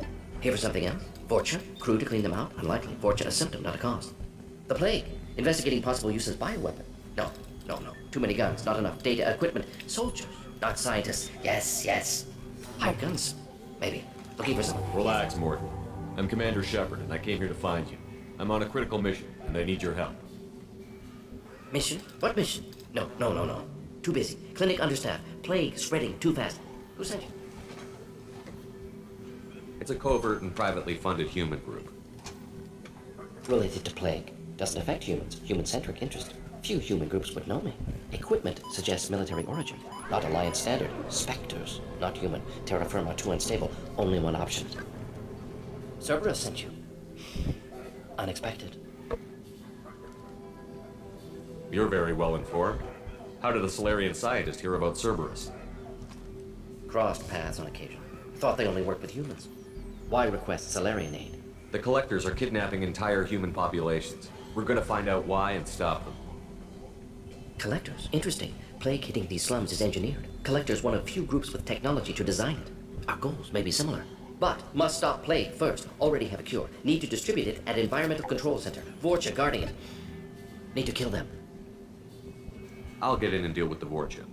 Here for something else? Vorcha? Crew to clean them out? Unlikely. Vorcha a symptom, not a cause. The plague? Investigating possible use as bioweapon? No. Too many guns, not enough data, equipment. Soldiers, not scientists. Yes. Hired guns, maybe. Looking for some... Relax, Morton. I'm Commander Shepard, and I came here to find you. I'm on a critical mission, and I need your help. Mission? What mission? No. Too busy. Clinic understaffed. Plague spreading too fast. Who sent you? It's a covert and privately funded human group. Related to plague. Doesn't affect humans. Human-centric interest. Few human groups would know me. Equipment suggests military origin. Not Alliance standard. Spectres. Not human. Terra firma too unstable. Only one option. Cerberus sent you. Unexpected. You're very well informed. How did the Solarian scientist hear about Cerberus? Crossed paths on occasion. Thought they only worked with humans. Why request Solarian aid? The Collectors are kidnapping entire human populations. We're gonna find out why and stop them. Collectors? Interesting. Plague hitting these slums is engineered. Collectors one of few groups with technology to design it. Our goals may be similar. But must stop plague first. Already have a cure. Need to distribute it at Environmental Control Center. Vorcha guarding it. Need to kill them. I'll get in and deal with the Vorcha.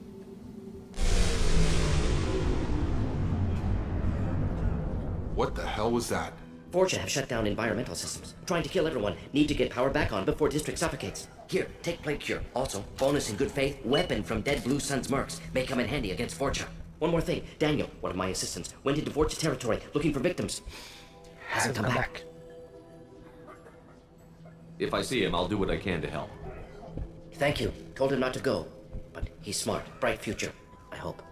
What the hell was that? Vorcha have shut down environmental systems. Trying to kill everyone. Need to get power back on before district suffocates. Here, take plague cure. Also, bonus in good faith, weapon from dead Blue Sun's mercs. May come in handy against Vorcha. One more thing. Daniel, one of my assistants, went into Vorcha territory looking for victims. Hasn't come back. If I see him, I'll do what I can to help. Thank you. Told him not to go. But he's smart. Bright future. I hope.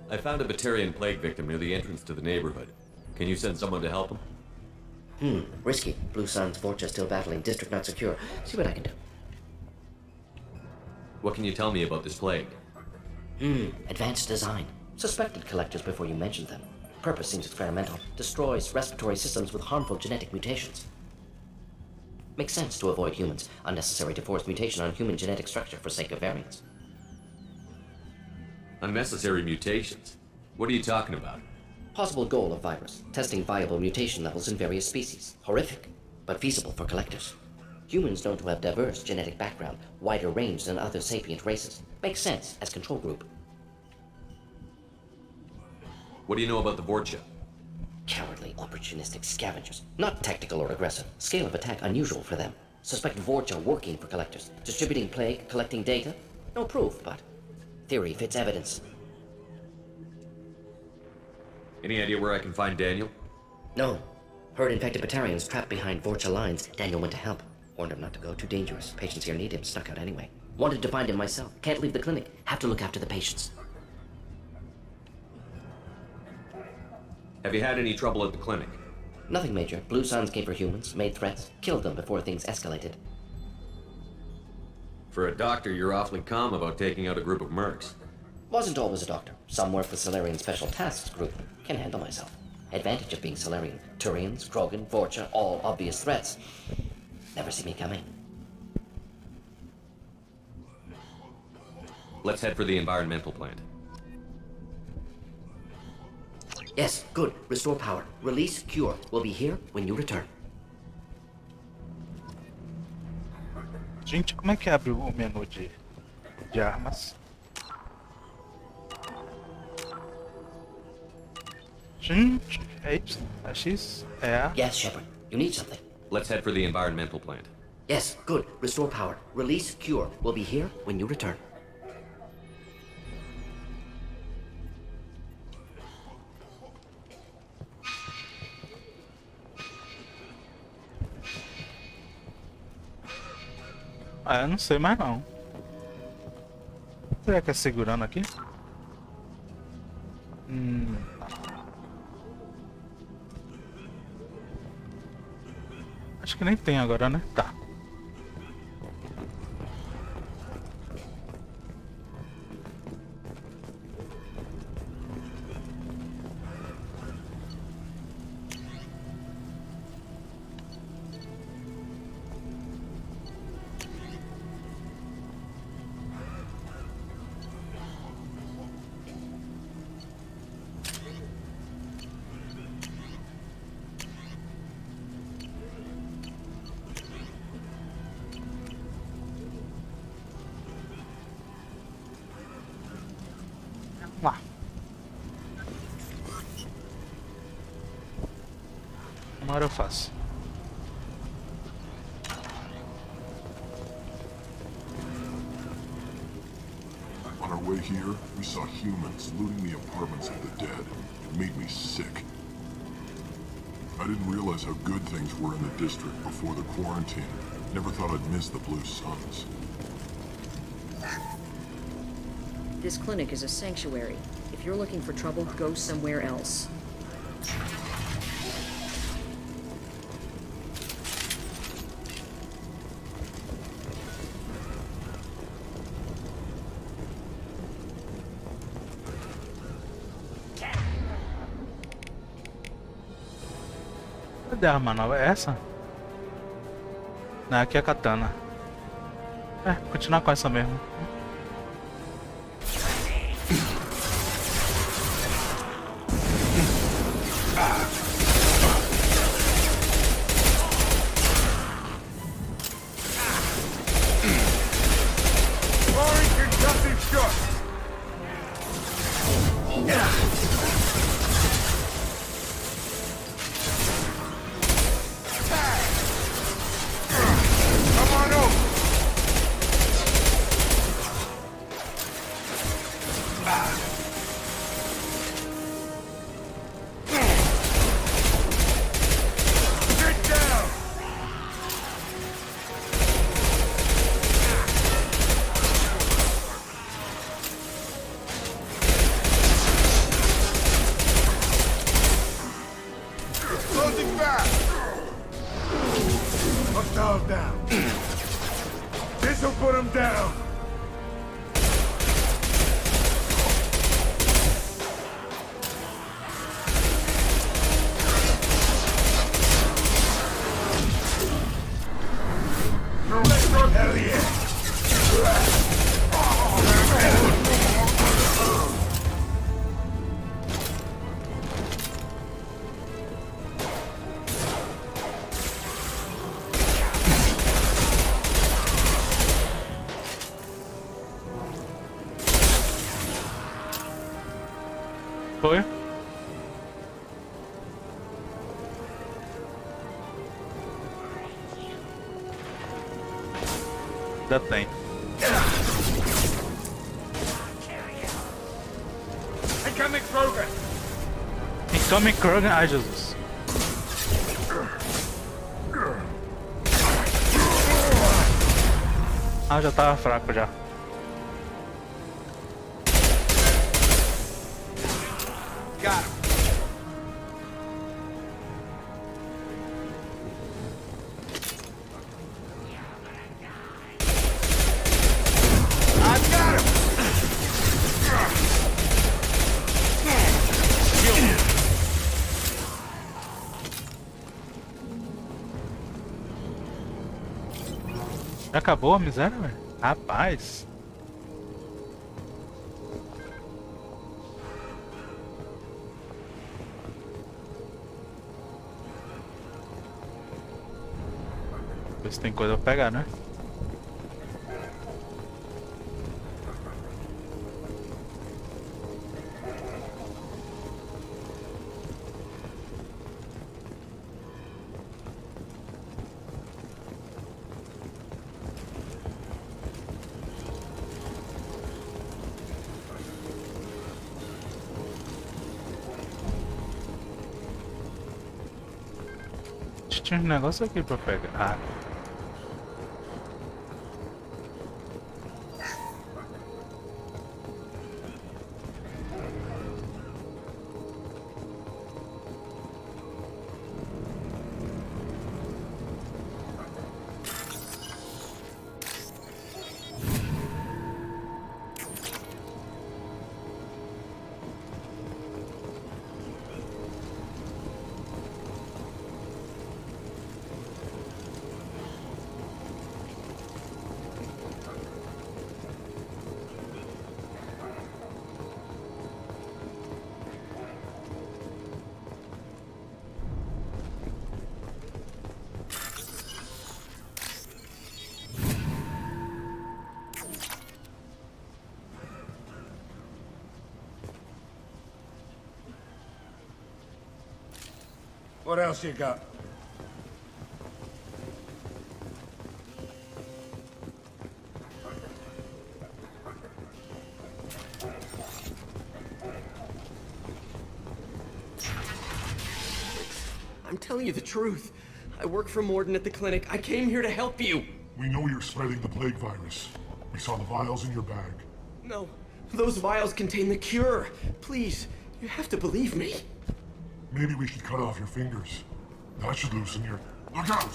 I found a Batarian plague victim near the entrance to the neighborhood. Can you send someone to help him? Risky. Blue Sun's Vorcha still battling. District not secure. See what I can do. What can you tell me about this plague? Advanced design. Suspected collectors before you mentioned them. Purpose seems experimental. Destroys respiratory systems with harmful genetic mutations. Makes sense to avoid humans. Unnecessary to force mutation on human genetic structure for sake of variance. Unnecessary mutations? What are you talking about? Possible goal of virus. Testing viable mutation levels in various species. Horrific, but feasible for collectors. Humans known to have diverse genetic background, wider range than other sapient races. Makes sense as control group. What do you know about the Vorcha? Cowardly, opportunistic scavengers. Not tactical or aggressive. Scale of attack unusual for them. Suspect Vorcha working for collectors. Distributing plague, collecting data. No proof, but theory fits evidence. Any idea where I can find Daniel? No. Heard infected Batarians trapped behind Vorcha lines. Daniel went to help. Warned him not to go. Too dangerous. Patients here need him. Stuck out anyway. Wanted to find him myself. Can't leave the clinic. Have to look after the patients. Have you had any trouble at the clinic? Nothing major. Blue Suns came for humans, made threats, killed them before things escalated. For a doctor, you're awfully calm about taking out a group of mercs. Wasn't always a doctor. Some work with Solarian Special Tasks Group. Can handle myself. Advantage of being Solarian. Turians, Krogan, Vorcha, all obvious threats. Never see me coming. Let's head for the environmental plant. Yes, good. Restore power. Release cure. We'll be here when you return. Gente, como é que abre o menu de armas? Gente, é isso? É X? É A? Yes, Shepard. You need something. Let's head for the environmental plant. Yes, good. Restore power. Release cure. We'll be here when you return. Ah, eu não sei mais não. Será que é segurando aqui? Acho que nem tem agora, né? Tá. Uma hora eu faço. On our way here, we saw humans looting the apartments of the dead. It made me sick. I didn't realize how good things were in the district before the quarantine. Never thought I'd miss the Blue Suns. This clinic is a sanctuary. If you're looking for trouble, go somewhere else. Cadê a arma nova? É essa? Não, aqui é a katana. É, continuar com essa mesmo. Foi? Ainda tem. Incoming Krogan! Incoming Krogan. Ai, Jesus. Ah, já tava fraco já. Got him. I got him. Já acabou a miséria, velho? Rapaz. Ver se tem coisa pra pegar, né? Tinha um negócio aqui pra pegar. Ah. What else you got? telling you the truth. I work for Morden at the clinic. I came here to help you. We know you're spreading the plague virus. We saw the vials in your bag. No, those vials contain the cure. Please, you have to believe me. Maybe we should cut off your fingers. That should loosen your... Look out!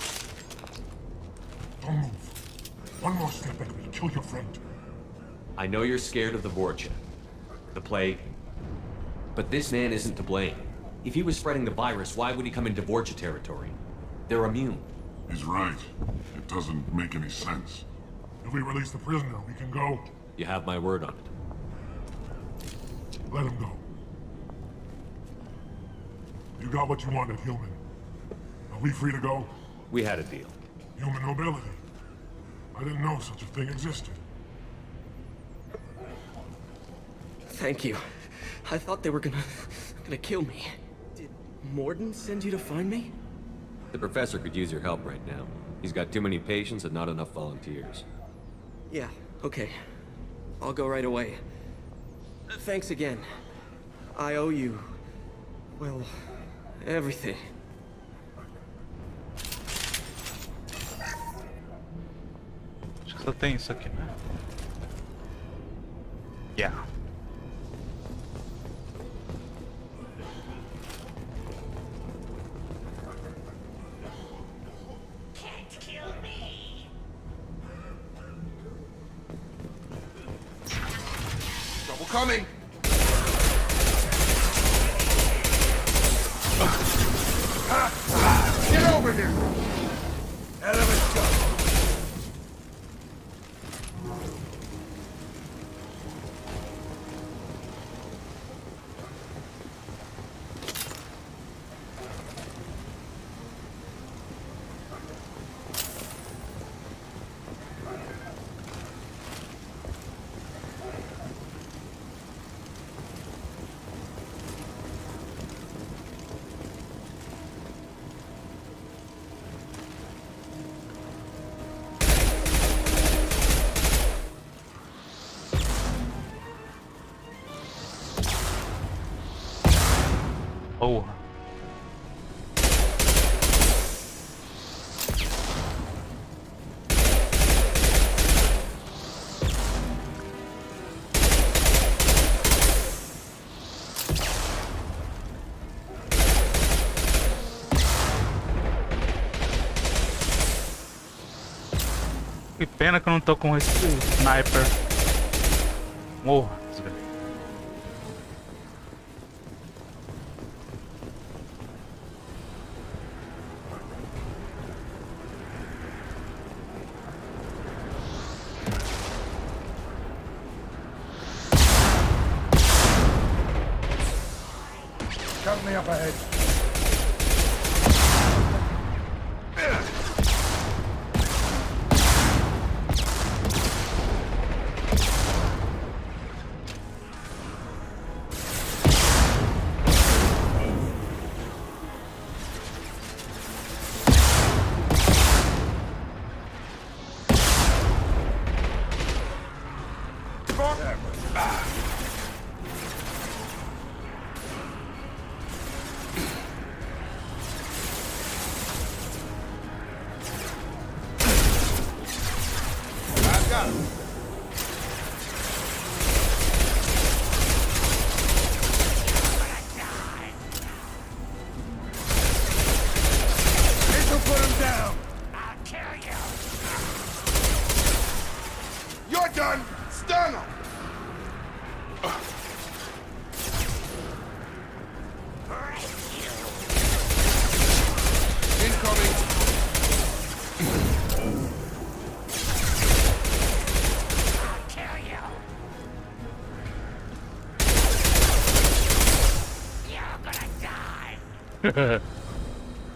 Don't move. One more step and we'll kill your friend. I know you're scared of the Vorcha, the plague, but this man isn't to blame. If he was spreading the virus, why would he come into Vorcha territory? They're immune. He's right. It doesn't make any sense. If we release the prisoner, we can go. You have my word on it. Let him go. You got what you wanted, human. Are we free to go? We had a deal. Human nobility. I didn't know such a thing existed. Thank you. I thought they were gonna kill me. Did Morden send you to find me? The professor could use your help right now. He's got too many patients and not enough volunteers. Yeah, okay. I'll go right away. Thanks again. I owe you... well, everything. Acho que só tem isso aqui, né? Yeah. Trouble coming! Get over here! Hell of a shot! Oh. Que pena que eu não tô com esse sniper. Morra, desgraça. Shove me up ahead.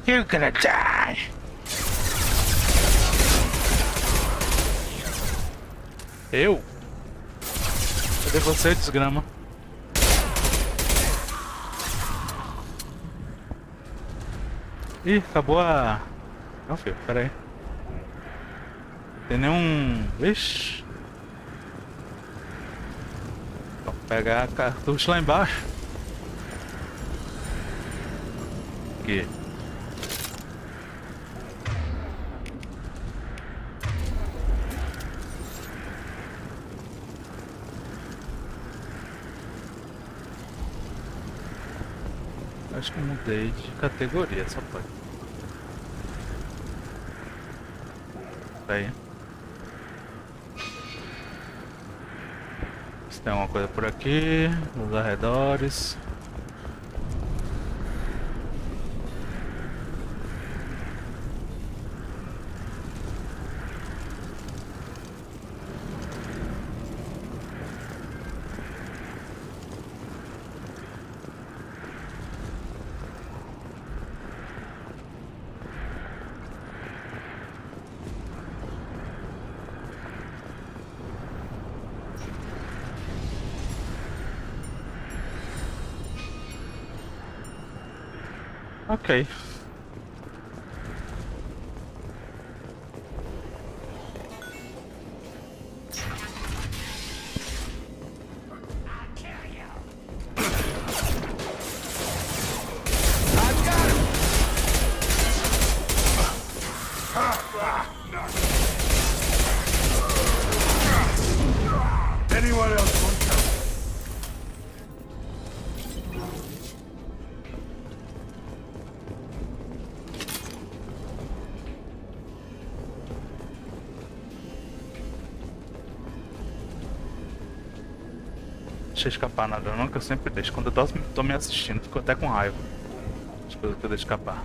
You're gonna die. Eu? Cadê você, desgrama? Ih, acabou a... Não, filho, pera aí. Tem nenhum... Ixi. Vou pegar a cartucho lá embaixo. Aqui. Acho que eu mudei de categoria, só pode. Aí. Se tem alguma coisa por aqui, nos arredores. Ok. Anyone else want help? Deixa eu escapar nada não, que eu sempre deixo. Quando eu tô me assistindo, fico até com raiva. As coisas que eu deixo escapar.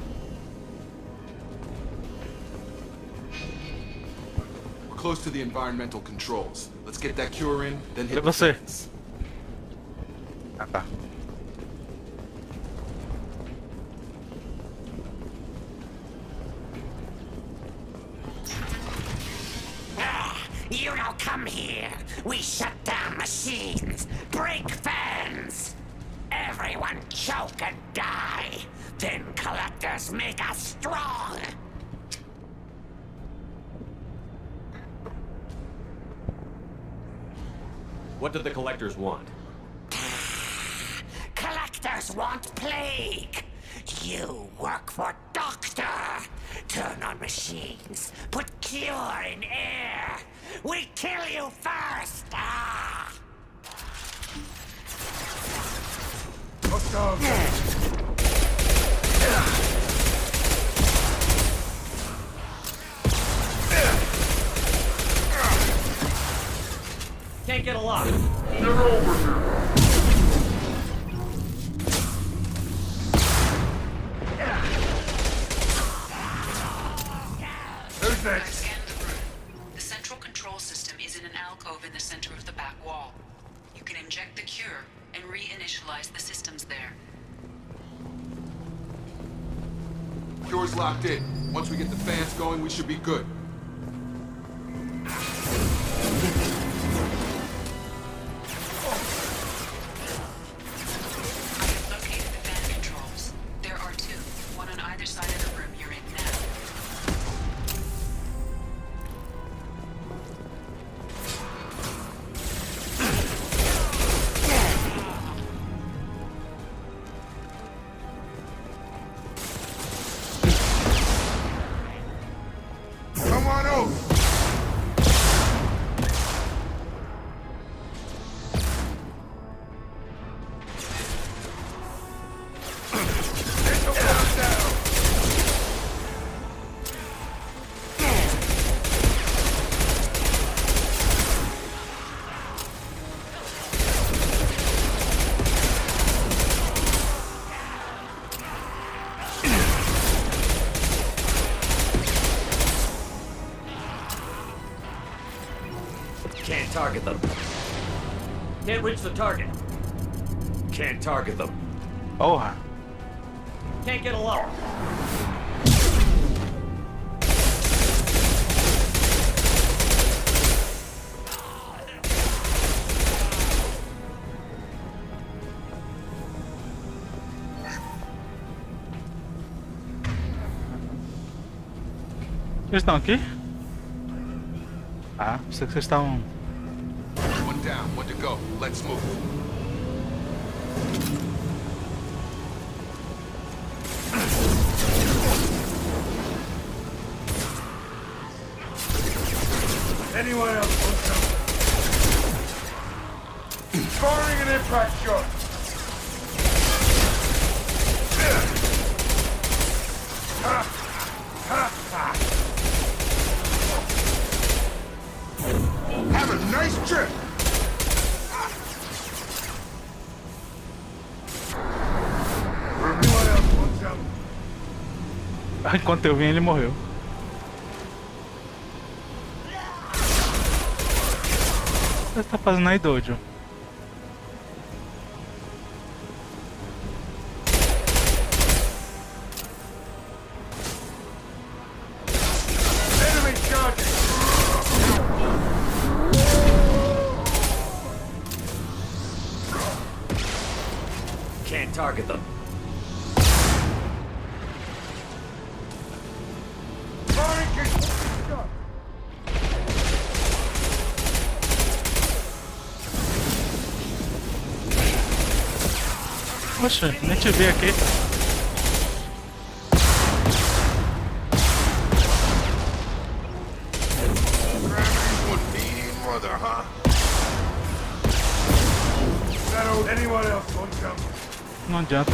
We're close to the environmental controls. Let's get that cure in, then hit E the você? fence. Ah, tá. You don't come here. We shut down machines, break fans. Everyone choke and die. Then collectors make us strong. What do the collectors want? Collectors want plague. You work for Doctor. Turn on machines. Put cure in air. We kill you first. Ah. Can't get a lock. They're over here. Who's next? The central control system is in an alcove in the center of the back wall. You can inject the cure and reinitialize the systems there. Cure's locked in. Once we get the fans going, we should be good. Located the fan controls. There are two, one on either side of the room you're in now. Come on over. Can't target them. Can't reach the target. Can't target them. Porra. Can't get a lock. Vocês estão aqui? Ah, pensei que vocês estavam... One down, one to go. Let's move. Anyone else want help? Firing an impact shot. Have a nice trip. Enquanto eu vim, ele morreu. O que você tá fazendo aí, Dojo? Can't target them. Poxa, nem te vi aqui. Não adianta.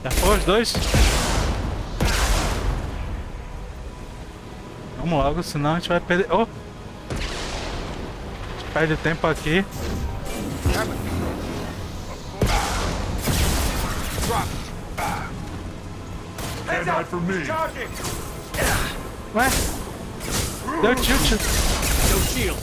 Já foi os dois? Vamos logo, senão a gente vai perder. Oh! Perde tempo aqui. Ué? Deu tilt. No shield.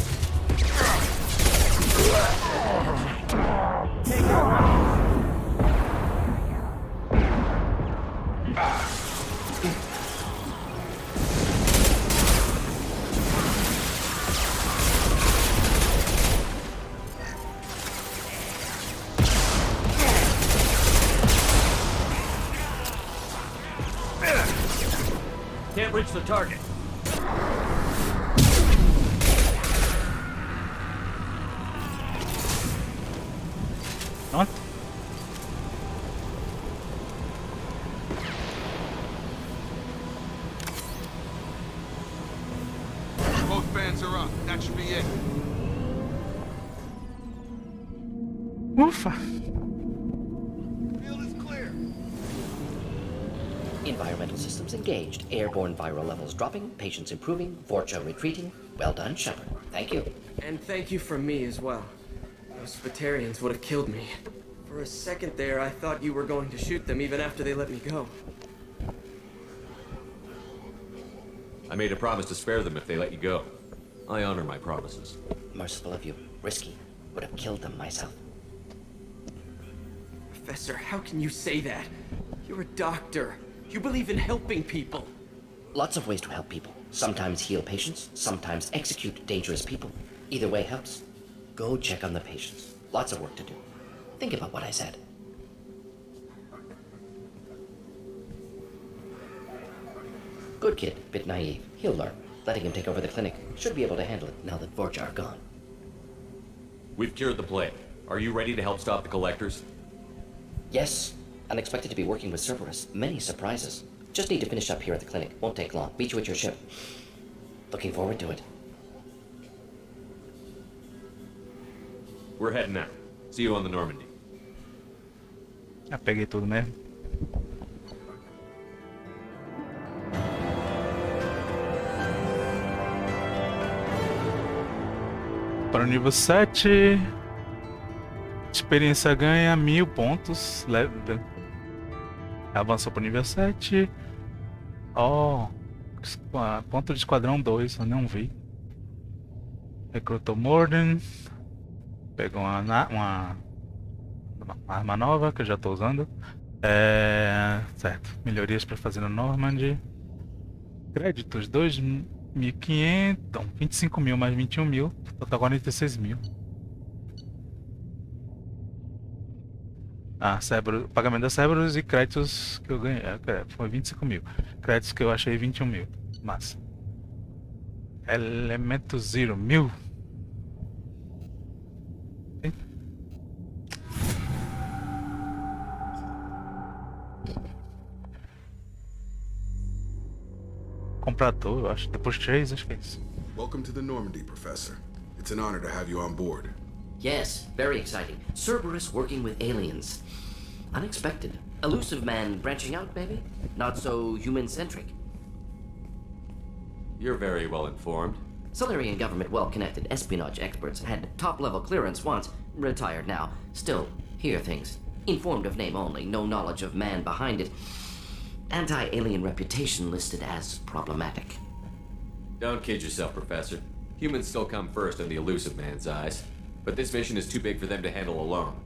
Can't reach the target. Pronto. Both fans are up. That should be it. Ufa. Field is clear. Environmental systems engaged. Airborne viral levels dropping. Patients improving. Vorcha retreating. Well done, Shepard. Thank you. And thank you from me as well. Those Spitarians would have killed me. For a second there, I thought you were going to shoot them even after they let me go. I made a promise to spare them if they let you go. I honor my promises. Merciful of you. Risky. Would have killed them myself. Professor, how can you say that? You're a doctor. You believe in helping people. Lots of ways to help people. Sometimes heal patients, sometimes execute dangerous people. Either way helps. Go check on the patients. Lots of work to do. Think about what I said. Good kid, bit naive. He'll learn. Letting him take over the clinic. Should be able to handle it now that Vorcha are gone. We've cured the plague. Are you ready to help stop the collectors? Yes. Unexpected to be working with Cerberus. Many surprises. Just need to finish up here at the clinic. Won't take long. Meet you at your ship. Looking forward to it. We're heading out. See you on the Normandy. Já peguei tudo mesmo. Para o nível 7. Experiência ganha 1000 pontos. Avançou para o nível 7. Ó. Ponto de esquadrão 2, eu não vi. Recrutou Morden. Pegou uma arma nova que eu já estou usando. Certo. Melhorias para fazer no Normandy. Créditos 2.500. 25.000 mais 21.000. Total 46.000. Cerberus, pagamento da Cerberus e créditos que eu ganhei. Foi 25.000. Créditos que eu achei 21.000. Massa. Elemento Zero 1000. Comprador, eu acho. Depois 3, acho que é isso. Welcome to the Normandy, Professor. It's an honor to have you on board. Yes, very exciting. Cerberus working with aliens. Unexpected. Elusive man branching out, maybe? Not so human-centric. You're very well informed. Solarian government well-connected espionage experts had top-level clearance once, retired now. Still, hear things. Informed of name only, no knowledge of man behind it. Anti-alien reputation listed as problematic. Don't kid yourself, Professor. Humans still come first in the elusive man's eyes. But this mission is too big for them to handle alone.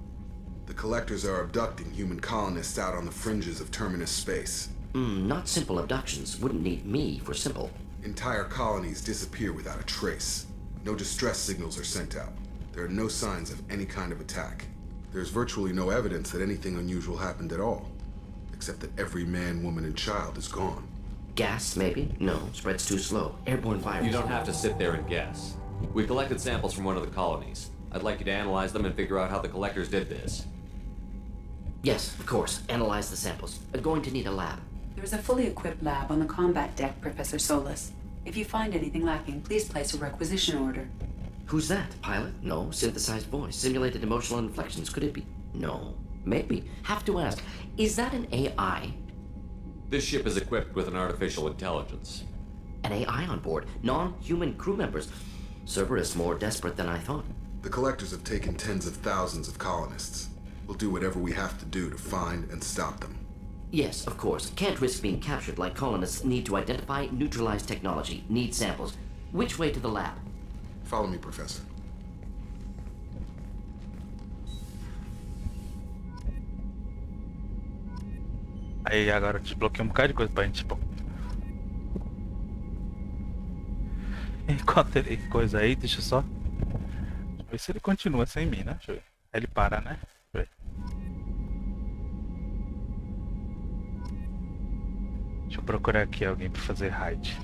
The Collectors are abducting human colonists out on the fringes of Terminus space. Not simple abductions. Wouldn't need me for simple. Entire colonies disappear without a trace. No distress signals are sent out. There are no signs of any kind of attack. There's virtually no evidence that anything unusual happened at all. Except that every man, woman, and child is gone. Gas, maybe? No, spreads too slow. Airborne virus. You don't have to sit there and guess. We collected samples from one of the colonies. I'd like you to analyze them and figure out how the Collectors did this. Yes, of course. Analyze the samples. Going to need a lab. There is a fully equipped lab on the combat deck, Professor Solis. If you find anything lacking, please place a requisition order. Who's that? Pilot? No. Synthesized voice. Simulated emotional inflections. Could it be? No. Maybe. Have to ask. Is that an AI? This ship is equipped with an artificial intelligence. An AI on board? Non-human crew members? Cerberus more desperate than I thought. The Collectors have taken tens of thousands of colonists. We'll do whatever we have to do to find and stop them. Yes, of course. Can't risk being captured like colonists. Need to identify, neutralize technology. Need samples. Which way to the lab? Follow me, Professor. Aí agora eu desbloqueei bocado de coisa pra gente, tipo. Enquanto ele coisa aí, deixa eu só. Deixa eu ver se ele continua sem mim, né? Deixa eu ver. Ele para, né? Deixa eu ver. Deixa eu procurar aqui alguém pra fazer raid.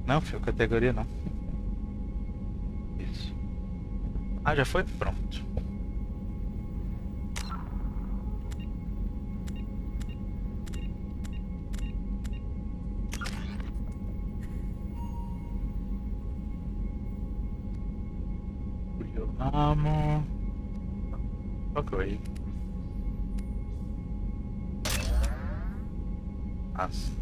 Não, filho, categoria não. Isso. Ah, já foi? Pronto. Vamos. Ok. Nossa.